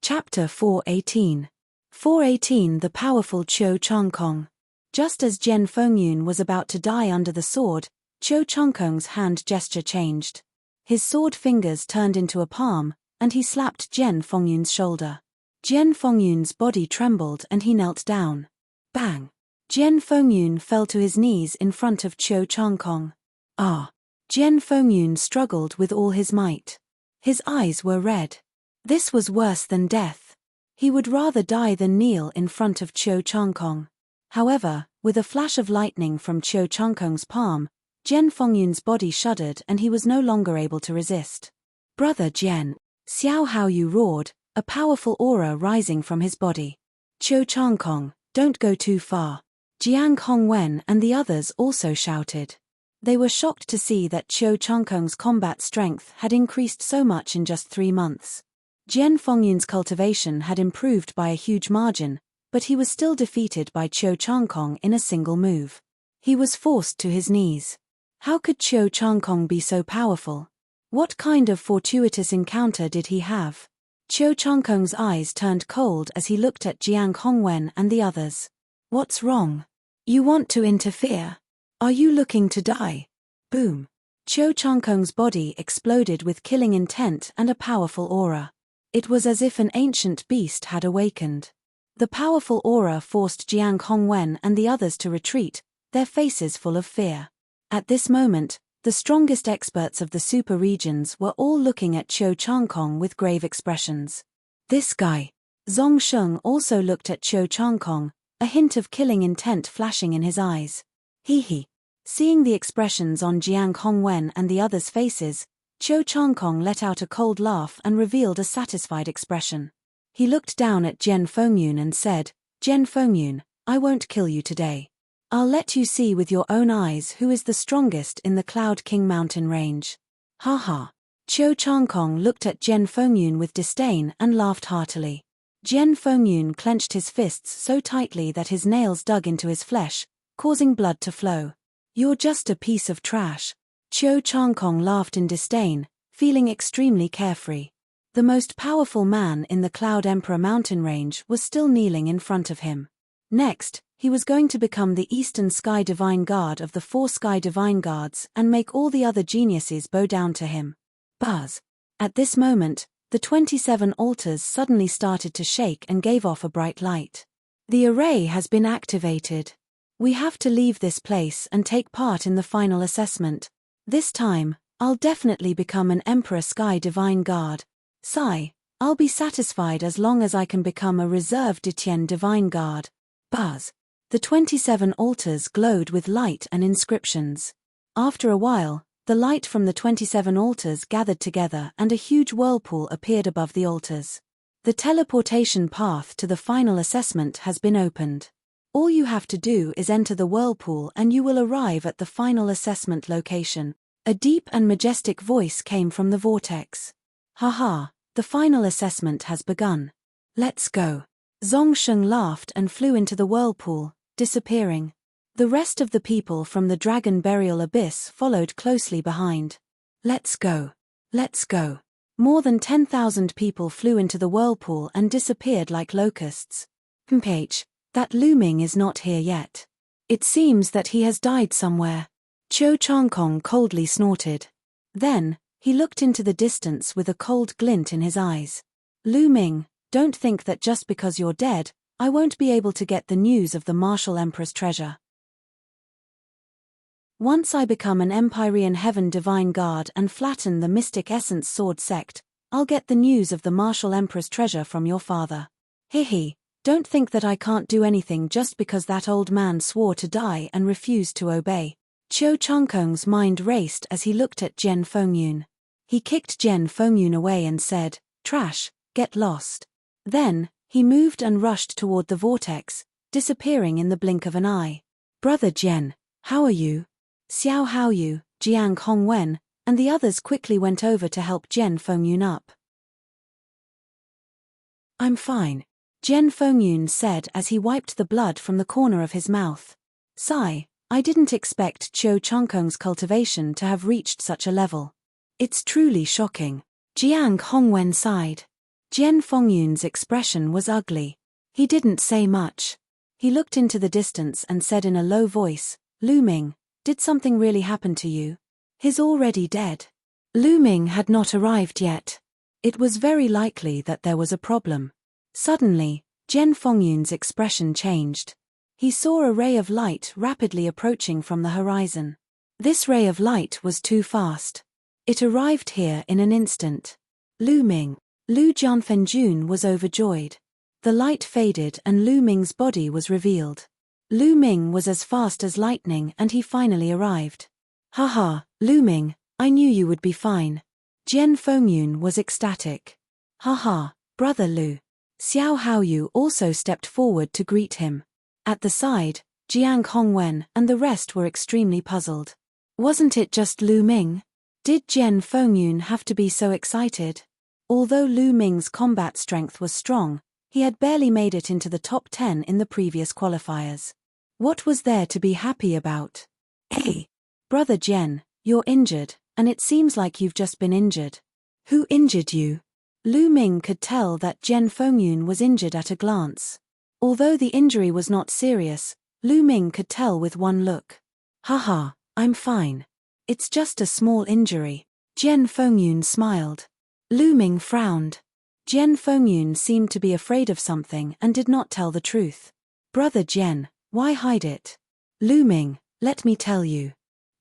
Chapter 418. 418 The powerful Cho Changkong. Just as Jian Fengyun was about to die under the sword, Cho Changkong's hand gesture changed. His sword fingers turned into a palm, and he slapped Jian Fengyun's shoulder. Jian Fengyun's body trembled and he knelt down. Bang! Jian Fengyun fell to his knees in front of Cho Changkong. Ah! Jian Fengyun struggled with all his might. His eyes were red. This was worse than death. He would rather die than kneel in front of Cho Changkong. However, with a flash of lightning from Cho Changkong's palm, Jian Fengyun's body shuddered and he was no longer able to resist. Brother Jian! Xiao Haoyu roared, a powerful aura rising from his body. Cho Changkong, don't go too far. Jiang Hongwen and the others also shouted. They were shocked to see that Cho Changkong's combat strength had increased so much in just 3 months. Jian Fengyun's cultivation had improved by a huge margin, but he was still defeated by Cho Changkong in a single move. He was forced to his knees. How could Cho Changkong be so powerful? What kind of fortuitous encounter did he have? Cho Changkong's eyes turned cold as he looked at Jiang Hongwen and the others. What's wrong? You want to interfere? Are you looking to die? Boom! Cho Changkong's body exploded with killing intent and a powerful aura. It was as if an ancient beast had awakened. The powerful aura forced Jiang Hongwen and the others to retreat, their faces full of fear. At this moment, the strongest experts of the super regions were all looking at Cho Changkong with grave expressions. This guy. Zong Sheng also looked at Cho Changkong, a hint of killing intent flashing in his eyes. Hee. Seeing the expressions on Jiang Hongwen and the others' faces, Cho Changkong let out a cold laugh and revealed a satisfied expression. He looked down at Jian Fengyun and said, Jian Fengyun, I won't kill you today. I'll let you see with your own eyes who is the strongest in the Cloud King mountain range. Ha ha. Cho Changkong looked at Jian Fengyun with disdain and laughed heartily. Jian Fengyun clenched his fists so tightly that his nails dug into his flesh, causing blood to flow. You're just a piece of trash. Cho Changkong laughed in disdain, feeling extremely carefree. The most powerful man in the Cloud Emperor mountain range was still kneeling in front of him. Next, he was going to become the Eastern Sky Divine Guard of the 4 Sky Divine Guards and make all the other geniuses bow down to him. Buzz! At this moment, the 27 altars suddenly started to shake and gave off a bright light. The array has been activated. We have to leave this place and take part in the final assessment. This time, I'll definitely become an Emperor Sky Divine Guard. Sigh, I'll be satisfied as long as I can become a Reserve Ditian Divine Guard. Buzz! The 27 altars glowed with light and inscriptions. After a while, the light from the 27 altars gathered together and a huge whirlpool appeared above the altars. The teleportation path to the final assessment has been opened. All you have to do is enter the whirlpool and you will arrive at the final assessment location. A deep and majestic voice came from the vortex. Haha, the final assessment has begun. Let's go. Zong Sheng laughed and flew into the whirlpool, disappearing. The rest of the people from the Dragon Burial Abyss followed closely behind. Let's go. Let's go. More than 10,000 people flew into the whirlpool and disappeared like locusts. Mph, that Looming is not here yet. It seems that he has died somewhere. Cho Changkong coldly snorted. Then, he looked into the distance with a cold glint in his eyes. Looming, don't think that just because you're dead, I won't be able to get the news of the Martial Emperor's treasure. Once I become an Empyrean Heaven Divine Guard and flatten the Mystic Essence Sword sect, I'll get the news of the Martial Emperor's treasure from your father. Hehe, don't think that I can't do anything just because that old man swore to die and refused to obey. Cho Changkong's mind raced as he looked at Jian Fengyun. He kicked Jian Fengyun away and said, Trash, get lost. Then, he moved and rushed toward the vortex, disappearing in the blink of an eye. Brother Jian, how are you? Xiao Haoyu, Jiang Hongwen, and the others quickly went over to help Jian Fengyun up. I'm fine, Jian Fengyun said as he wiped the blood from the corner of his mouth. Sigh, I didn't expect Cho Changkong's cultivation to have reached such a level. It's truly shocking. Jiang Hongwen sighed. Jian Fengyun's expression was ugly. He didn't say much. He looked into the distance and said in a low voice, "Lu Ming, did something really happen to you? He's already dead." Lu Ming had not arrived yet. It was very likely that there was a problem. Suddenly, Jian Fengyun's expression changed. He saw a ray of light rapidly approaching from the horizon. This ray of light was too fast. It arrived here in an instant. Lu Ming. Lu Jianfenjun was overjoyed. The light faded and Lu Ming's body was revealed. Lu Ming was as fast as lightning and he finally arrived. "Haha, Lu Ming, I knew you would be fine." Jian Fengyun was ecstatic. "Haha, brother Lu." Xiao Haoyu also stepped forward to greet him. At the side, Jiang Hongwen and the rest were extremely puzzled. Wasn't it just Lu Ming? Did Jian Fengyun have to be so excited? Although Lu Ming's combat strength was strong, he had barely made it into the top 10 in the previous qualifiers. What was there to be happy about? "Hey, brother Jian, you're injured, and it seems like you've just been injured." "Who injured you?" Lu Ming could tell that Jian Fengyun was injured at a glance. Although the injury was not serious, Lu Ming could tell with one look. "Haha, I'm fine. It's just a small injury." Jian Fengyun smiled. Lu Ming frowned. Jian Fengyun seemed to be afraid of something and did not tell the truth. "Brother Jian, why hide it?" "Lu Ming, let me tell you.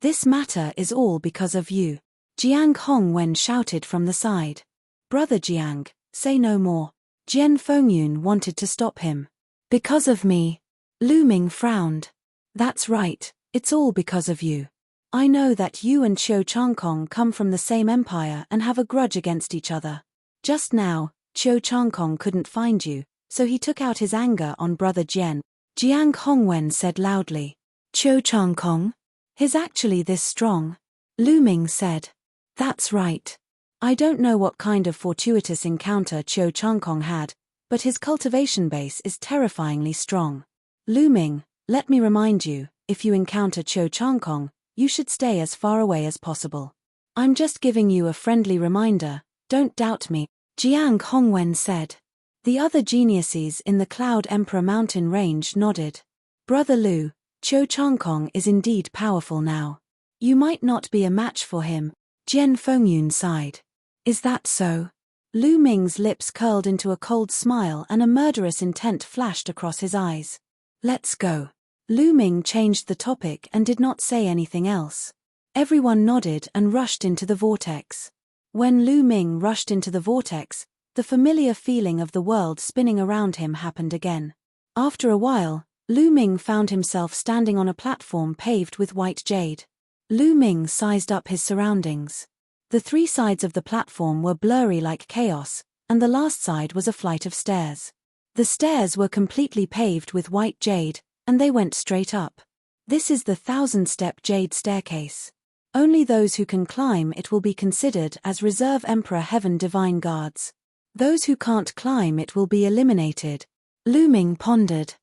This matter is all because of you." Jiang Hongwen shouted from the side. "Brother Jiang, say no more." Jian Fengyun wanted to stop him. "Because of me." Lu Ming frowned. "That's right, it's all because of you. I know that you and Qiu Changkong come from the same empire and have a grudge against each other. Just now, Qiu Changkong couldn't find you, so he took out his anger on brother Jian." Jiang Hongwen said loudly. "Qiu Changkong? He's actually this strong?" Lu Ming said. "That's right. I don't know what kind of fortuitous encounter Qiu Changkong had, but his cultivation base is terrifyingly strong. Lu Ming, let me remind you, if you encounter Qiu Changkong, you should stay as far away as possible. I'm just giving you a friendly reminder, don't doubt me." Jiang Hongwen said. The other geniuses in the Cloud Emperor mountain range nodded. "Brother Lu, Qiu Changkong is indeed powerful now. You might not be a match for him." Jian Fengyun sighed. "Is that so?" Lu Ming's lips curled into a cold smile and a murderous intent flashed across his eyes. "Let's go." Lu Ming changed the topic and did not say anything else. Everyone nodded and rushed into the vortex. When Lu Ming rushed into the vortex, the familiar feeling of the world spinning around him happened again. After a while, Lu Ming found himself standing on a platform paved with white jade. Lu Ming sized up his surroundings. The three sides of the platform were blurry like chaos, and the last side was a flight of stairs. The stairs were completely paved with white jade, and they went straight up. This is the 1,000-step jade staircase. Only those who can climb it will be considered as Reserve Emperor Heaven Divine Guards. Those who can't climb it will be eliminated. Lu Ming pondered.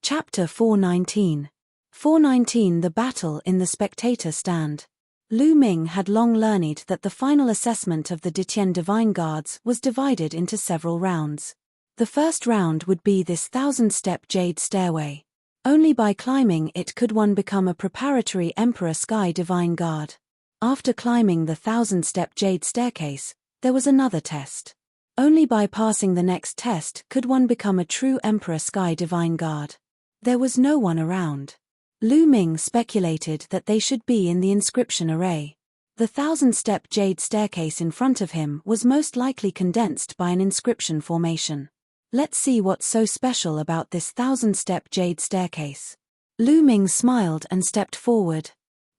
Chapter 419. 419 The Battle in the Spectator Stand. Lu Ming had long learned that the final assessment of the Ditian Divine Guards was divided into several rounds. The first round would be this 1,000-step jade stairway. Only by climbing it could one become a preparatory Emperor Sky Divine Guard. After climbing the 1,000-step jade staircase, there was another test. Only by passing the next test could one become a true Emperor Sky Divine Guard. There was no one around. Lu Ming speculated that they should be in the inscription array. The 1,000-step jade staircase in front of him was most likely condensed by an inscription formation. Let's see what's so special about this 1,000-step jade staircase. Lu Ming smiled and stepped forward.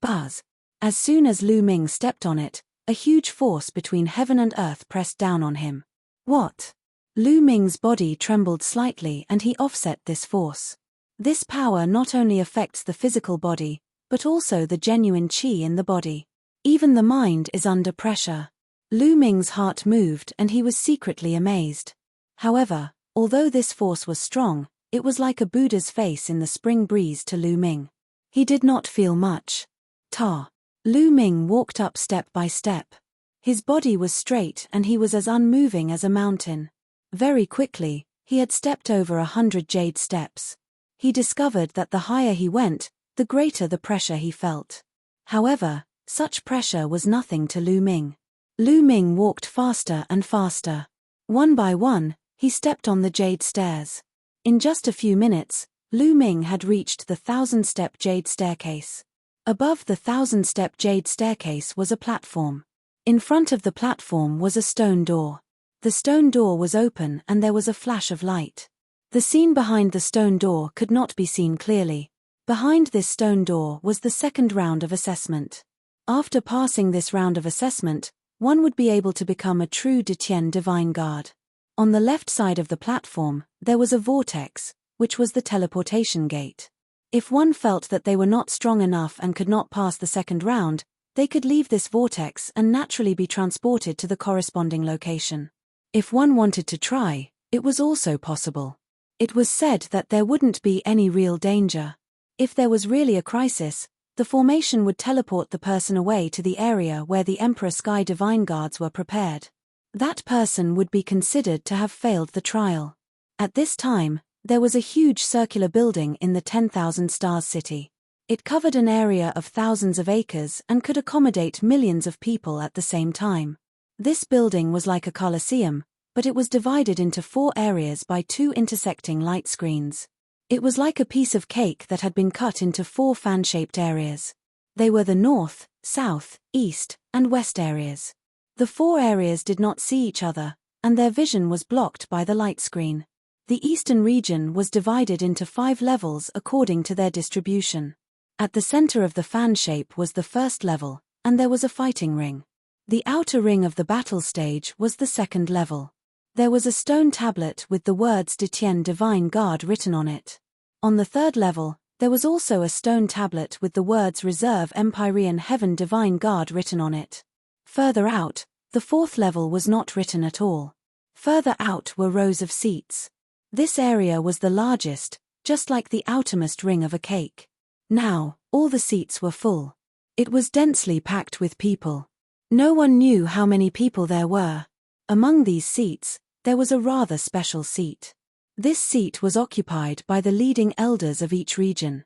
Buzz. As soon as Lu Ming stepped on it, a huge force between heaven and earth pressed down on him. What? Lu Ming's body trembled slightly and he offset this force. This power not only affects the physical body, but also the genuine qi in the body. Even the mind is under pressure. Lu Ming's heart moved and he was secretly amazed. However, although this force was strong, it was like a Buddha's face in the spring breeze to Lu Ming. He did not feel much. Ta. Lu Ming walked up step by step. His body was straight and he was as unmoving as a mountain. Very quickly, he had stepped over 100 jade steps. He discovered that the higher he went, the greater the pressure he felt. However, such pressure was nothing to Lu Ming. Lu Ming walked faster and faster. One by one, he stepped on the jade stairs. In just a few minutes, Lu Ming had reached the 1,000-step jade staircase. Above the 1,000-step jade staircase was a platform. In front of the platform was a stone door. The stone door was open and there was a flash of light. The scene behind the stone door could not be seen clearly. Behind this stone door was the second round of assessment. After passing this round of assessment, one would be able to become a true Detian Divine Guard. On the left side of the platform, there was a vortex, which was the teleportation gate. If one felt that they were not strong enough and could not pass the second round, they could leave this vortex and naturally be transported to the corresponding location. If one wanted to try, it was also possible. It was said that there wouldn't be any real danger. If there was really a crisis, the formation would teleport the person away to the area where the Emperor Sky Divine Guards were prepared. That person would be considered to have failed the trial. At this time, there was a huge circular building in the 10,000 Stars City. It covered an area of thousands of acres and could accommodate millions of people at the same time. This building was like a coliseum, but it was divided into 4 areas by 2 intersecting light screens. It was like a piece of cake that had been cut into 4 fan-shaped areas. They were the north, south, east, and west areas. The 4 areas did not see each other, and their vision was blocked by the light screen. The eastern region was divided into 5 levels according to their distribution. At the center of the fan shape was the first level, and there was a fighting ring. The outer ring of the battle stage was the second level. There was a stone tablet with the words Detian Divine Guard written on it. On the third level, there was also a stone tablet with the words Reserve Empyrean Heaven Divine Guard written on it. Further out, the fourth level was not written at all. Further out were rows of seats. This area was the largest, just like the outermost ring of a cake. Now, all the seats were full. It was densely packed with people. No one knew how many people there were. Among these seats, there was a rather special seat. This seat was occupied by the leading elders of each region.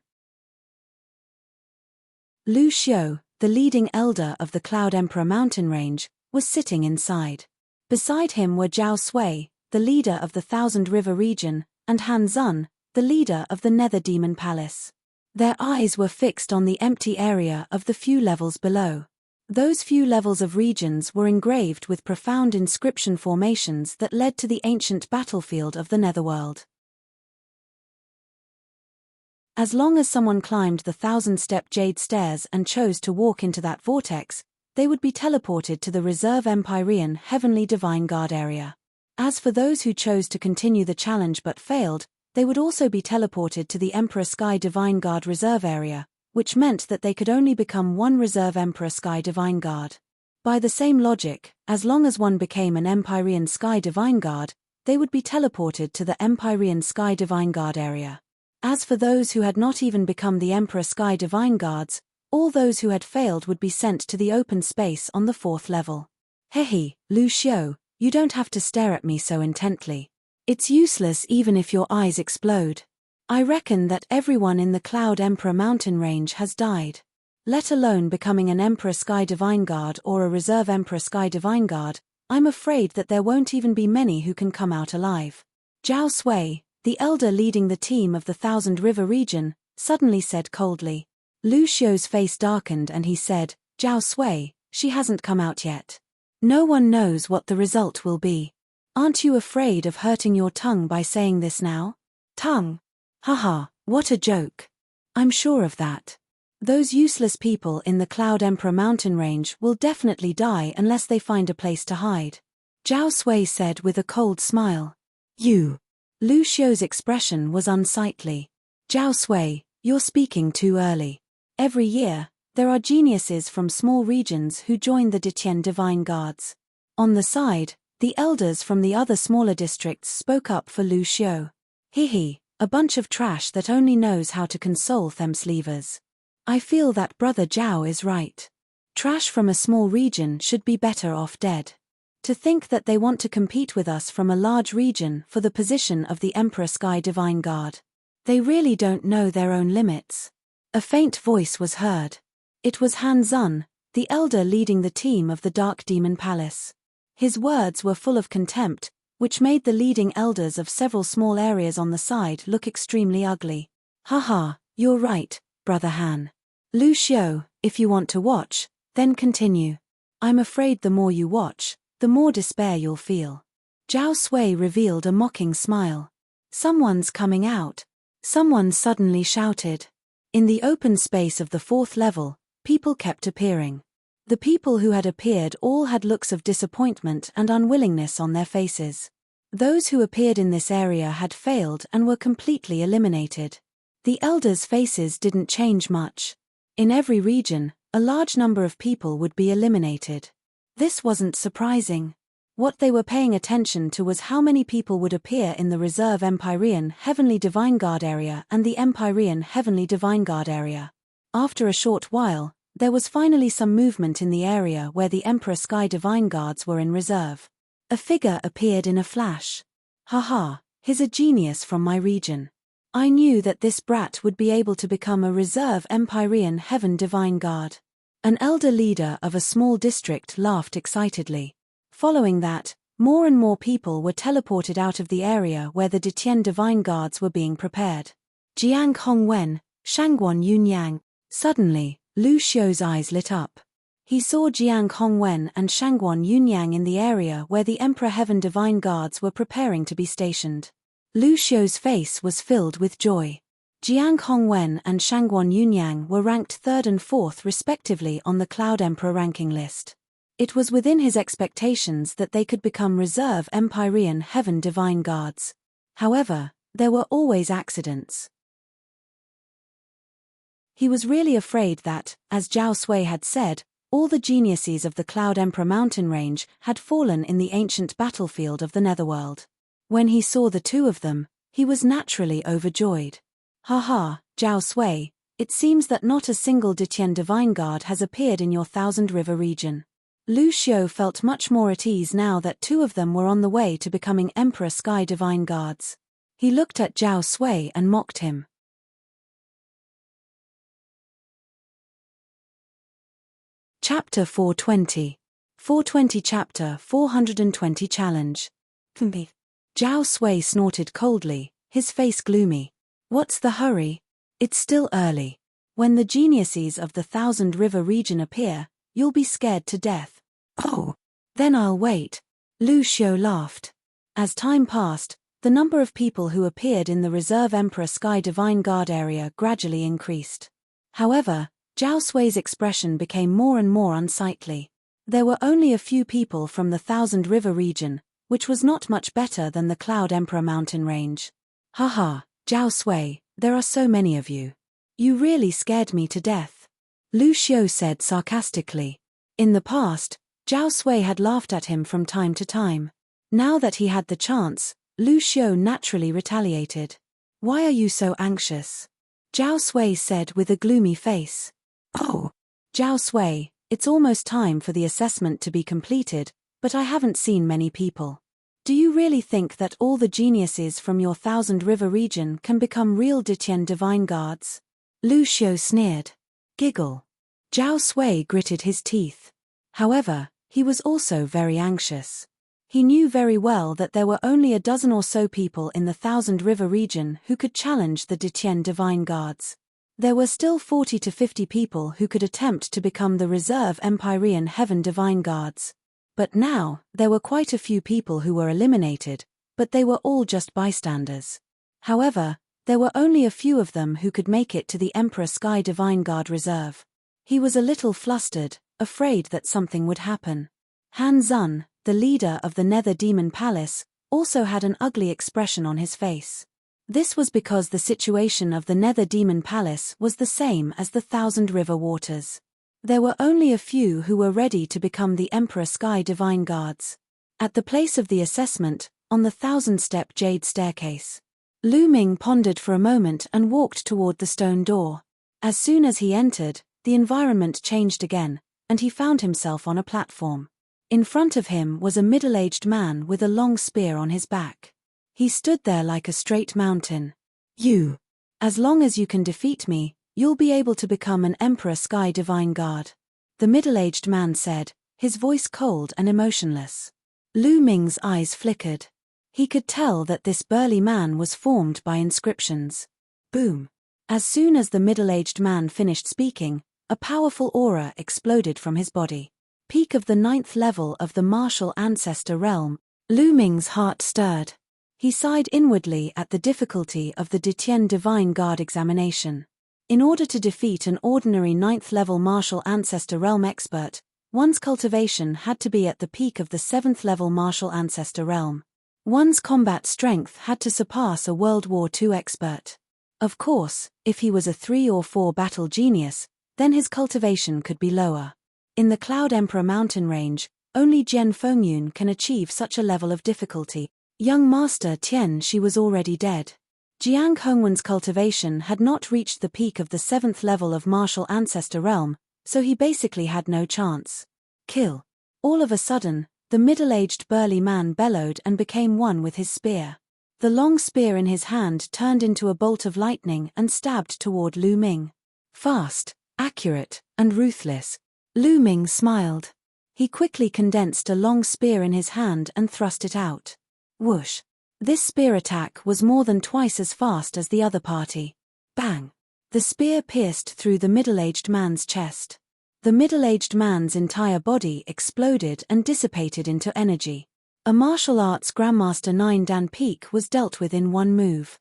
Lu Xiu, the leading elder of the Cloud Emperor mountain range, was sitting inside. Beside him were Zhao Sui, the leader of the Thousand River region, and Han Zun, the leader of the Nether Demon Palace. Their eyes were fixed on the empty area of the few levels below. Those few levels of regions were engraved with profound inscription formations that led to the ancient battlefield of the Netherworld. As long as someone climbed the 1,000-step jade stairs and chose to walk into that vortex, they would be teleported to the Reserve Empyrean Heavenly Divine Guard area. As for those who chose to continue the challenge but failed, they would also be teleported to the Emperor Sky Divine Guard Reserve area, which meant that they could only become one Reserve Emperor Sky Divine Guard. By the same logic, as long as one became an Empyrean Sky Divine Guard, they would be teleported to the Empyrean Sky Divine Guard area. As for those who had not even become the Emperor Sky Divine Guards, all those who had failed would be sent to the open space on the 4th level. Hehe, Lu Xiu, you don't have to stare at me so intently. It's useless even if your eyes explode. I reckon that everyone in the Cloud Emperor mountain range has died. Let alone becoming an Emperor Sky Divine Guard or a Reserve Emperor Sky Divine Guard, I'm afraid that there won't even be many who can come out alive. Zhao Sui, the elder leading the team of the Thousand River region, suddenly said coldly. Lu Xiu's face darkened and he said, Zhao Sui, she hasn't come out yet. No one knows what the result will be. Aren't you afraid of hurting your tongue by saying this now? Tongue? Haha, what a joke. I'm sure of that. Those useless people in the Cloud Emperor mountain range will definitely die unless they find a place to hide. Zhao Sui said with a cold smile. You. Lu Xiu's expression was unsightly. Zhao Sui, you're speaking too early. Every year, there are geniuses from small regions who join the Detian Divine Guards. On the side, the elders from the other smaller districts spoke up for Lu Xiu. Hehe, a bunch of trash that only knows how to console themslevers. I feel that Brother Zhao is right. Trash from a small region should be better off dead. To think that they want to compete with us from a large region for the position of the Emperor Sky Divine Guard. They really don't know their own limits. A faint voice was heard. It was Han Zun, the elder leading the team of the Dark Demon Palace. His words were full of contempt, which made the leading elders of several small areas on the side look extremely ugly. Haha, you're right, Brother Han. Lu Xiu, if you want to watch, then continue. I'm afraid the more you watch, the more despair you'll feel. Zhao Sui revealed a mocking smile. Someone's coming out. Someone suddenly shouted. In the open space of the 4th level, people kept appearing. The people who had appeared all had looks of disappointment and unwillingness on their faces. Those who appeared in this area had failed and were completely eliminated. The elders' faces didn't change much. In every region, a large number of people would be eliminated. This wasn't surprising. What they were paying attention to was how many people would appear in the Reserve Empyrean Heavenly Divine Guard area and the Empyrean Heavenly Divine Guard area. After a short while, there was finally some movement in the area where the Emperor Sky Divine Guards were in reserve. A figure appeared in a flash. Haha, he's a genius from my region. I knew that this brat would be able to become a Reserve Empyrean Heaven Divine Guard. An elder leader of a small district laughed excitedly. Following that, more and more people were teleported out of the area where the Detian Divine Guards were being prepared. Jiang Hongwen, Shangguan Yunyang. Suddenly, Lu Xiu's eyes lit up. He saw Jiang Hongwen and Shangguan Yunyang in the area where the Emperor Heaven Divine Guards were preparing to be stationed. Lu Xiu's face was filled with joy. Jiang Hongwen and Shangguan Yunyang were ranked 3rd and 4th respectively on the Cloud Emperor ranking list. It was within his expectations that they could become Reserve Empyrean Heaven Divine Guards. However, there were always accidents. He was really afraid that, as Zhao Sui had said, all the geniuses of the Cloud Emperor mountain range had fallen in the ancient battlefield of the Netherworld. When he saw the two of them, he was naturally overjoyed. Haha, Zhao Sui, it seems that not a single Detian Divine Guard has appeared in your Thousand River region. Lu Xiu felt much more at ease now that two of them were on the way to becoming Emperor Sky Divine Guards. He looked at Zhao Sui and mocked him. Chapter 420. 420 Chapter 420 Challenge. Zhao Sui snorted coldly, his face gloomy. What's the hurry? It's still early. When the geniuses of the Thousand River region appear, you'll be scared to death. Oh, then I'll wait. Lu Xiu laughed. As time passed, the number of people who appeared in the Reserve Emperor Sky Divine Guard area gradually increased. However, Zhao Sui's expression became more and more unsightly. There were only a few people from the Thousand River region, which was not much better than the Cloud Emperor mountain range. Haha, Zhao Sui, there are so many of you. You really scared me to death. Lu Xiu said sarcastically. In the past, Zhao Sui had laughed at him from time to time. Now that he had the chance, Lu Xiu naturally retaliated. Why are you so anxious? Zhao Sui said with a gloomy face. Oh, Zhao Sui, it's almost time for the assessment to be completed, but I haven't seen many people. Do you really think that all the geniuses from your Thousand River region can become real Detian Divine Guards? Lu Xiu sneered. Giggle. Zhao Sui gritted his teeth. However, he was also very anxious. He knew very well that there were only a dozen or so people in the Thousand River region who could challenge the Detian Divine Guards. There were still 40 to 50 people who could attempt to become the Reserve Empyrean Heaven Divine Guards. But now, there were quite a few people who were eliminated, but they were all just bystanders. However, there were only a few of them who could make it to the Emperor Sky Divine Guard Reserve. He was a little flustered, afraid that something would happen. Han Zun, the leader of the Nether Demon Palace, also had an ugly expression on his face. This was because the situation of the Nether Demon Palace was the same as the Thousand River waters. There were only a few who were ready to become the Emperor Sky Divine Guards. At the place of the assessment, on the 1,000-step jade staircase, Lu Ming pondered for a moment and walked toward the stone door. As soon as he entered, the environment changed again, and he found himself on a platform. In front of him was a middle-aged man with a long spear on his back. He stood there like a straight mountain. As long as you can defeat me, you'll be able to become an Emperor Sky Divine Guard. The middle-aged man said, his voice cold and emotionless. Lu Ming's eyes flickered. He could tell that this burly man was formed by inscriptions. Boom! As soon as the middle-aged man finished speaking, a powerful aura exploded from his body. Peak of the 9th level of the martial ancestor realm. Lu Ming's heart stirred. He sighed inwardly at the difficulty of the Ditien Divine Guard examination. In order to defeat an ordinary 9th level martial ancestor realm expert, one's cultivation had to be at the peak of the 7th level martial ancestor realm. One's combat strength had to surpass a World War II expert. Of course, if he was a 3 or 4 battle genius, then his cultivation could be lower. In the Cloud Emperor mountain range, only Jian Fengyun can achieve such a level of difficulty. Young Master Tian Shi was already dead. Jiang Hongwen's cultivation had not reached the peak of the 7th level of martial ancestor realm, so he basically had no chance. Kill. All of a sudden, the middle-aged burly man bellowed and became one with his spear. The long spear in his hand turned into a bolt of lightning and stabbed toward Lu Ming. Fast, accurate, and ruthless. Lu Ming smiled. He quickly condensed a long spear in his hand and thrust it out. Whoosh! This spear attack was more than twice as fast as the other party. Bang! The spear pierced through the middle-aged man's chest. The middle-aged man's entire body exploded and dissipated into energy. A martial arts Grandmaster 9 Dan Peak was dealt with in one move.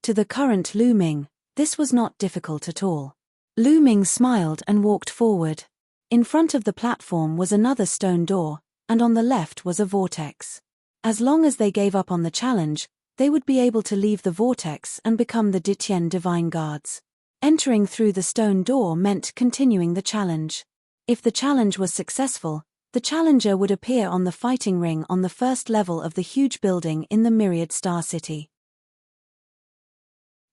To the current Lu Ming, this was not difficult at all. Lu Ming smiled and walked forward. In front of the platform was another stone door, and on the left was a vortex. As long as they gave up on the challenge, they would be able to leave the vortex and become the Ditien Divine Guards. Entering through the stone door meant continuing the challenge. If the challenge was successful, the challenger would appear on the fighting ring on the first level of the huge building in the Myriad Star City.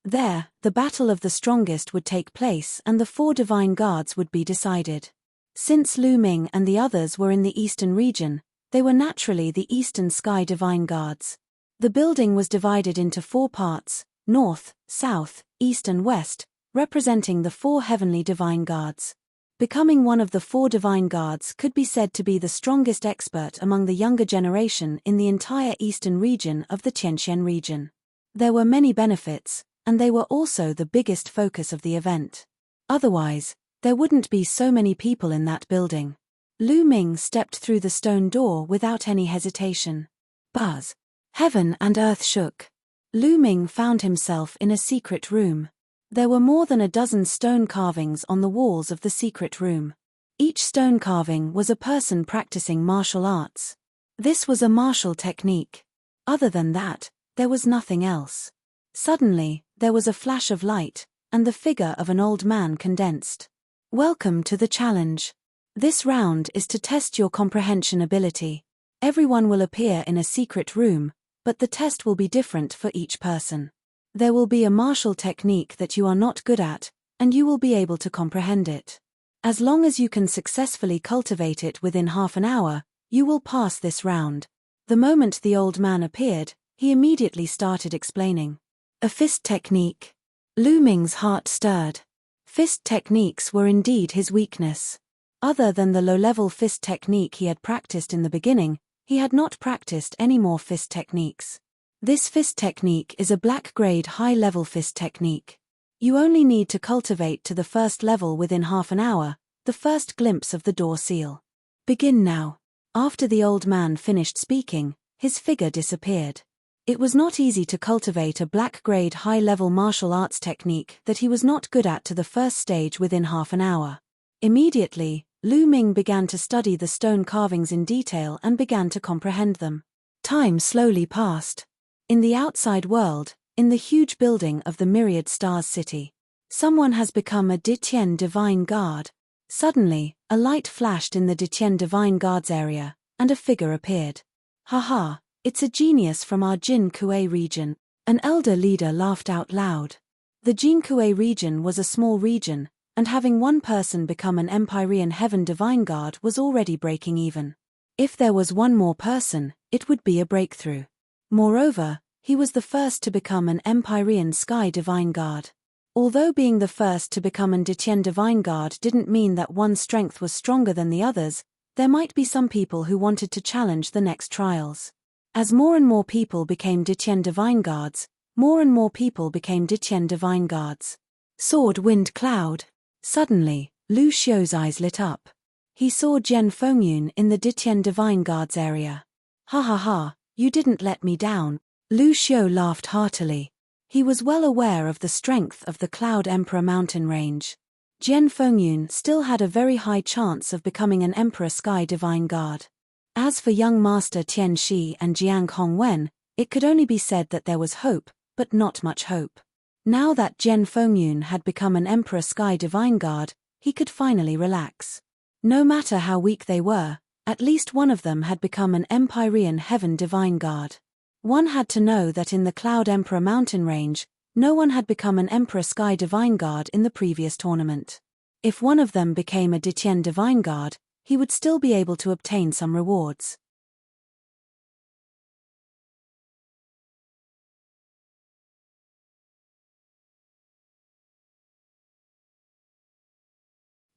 There, the battle of the strongest would take place and the 4 divine guards would be decided. Since Lu Ming and the others were in the eastern region, they were naturally the Eastern Sky Divine Guards. The building was divided into 4 parts, north, south, east and west, representing the 4 heavenly divine guards. Becoming one of the 4 divine guards could be said to be the strongest expert among the younger generation in the entire eastern region of the Tianxian region. There were many benefits, and they were also the biggest focus of the event. Otherwise, there wouldn't be so many people in that building. Lu Ming stepped through the stone door without any hesitation. Buzz! Heaven and earth shook. Lu Ming found himself in a secret room. There were more than a dozen stone carvings on the walls of the secret room. Each stone carving was a person practicing martial arts. This was a martial technique. Other than that, there was nothing else. Suddenly, there was a flash of light, and the figure of an old man condensed. Welcome to the challenge. This round is to test your comprehension ability. Everyone will appear in a secret room, but the test will be different for each person. There will be a martial technique that you are not good at, and you will be able to comprehend it. As long as you can successfully cultivate it within half an hour, you will pass this round. The moment the old man appeared, he immediately started explaining. A fist technique. Lu Ming's heart stirred. Fist techniques were indeed his weakness. Other than the low-level fist technique he had practiced in the beginning, he had not practiced any more fist techniques. This fist technique is a black-grade high-level fist technique. You only need to cultivate to the first level within half an hour, the first glimpse of the door seal. Begin now. After the old man finished speaking, his figure disappeared. It was not easy to cultivate a black-grade high-level martial arts technique that he was not good at to the first stage within half an hour. Immediately, Lu Ming began to study the stone carvings in detail and began to comprehend them. Time slowly passed. In the outside world, in the huge building of the Myriad Stars City, someone has become a Ditien Divine Guard. Suddenly, a light flashed in the Ditien Divine Guards area, and a figure appeared. Haha, it's a genius from our Jin Kuei region. An elder leader laughed out loud. The Jin Kuei region was a small region, and having one person become an Empyrean Heaven Divine Guard was already breaking even. If there was one more person, it would be a breakthrough. Moreover, he was the first to become an Empyrean Sky Divine Guard. Although being the first to become an Dityen Divine Guard didn't mean that one's strength was stronger than the others, there might be some people who wanted to challenge the next trials. As more and more people became Dityen Divine Guards, more and more people became Dityen Divine Guards. Sword Wind Cloud. Suddenly, Lu Xiu's eyes lit up. He saw Jian Fengyun in the Dityen Divine Guards area. Ha ha ha, you didn't let me down. Lu Xiu laughed heartily. He was well aware of the strength of the Cloud Emperor mountain range. Jian Fengyun still had a very high chance of becoming an Emperor Sky Divine Guard. As for young Master Tian Shi and Jiang Hongwen, it could only be said that there was hope, but not much hope. Now that Jian Fengyun had become an Emperor Sky Divine Guard, he could finally relax. No matter how weak they were, at least one of them had become an Empyrean Heaven Divine Guard. One had to know that in the Cloud Emperor mountain range, no one had become an Emperor Sky Divine Guard in the previous tournament. If one of them became a Dityen Divine Guard, he would still be able to obtain some rewards.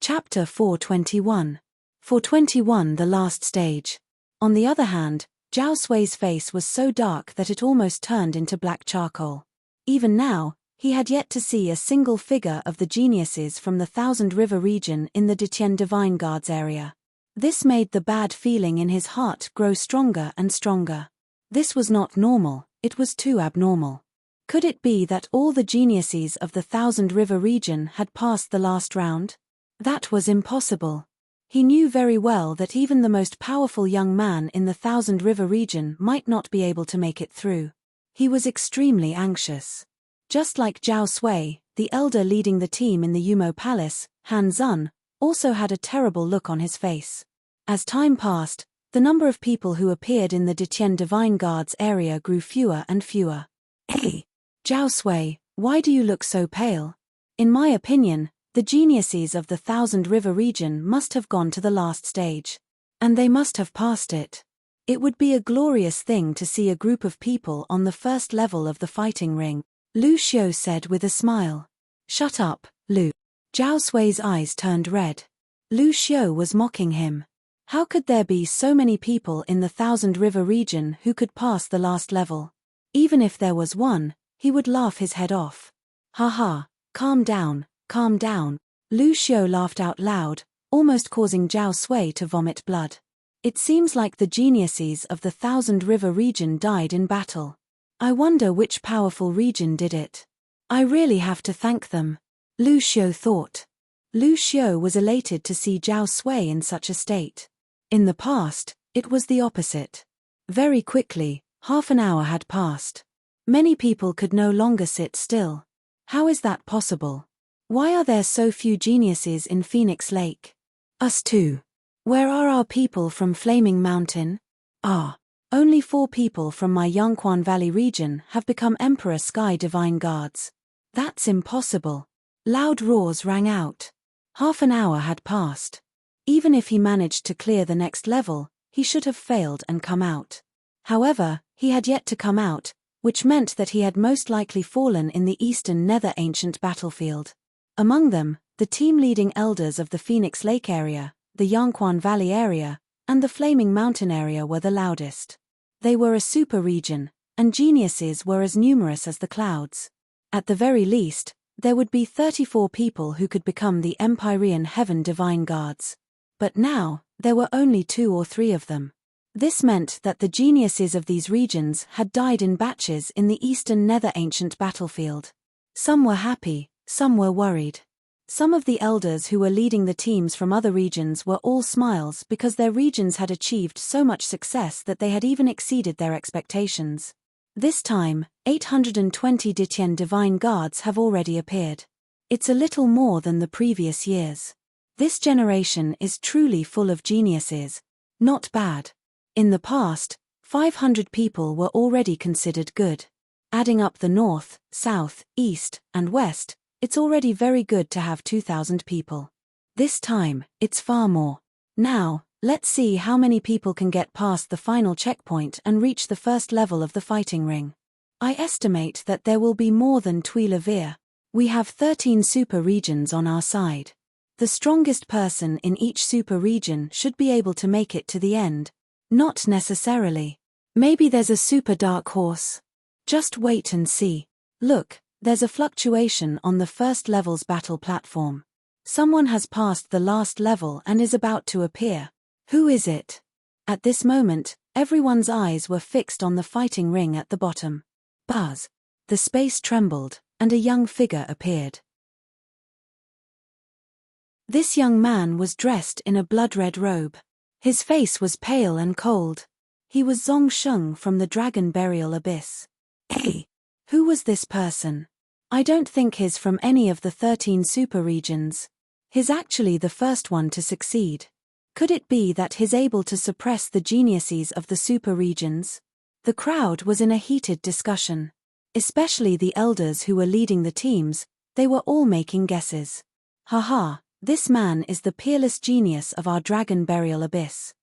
Chapter 421. 421 The Last Stage. On the other hand, Zhao Sui's face was so dark that it almost turned into black charcoal. Even now, he had yet to see a single figure of the geniuses from the Thousand River region in the Dityen Divine Guards area. This made the bad feeling in his heart grow stronger and stronger. This was not normal, it was too abnormal. Could it be that all the geniuses of the Thousand River region had passed the last round? That was impossible. He knew very well that even the most powerful young man in the Thousand River region might not be able to make it through. He was extremely anxious. Just like Zhao Sui, the elder leading the team in the Yumo Palace, Han Zun, also had a terrible look on his face. As time passed, the number of people who appeared in the Dityen Divine Guards area grew fewer and fewer. Hey, Zhao Sui, why do you look so pale? In my opinion, the geniuses of the Thousand River region must have gone to the last stage. And they must have passed it. It would be a glorious thing to see a group of people on the first level of the fighting ring, Lu Xiu said with a smile. Shut up, Lu. Zhao Sui's eyes turned red. Lu Xiu was mocking him. How could there be so many people in the Thousand River region who could pass the last level? Even if there was one, he would laugh his head off. Ha ha, calm down. Calm down. Lu Xiu laughed out loud, almost causing Zhao Sui to vomit blood. It seems like the geniuses of the Thousand River region died in battle. I wonder which powerful region did it. I really have to thank them. Lu Xiu thought. Lu Xiu was elated to see Zhao Sui in such a state. In the past, it was the opposite. Very quickly, half an hour had passed. Many people could no longer sit still. How is that possible? Why are there so few geniuses in Phoenix Lake? Us too. Where are our people from Flaming Mountain? Only 4 people from my Yangquan Valley region have become Emperor Sky Divine Guards. That's impossible. Loud roars rang out. Half an hour had passed. Even if he managed to clear the next level, he should have failed and come out. However, he had yet to come out, which meant that he had most likely fallen in the Eastern Nether Ancient battlefield. Among them, the team-leading elders of the Phoenix Lake area, the Yangquan Valley area, and the Flaming Mountain area were the loudest. They were a super region, and geniuses were as numerous as the clouds. At the very least, there would be 34 people who could become the Empyrean Heaven Divine Guards. But now, there were only 2 or 3 of them. This meant that the geniuses of these regions had died in batches in the Eastern Nether Ancient battlefield. Some were happy, some were worried. Some of the elders who were leading the teams from other regions were all smiles because their regions had achieved so much success that they had even exceeded their expectations. This time, 820 Dityen Divine Guards have already appeared. It's a little more than the previous years. This generation is truly full of geniuses. Not bad. In the past, 500 people were already considered good. Adding up the north, south, east, and west, It's already very good to have 2,000 people. This time, it's far more. Now, let's see how many people can get past the final checkpoint and reach the first level of the fighting ring. I estimate that there will be more than Tuileries. We have 13 super regions on our side. The strongest person in each super region should be able to make it to the end. Not necessarily. Maybe there's a super dark horse. Just wait and see. Look, there's a fluctuation on the first level's battle platform. Someone has passed the last level and is about to appear. Who is it? At this moment, everyone's eyes were fixed on the fighting ring at the bottom. Buzz. The space trembled, and a young figure appeared. This young man was dressed in a blood-red robe. His face was pale and cold. He was Zhongsheng from the Dragon Burial Abyss. Hey! Who was this person? I don't think he's from any of the 13 super regions. He's actually the first one to succeed. Could it be that he's able to suppress the geniuses of the super regions? The crowd was in a heated discussion. Especially the elders who were leading the teams, they were all making guesses. Haha, this man is the peerless genius of our Dragon Burial Abyss.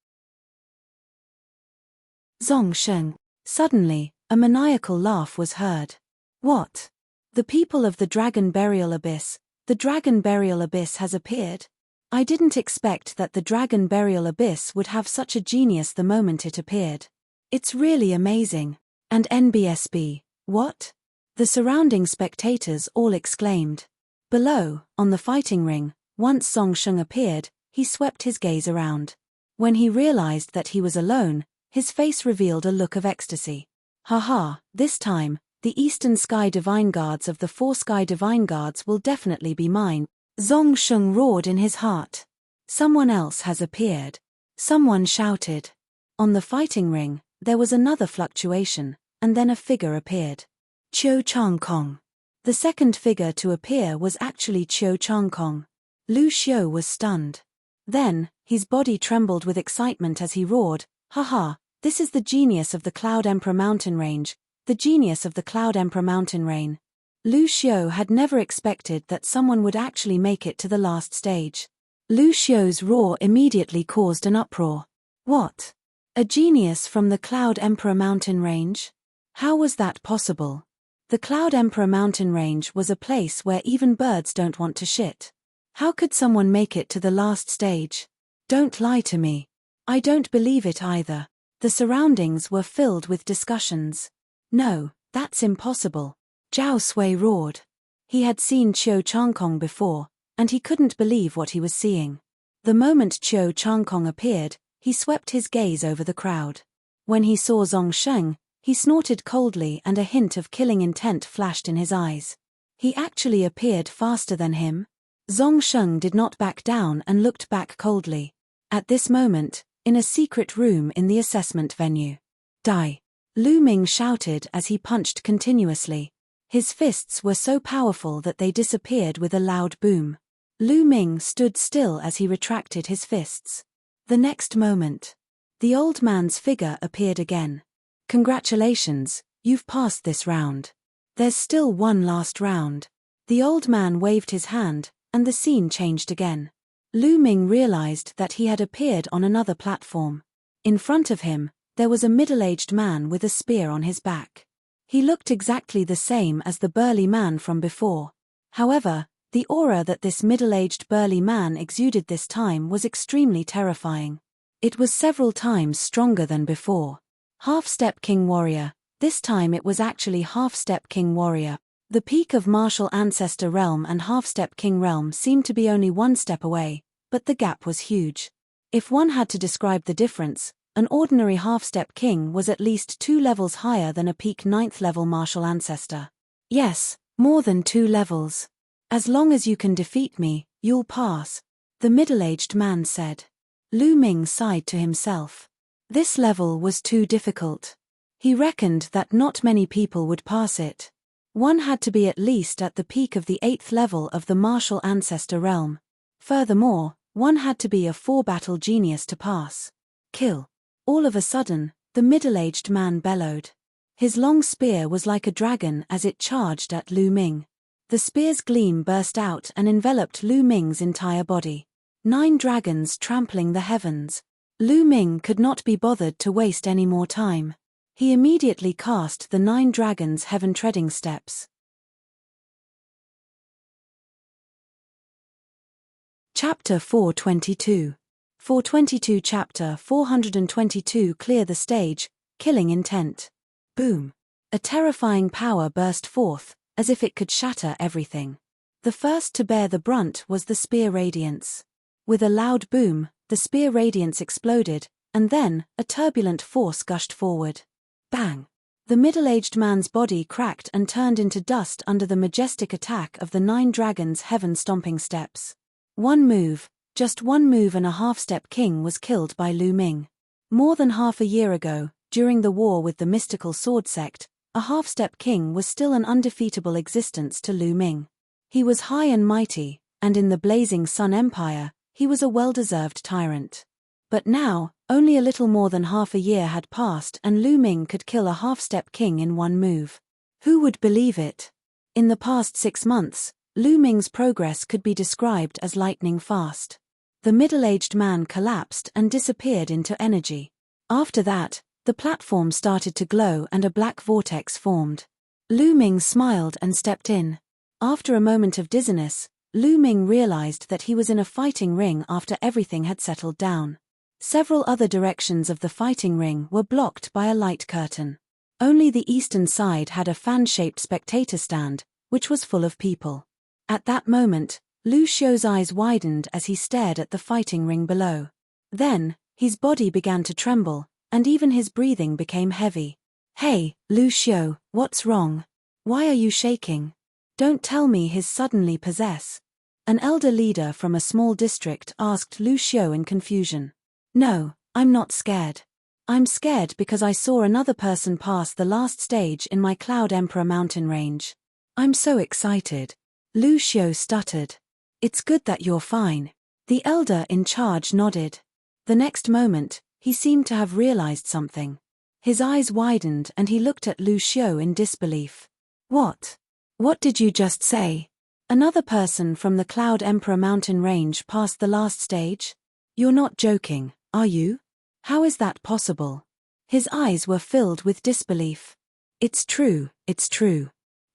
Zhongsheng. Suddenly, a maniacal laugh was heard. What? The people of the Dragon Burial Abyss, the Dragon Burial Abyss has appeared? I didn't expect that the Dragon Burial Abyss would have such a genius the moment it appeared. It's really amazing. And NBSB, what? The surrounding spectators all exclaimed. Below, on the fighting ring, once Zhongsheng appeared, he swept his gaze around. When he realized that he was alone, his face revealed a look of ecstasy. Haha, this time, the Eastern Sky Divine Guards of the 4 Sky Divine Guards will definitely be mine. Zhongsheng roared in his heart. Someone else has appeared. Someone shouted. On the fighting ring, there was another fluctuation, and then a figure appeared. Qiu Changkong. The second figure to appear was actually Qiu Changkong. Lu Xiu was stunned. Then, his body trembled with excitement as he roared, haha, this is the genius of the Cloud Emperor Mountain Range, the genius of the Cloud Emperor Mountain Rain. Lu Xiu had never expected that someone would actually make it to the last stage. Lu Xiu's roar immediately caused an uproar. What? A genius from the Cloud Emperor Mountain Range? How was that possible? The Cloud Emperor Mountain Range was a place where even birds don't want to shit. How could someone make it to the last stage? Don't lie to me. I don't believe it either. The surroundings were filled with discussions. No, that's impossible. Zhao Sui roared. He had seen Qiu Changkong before, and he couldn't believe what he was seeing. The moment Qiu Changkong appeared, he swept his gaze over the crowd. When he saw Zhongsheng, he snorted coldly and a hint of killing intent flashed in his eyes. He actually appeared faster than him. Zhongsheng did not back down and looked back coldly. At this moment, in a secret room in the assessment venue. Die! Lu Ming shouted as he punched continuously. His fists were so powerful that they disappeared with a loud boom. Lu Ming stood still as he retracted his fists. The next moment, the old man's figure appeared again. Congratulations, you've passed this round. There's still one last round. The old man waved his hand, and the scene changed again. Lu Ming realized that he had appeared on another platform. In front of him, there was a middle-aged man with a spear on his back. He looked exactly the same as the burly man from before. However, the aura that this middle-aged burly man exuded this time was extremely terrifying. It was several times stronger than before. Half-step King Warrior. This time it was actually half-step King Warrior. The peak of Martial Ancestor Realm and Half-Step King Realm seemed to be only one step away, but the gap was huge. If one had to describe the difference, an ordinary Half-Step King was at least 2 levels higher than a peak 9th level Martial Ancestor. Yes, more than 2 levels. As long as you can defeat me, you'll pass, the middle-aged man said. Lu Ming sighed to himself. This level was too difficult. He reckoned that not many people would pass it. One had to be at least at the peak of the 8th level of the Martial Ancestor Realm. Furthermore, one had to be a 4-battle genius to pass. Kill. All of a sudden, the middle-aged man bellowed. His long spear was like a dragon as it charged at Lu Ming. The spear's gleam burst out and enveloped Lu Ming's entire body. 9 dragons trampling the heavens. Lu Ming could not be bothered to waste any more time. He immediately cast the 9 dragons' heaven-treading steps. Chapter 422. 422 Chapter 422 Clear the stage, killing intent. Boom. A terrifying power burst forth, as if it could shatter everything. The first to bear the brunt was the spear radiance. With a loud boom, the spear radiance exploded, and then, a turbulent force gushed forward. Bang! The middle-aged man's body cracked and turned into dust under the majestic attack of the 9 dragons' heaven-stomping steps. One move, just one move and a half-step king was killed by Lu Ming. More than half a year ago, during the war with the mystical sword sect, a half-step king was still an undefeatable existence to Lu Ming. He was high and mighty, and in the blazing Sun Empire, he was a well-deserved tyrant. But now, only a little more than half a year had passed and Lu Ming could kill a half-step king in one move. Who would believe it? In the past 6 months, Lu Ming's progress could be described as lightning fast. The middle-aged man collapsed and disappeared into energy. After that, the platform started to glow and a black vortex formed. Lu Ming smiled and stepped in. After a moment of dizziness, Lu Ming realized that he was in a fighting ring after everything had settled down. Several other directions of the fighting ring were blocked by a light curtain. Only the eastern side had a fan-shaped spectator stand, which was full of people. At that moment, Lu Xiu's eyes widened as he stared at the fighting ring below. Then, his body began to tremble, and even his breathing became heavy. "Hey, Lu Xiu, what's wrong? Why are you shaking? Don't tell me he's suddenly possessed." An elder leader from a small district asked Lu Xiu in confusion. "No, I'm not scared. I'm scared because I saw another person pass the last stage in my Cloud Emperor mountain range. I'm so excited." Lu Xiu stuttered. "It's good that you're fine." The elder in charge nodded. The next moment, he seemed to have realized something. His eyes widened and he looked at Lu Xiu in disbelief. What did you just say? Another person from the Cloud Emperor mountain range passed the last stage? You're not joking, are you? How is that possible?" His eyes were filled with disbelief. It's true.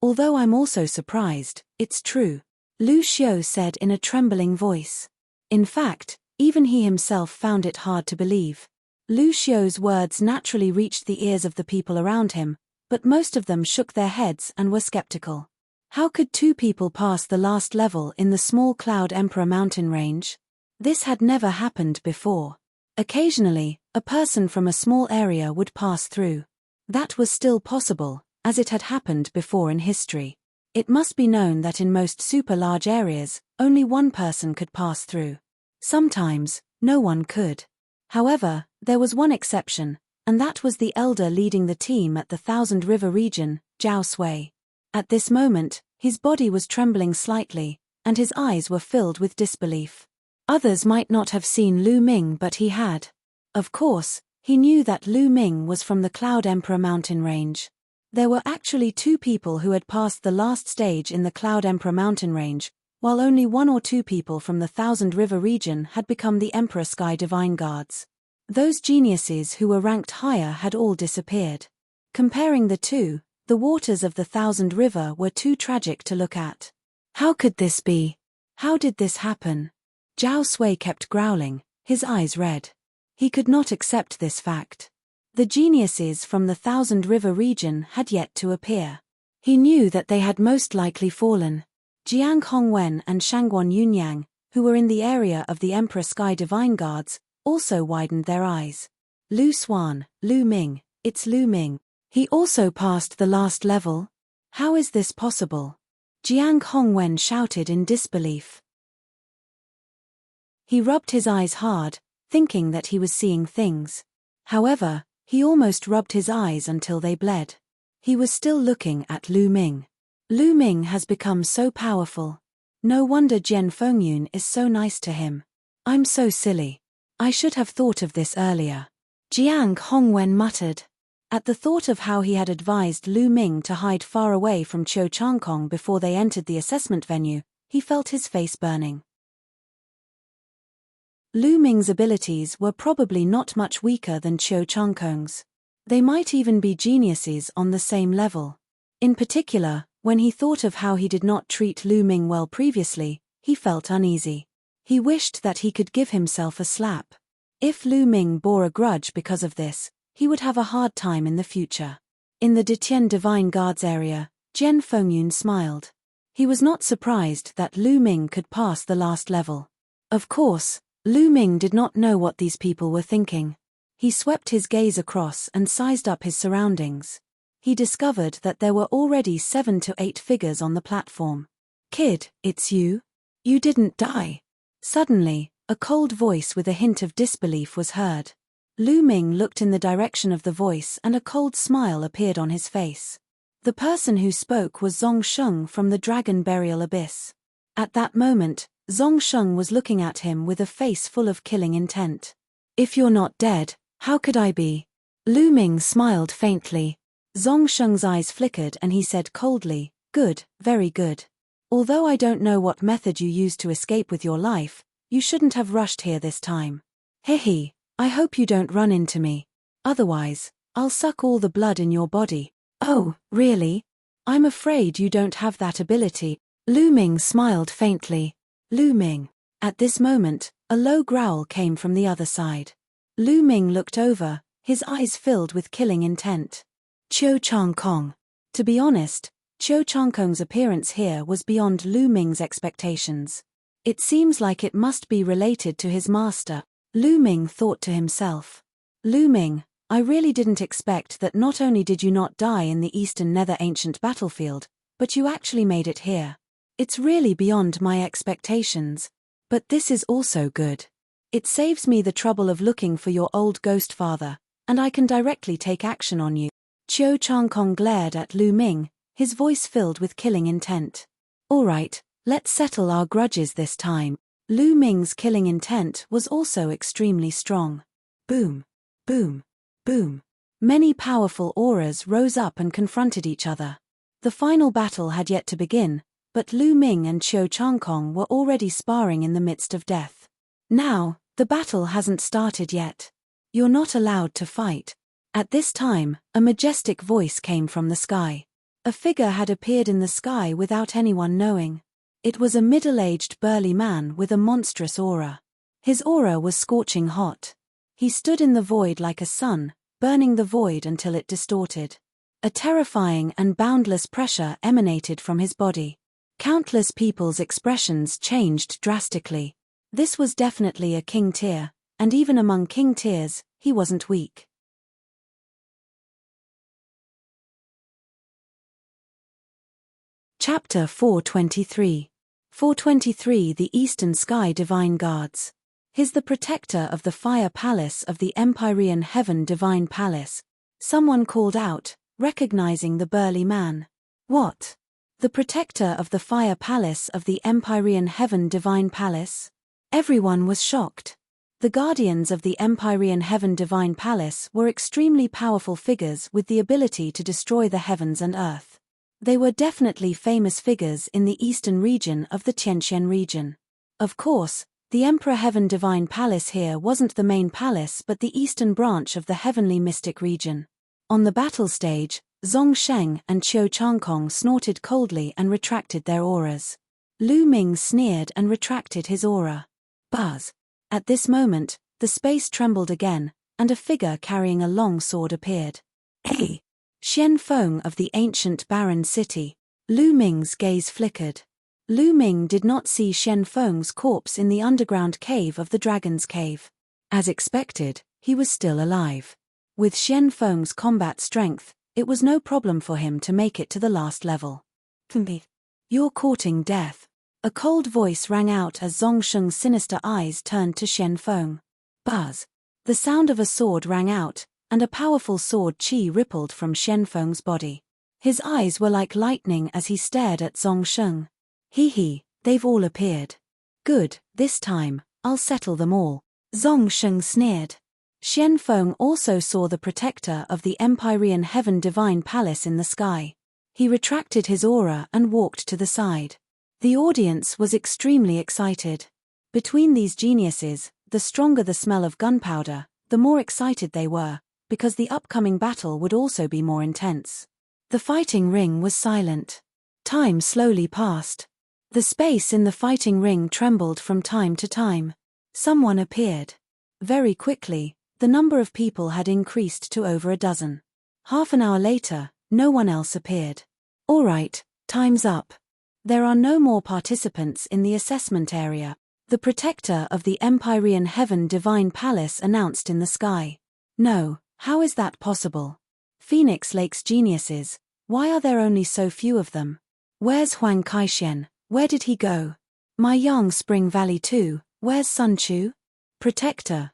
Although I'm also surprised, it's true," Lu Xiu said in a trembling voice. In fact, even he himself found it hard to believe. Lu Xiu's words naturally reached the ears of the people around him, but most of them shook their heads and were skeptical. How could 2 people pass the last level in the small Cloud Emperor mountain range? This had never happened before. Occasionally, a person from a small area would pass through. That was still possible, as it had happened before in history. It must be known that in most super large areas, only one person could pass through. Sometimes, no one could. However, there was one exception, and that was the elder leading the team at the Thousand River region, Zhao Sui. At this moment, his body was trembling slightly, and his eyes were filled with disbelief. Others might not have seen Lu Ming, but he had. Of course, he knew that Lu Ming was from the Cloud Emperor mountain range. There were actually 2 people who had passed the last stage in the Cloud Emperor mountain range, while only 1 or 2 people from the Thousand River region had become the Emperor Sky Divine Guards. Those geniuses who were ranked higher had all disappeared. Comparing the two, the waters of the Thousand River were too tragic to look at. How could this be? How did this happen? Zhao Sui kept growling, his eyes red. He could not accept this fact. The geniuses from the Thousand River region had yet to appear. He knew that they had most likely fallen. Jiang Hongwen and Shangguan Yunyang, who were in the area of the Emperor Sky Divine Guards, also widened their eyes. Lu Xuan, Lu Ming, it's Lu Ming. He also passed the last level? How is this possible? Jiang Hongwen shouted in disbelief. He rubbed his eyes hard, thinking that he was seeing things. However, he almost rubbed his eyes until they bled. He was still looking at Lu Ming. Lu Ming has become so powerful. No wonder Jian Fengyun is so nice to him. I'm so silly. I should have thought of this earlier. Jiang Hongwen muttered. At the thought of how he had advised Lu Ming to hide far away from Cho Chang-kong before they entered the assessment venue, he felt his face burning. Lu Ming's abilities were probably not much weaker than Cho Chang-kong's. They might even be geniuses on the same level. In particular, when he thought of how he did not treat Lu Ming well previously, he felt uneasy. He wished that he could give himself a slap. If Lu Ming bore a grudge because of this, he would have a hard time in the future. In the Detian Divine Guards area, Jian Fengyun smiled. He was not surprised that Lu Ming could pass the last level. Of course, Lu Ming did not know what these people were thinking. He swept his gaze across and sized up his surroundings. He discovered that there were already 7 to 8 figures on the platform. "Kid, it's you? You didn't die." Suddenly, a cold voice with a hint of disbelief was heard. Lu Ming looked in the direction of the voice and a cold smile appeared on his face. The person who spoke was Zongsheng from the Dragon Burial Abyss. At that moment, Zongsheng was looking at him with a face full of killing intent. "If you're not dead, how could I be?" Lu Ming smiled faintly. Zongsheng's eyes flickered and he said coldly, "Good, very good. Although I don't know what method you used to escape with your life, you shouldn't have rushed here this time. Hehe, I hope you don't run into me. Otherwise, I'll suck all the blood in your body." "Oh, really? I'm afraid you don't have that ability." Lu Ming smiled faintly. "Lu Ming." At this moment, a low growl came from the other side. Lu Ming looked over, his eyes filled with killing intent. Cho Chang-kong. To be honest, Cho Chang-kong's appearance here was beyond Lu Ming's expectations. It seems like it must be related to his master, Lu Ming thought to himself. "Lu Ming, I really didn't expect that not only did you not die in the Eastern Nether Ancient battlefield, but you actually made it here. It's really beyond my expectations. But this is also good. It saves me the trouble of looking for your old ghost father, and I can directly take action on you." Cho Chang-kong glared at Lu Ming, his voice filled with killing intent. "All right, let's settle our grudges this time." Lu Ming's killing intent was also extremely strong. Boom, boom, boom. Many powerful auras rose up and confronted each other. The final battle had yet to begin, but Lu Ming and Cho Chang-kong were already sparring in the midst of death. "Now, the battle hasn't started yet. You're not allowed to fight." At this time, a majestic voice came from the sky. A figure had appeared in the sky without anyone knowing. It was a middle-aged burly man with a monstrous aura. His aura was scorching hot. He stood in the void like a sun, burning the void until it distorted. A terrifying and boundless pressure emanated from his body. Countless people's expressions changed drastically. This was definitely a king tier, and even among king tiers, he wasn't weak. Chapter 423. 423 The Eastern Sky Divine Guards. He's the protector of the Fire Palace of the Empyrean Heaven Divine Palace. Someone called out, recognizing the burly man. "What? The protector of the Fire Palace of the Empyrean Heaven Divine Palace?" Everyone was shocked. The guardians of the Empyrean Heaven Divine Palace were extremely powerful figures with the ability to destroy the heavens and earth. They were definitely famous figures in the eastern region of the Tianqian region. Of course, the Emperor Heaven Divine Palace here wasn't the main palace but the eastern branch of the Heavenly Mystic region. On the battle stage, Zongsheng and Cho Chang-kong snorted coldly and retracted their auras. Lu Ming sneered and retracted his aura. Buzz. At this moment, the space trembled again, and a figure carrying a long sword appeared. "Hey! Xian Feng of the ancient barren city." Lu Ming's gaze flickered. Lu Ming did not see Xian Feng's corpse in the underground cave of the Dragon's Cave. As expected, he was still alive. With Xian Feng's combat strength, it was no problem for him to make it to the last level. "You're courting death." A cold voice rang out as Zongsheng's sinister eyes turned to Xian Feng. Buzz. The sound of a sword rang out, and a powerful sword chi rippled from Xian Feng's body. His eyes were like lightning as he stared at Zongsheng. "Hee, they've all appeared. Good, this time, I'll settle them all." Zongsheng sneered. Xian Feng also saw the protector of the Empyrean Heaven Divine Palace in the sky. He retracted his aura and walked to the side. The audience was extremely excited. Between these geniuses, the stronger the smell of gunpowder, the more excited they were, because the upcoming battle would also be more intense. The fighting ring was silent. Time slowly passed. The space in the fighting ring trembled from time to time. Someone appeared. Very quickly, the number of people had increased to over a dozen. Half an hour later, no one else appeared. All right, time's up. There are no more participants in the assessment area. The protector of the Empyrean Heaven Divine Palace announced in the sky. No, how is that possible? Phoenix Lake's geniuses, why are there only so few of them? Where's Huang Kaixian, where did he go? My Yang Spring Valley too, where's Sun Chu? Protector,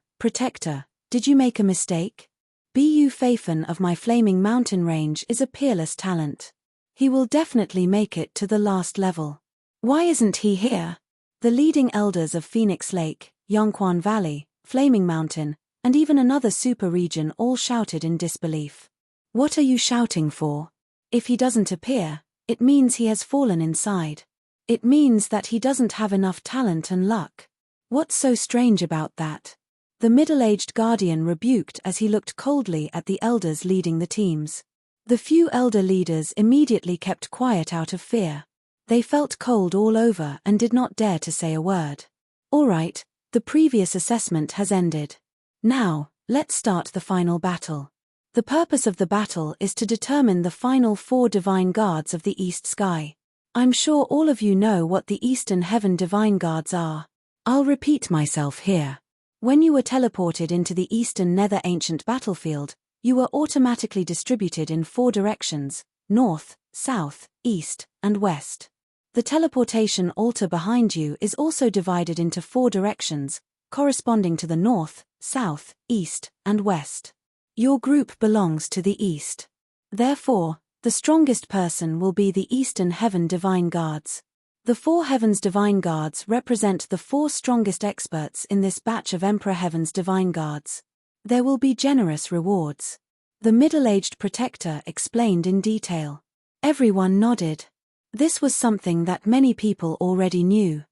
did you make a mistake? Bu Feifan of my Flaming Mountain Range is a peerless talent. He will definitely make it to the last level. Why isn't he here? The leading elders of Phoenix Lake, Yongquan Valley, Flaming Mountain, and even another super region all shouted in disbelief. What are you shouting for? If he doesn't appear, it means he has fallen inside. It means that he doesn't have enough talent and luck. What's so strange about that? The middle-aged guardian rebuked as he looked coldly at the elders leading the teams. The few elder leaders immediately kept quiet out of fear. They felt cold all over and did not dare to say a word. All right, the previous assessment has ended. Now, let's start the final battle. The purpose of the battle is to determine the final 4 divine guards of the East Sky. I'm sure all of you know what the Eastern Heaven Divine Guards are. I'll repeat myself here. When you were teleported into the Eastern Nether Ancient battlefield, you were automatically distributed in 4 directions: north, south, east, and west. The teleportation altar behind you is also divided into 4 directions, corresponding to the north, south, east, and west. Your group belongs to the east. Therefore, the strongest person will be the Eastern Heaven Divine Guards. The 4 Heavens Divine Guards represent the 4 strongest experts in this batch of Emperor Heaven's Divine Guards. There will be generous rewards. The middle-aged protector explained in detail. Everyone nodded. This was something that many people already knew.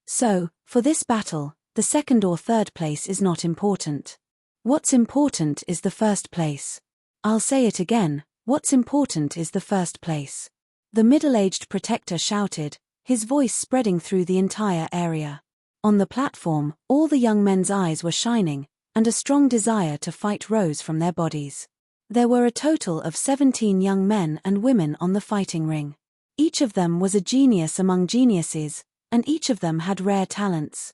So, for this battle, the second or third place is not important. What's important is the first place. I'll say it again, what's important is the first place. The middle-aged protector shouted, his voice spreading through the entire area. On the platform, all the young men's eyes were shining, and a strong desire to fight rose from their bodies. There were a total of 17 young men and women on the fighting ring. Each of them was a genius among geniuses, and each of them had rare talents.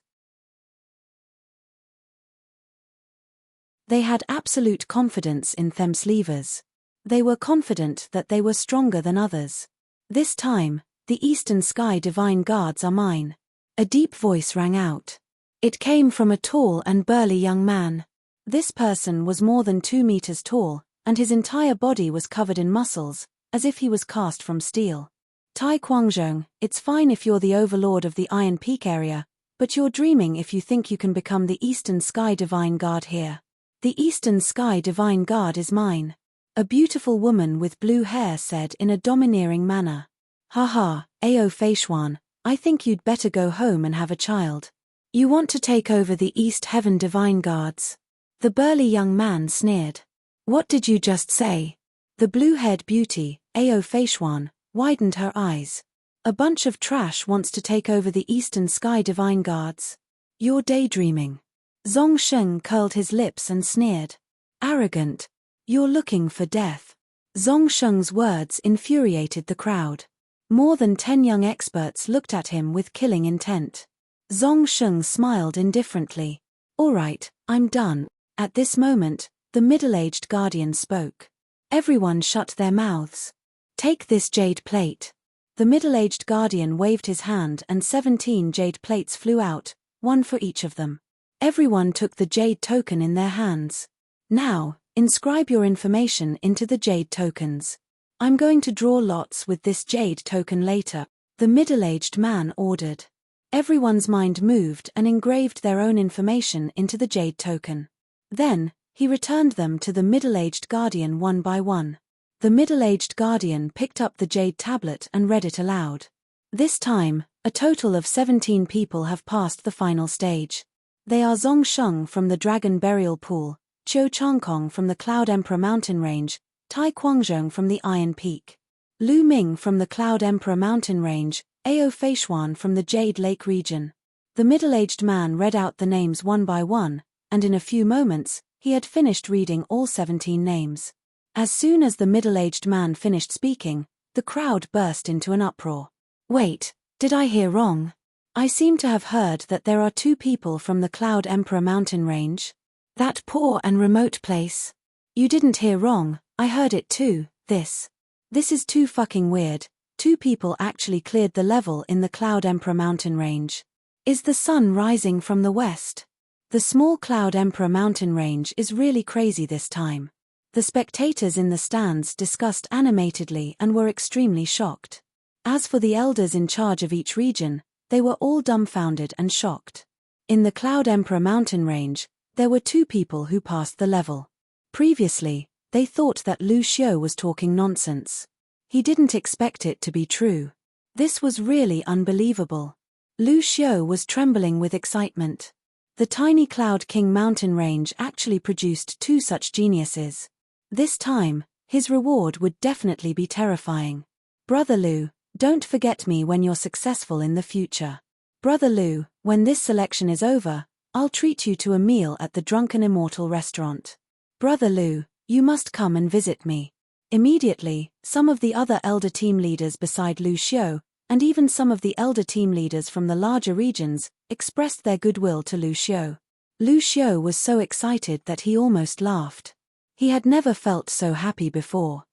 They had absolute confidence in themselves. They were confident that they were stronger than others. This time, the Eastern Sky Divine Guards are mine. A deep voice rang out. It came from a tall and burly young man. This person was more than 2 meters tall, and his entire body was covered in muscles, as if he was cast from steel. Tai Guangzhong, it's fine if you're the overlord of the Iron Peak area, but you're dreaming if you think you can become the Eastern Sky Divine Guard here. The Eastern Sky Divine Guard is mine. A beautiful woman with blue hair said in a domineering manner. Haha, Ao Feishuan, I think you'd better go home and have a child. You want to take over the East Heaven Divine Guards? The burly young man sneered. What did you just say? The blue-haired beauty, Ao Feishuan, widened her eyes. A bunch of trash wants to take over the Eastern Sky Divine Guards. You're daydreaming. Zong Sheng curled his lips and sneered. Arrogant. You're looking for death. Zong Sheng's words infuriated the crowd. More than 10 young experts looked at him with killing intent. Zong Sheng smiled indifferently. All right, I'm done. At this moment, the middle-aged guardian spoke. Everyone shut their mouths. Take this jade plate. The middle-aged guardian waved his hand and 17 jade plates flew out, 1 for each of them. Everyone took the jade token in their hands. Now, inscribe your information into the jade tokens. I'm going to draw lots with this jade token later, the middle-aged man ordered. Everyone's mind moved and engraved their own information into the jade token. Then, he returned them to the middle-aged guardian one by one. The middle-aged guardian picked up the jade tablet and read it aloud. This time, a total of 17 people have passed the final stage. They are Zong Sheng from the Dragon Burial Pool, Qiu Changkong from the Cloud Emperor Mountain Range, Tai Guangzhong from the Iron Peak, Lu Ming from the Cloud Emperor Mountain Range, Ao Feishuan from the Jade Lake region. The middle-aged man read out the names one by one, and in a few moments, he had finished reading all 17 names. As soon as the middle-aged man finished speaking, the crowd burst into an uproar. Wait, did I hear wrong? I seem to have heard that there are 2 people from the Cloud Emperor Mountain Range. That poor and remote place. You didn't hear wrong, I heard it too. This is too fucking weird. 2 people actually cleared the level in the Cloud Emperor Mountain Range. Is the sun rising from the west? The small Cloud Emperor Mountain Range is really crazy this time. The spectators in the stands discussed animatedly and were extremely shocked. As for the elders in charge of each region, they were all dumbfounded and shocked. In the Cloud Emperor Mountain Range, there were 2 people who passed the level. Previously, they thought that Lu Xiu was talking nonsense. He didn't expect it to be true. This was really unbelievable. Lu Xiu was trembling with excitement. The tiny Cloud King mountain range actually produced 2 such geniuses. This time, his reward would definitely be terrifying. Brother Lu, don't forget me when you're successful in the future. Brother Lu, when this selection is over, I'll treat you to a meal at the Drunken Immortal restaurant. Brother Lu, you must come and visit me. Immediately, some of the other elder team leaders beside Lu Xiu, and even some of the elder team leaders from the larger regions, expressed their goodwill to Lu Xiu. Lu Xiu was so excited that he almost laughed. He had never felt so happy before.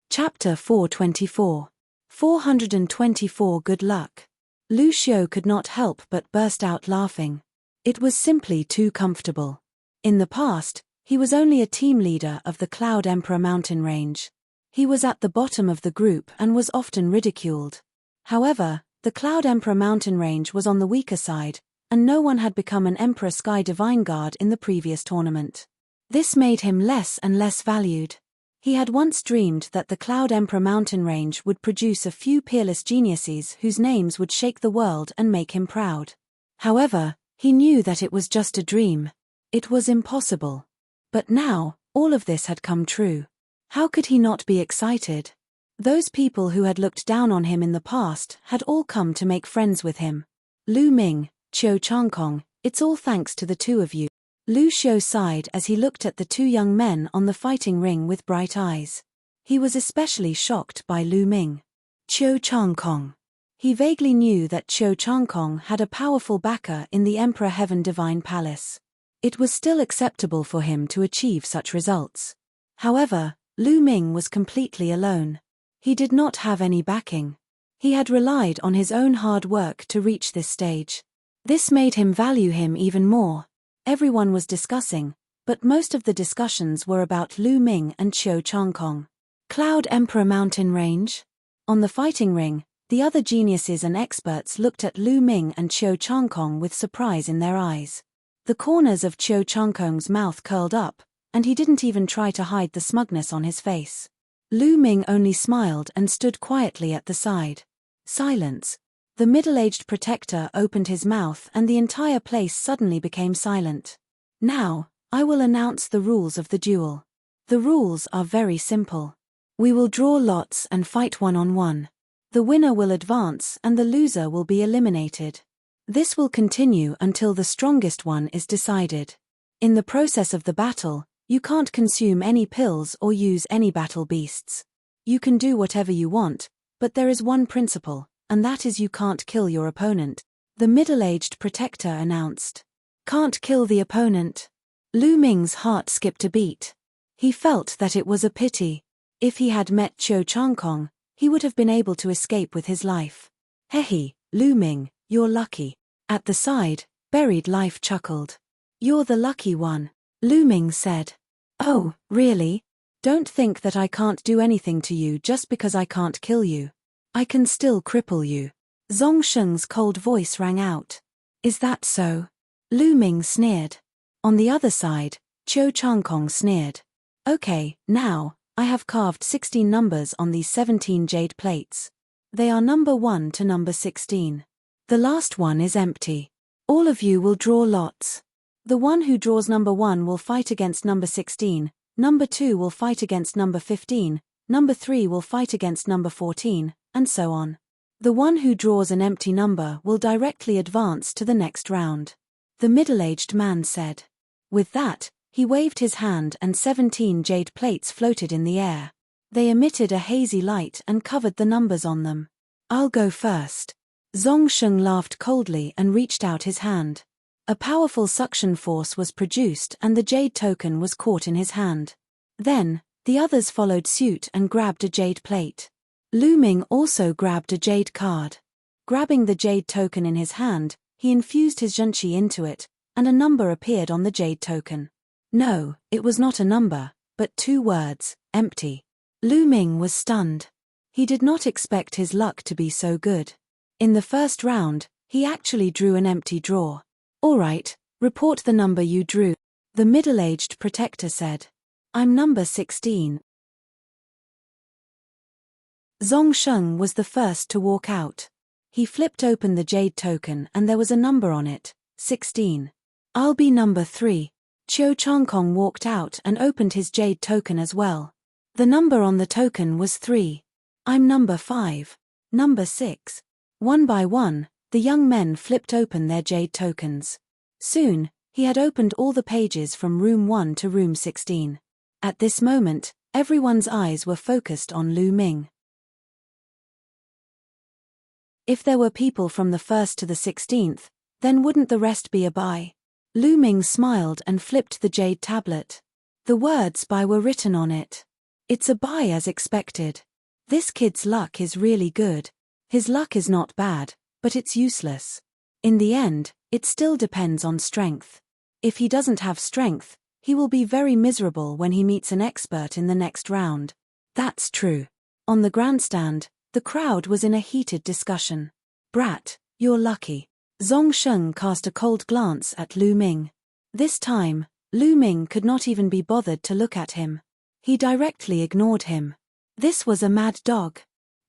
Chapter 424. 424 Good luck. Lu Xiu could not help but burst out laughing. It was simply too comfortable. In the past, he was only a team leader of the Cloud Emperor mountain range. He was at the bottom of the group and was often ridiculed. However, the Cloud Emperor mountain range was on the weaker side, and no one had become an Emperor Sky Divine Guard in the previous tournament. This made him less and less valued. He had once dreamed that the Cloud Emperor mountain range would produce a few peerless geniuses whose names would shake the world and make him proud. However, he knew that it was just a dream. It was impossible. But now, all of this had come true. How could he not be excited? Those people who had looked down on him in the past had all come to make friends with him. Lu Ming, Qiu Changkong, it's all thanks to the 2 of you. Lu Xiu sighed as he looked at the 2 young men on the fighting ring with bright eyes. He was especially shocked by Lu Ming. Qiu Changkong. He vaguely knew that Qiu Changkong had a powerful backer in the Emperor Heaven Divine Palace. It was still acceptable for him to achieve such results. However, Lu Ming was completely alone. He did not have any backing. He had relied on his own hard work to reach this stage. This made him value him even more. Everyone was discussing, but most of the discussions were about Lu Ming and Qiu Changkong. Cloud Emperor Mountain Range? On the fighting ring, the other geniuses and experts looked at Lu Ming and Qiu Changkong with surprise in their eyes. The corners of Qiu Changkong's mouth curled up, and he didn't even try to hide the smugness on his face. Lu Ming only smiled and stood quietly at the side. Silence. The middle-aged protector opened his mouth and the entire place suddenly became silent. Now, I will announce the rules of the duel. The rules are very simple. We will draw lots and fight one-on-one. The winner will advance and the loser will be eliminated. This will continue until the strongest one is decided. In the process of the battle, you can't consume any pills or use any battle beasts. You can do whatever you want, but there is one principle, and that is you can't kill your opponent. The middle-aged protector announced. Can't kill the opponent. Lu Ming's heart skipped a beat. He felt that it was a pity. If he had met Qiu Changkong, he would have been able to escape with his life. Hehe, Lu Ming, you're lucky. At the side, Buried Life chuckled. You're the lucky one, Lu Ming said. Oh, really? Don't think that I can't do anything to you just because I can't kill you. I can still cripple you. Zhongsheng's cold voice rang out. Is that so? Lu Ming sneered. On the other side, Qiu Changkong sneered. Okay, now, I have carved 16 numbers on these 17 jade plates. They are number 1 to number 16. The last one is empty. All of you will draw lots. The one who draws number 1 will fight against number 16, number 2 will fight against number 15, number 3 will fight against number 14, and so on. The one who draws an empty number will directly advance to the next round. The middle-aged man said. With that, he waved his hand and 17 jade plates floated in the air. They emitted a hazy light and covered the numbers on them. I'll go first. Zhongsheng laughed coldly and reached out his hand. A powerful suction force was produced and the jade token was caught in his hand. Then, the others followed suit and grabbed a jade plate. Lu Ming also grabbed a jade card. Grabbing the jade token in his hand, he infused his zhenqi into it, and a number appeared on the jade token. No, it was not a number, but 2 words, empty. Lu Ming was stunned. He did not expect his luck to be so good. In the first round, he actually drew an empty draw. All right, report the number you drew, the middle-aged protector said. I'm number 16. Zhongsheng was the first to walk out. He flipped open the jade token and there was a number on it, 16. I'll be number 3. Qiu Changkong walked out and opened his jade token as well. The number on the token was 3. I'm number 5. Number 6. One by one, the young men flipped open their jade tokens. Soon, he had opened all the pages from room 1 to room 16. At this moment, everyone's eyes were focused on Lu Ming. If there were people from the 1st to the 16th, then wouldn't the rest be a bye? Lu Ming smiled and flipped the jade tablet. The words "bye" were written on it. It's a bye as expected. This kid's luck is really good. His luck is not bad, but it's useless. In the end, it still depends on strength. If he doesn't have strength, he will be very miserable when he meets an expert in the next round. That's true. On the grandstand, the crowd was in a heated discussion. Brat, you're lucky. Zhongsheng cast a cold glance at Lu Ming. This time, Lu Ming could not even be bothered to look at him. He directly ignored him. This was a mad dog.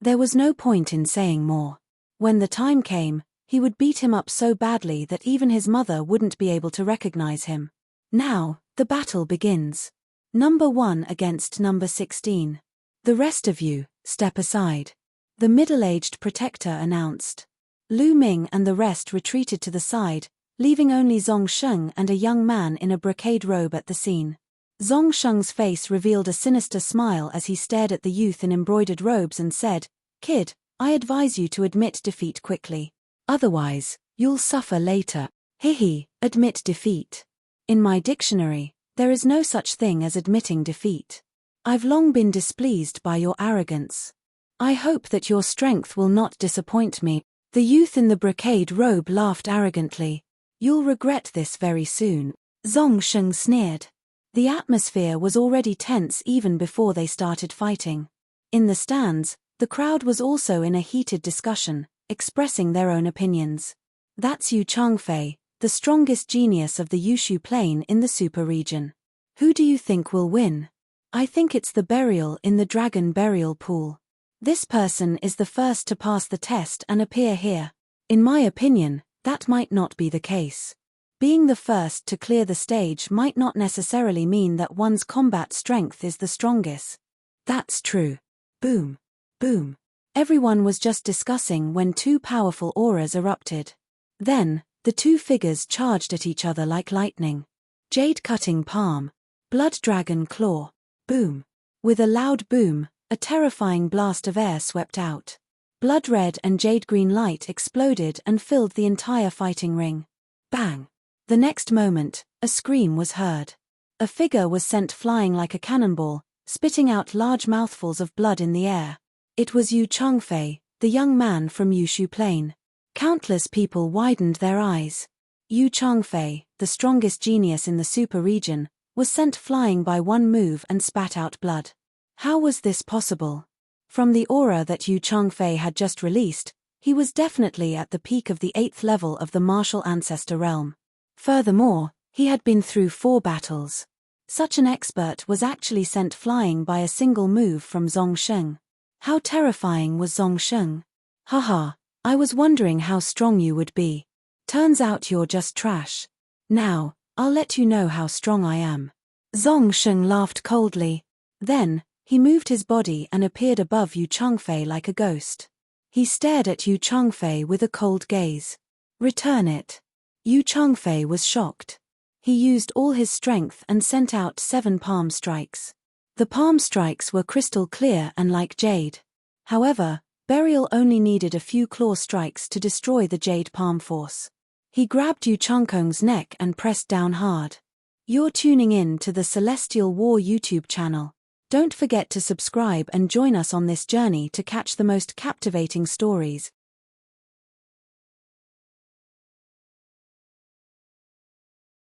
There was no point in saying more. When the time came, he would beat him up so badly that even his mother wouldn't be able to recognize him. Now, the battle begins. Number 1 against number 16. The rest of you, step aside. The middle-aged protector announced. Lu Ming and the rest retreated to the side, leaving only Zhongsheng and a young man in a brocade robe at the scene. Zhongsheng's face revealed a sinister smile as he stared at the youth in embroidered robes and said, "Kid, I advise you to admit defeat quickly. Otherwise, you'll suffer later." Hihi, admit defeat. In my dictionary, there is no such thing as admitting defeat. I've long been displeased by your arrogance. I hope that your strength will not disappoint me. The youth in the brocade robe laughed arrogantly. You'll regret this very soon. Zhongsheng sneered. The atmosphere was already tense even before they started fighting. In the stands, the crowd was also in a heated discussion, expressing their own opinions. That's Yu Changfei, the strongest genius of the Yushu Plain in the super region. Who do you think will win? I think it's the burial in the dragon burial pool. This person is the first to pass the test and appear here. In my opinion, that might not be the case. Being the first to clear the stage might not necessarily mean that one's combat strength is the strongest. That's true. Boom. Boom. Everyone was just discussing when 2 powerful auras erupted. Then, the 2 figures charged at each other like lightning. Jade cutting palm. Blood dragon claw. Boom. With a loud boom, a terrifying blast of air swept out. Blood red and jade green light exploded and filled the entire fighting ring. Bang. The next moment, a scream was heard. A figure was sent flying like a cannonball, spitting out large mouthfuls of blood in the air. It was Yu Changfei, the young man from Yushu Plain. Countless people widened their eyes. Yu Changfei, the strongest genius in the super region, was sent flying by one move and spat out blood. How was this possible? From the aura that Yu Changfei had just released, he was definitely at the peak of the 8th level of the martial ancestor realm. Furthermore, he had been through 4 battles. Such an expert was actually sent flying by a single move from Zhongsheng. How terrifying was Zhongsheng? Haha, I was wondering how strong you would be. Turns out you're just trash. Now, I'll let you know how strong I am. Zhongsheng laughed coldly. Then, he moved his body and appeared above Yu Changfei like a ghost. He stared at Yu Changfei with a cold gaze. Return it. Yu Changfei was shocked. He used all his strength and sent out 7 palm strikes. The palm strikes were crystal clear and like jade. However, Burial only needed a few claw strikes to destroy the jade palm force. He grabbed Yu Changkong's neck and pressed down hard. You're tuning in to the Celestial War YouTube channel. Don't forget to subscribe and join us on this journey to catch the most captivating stories.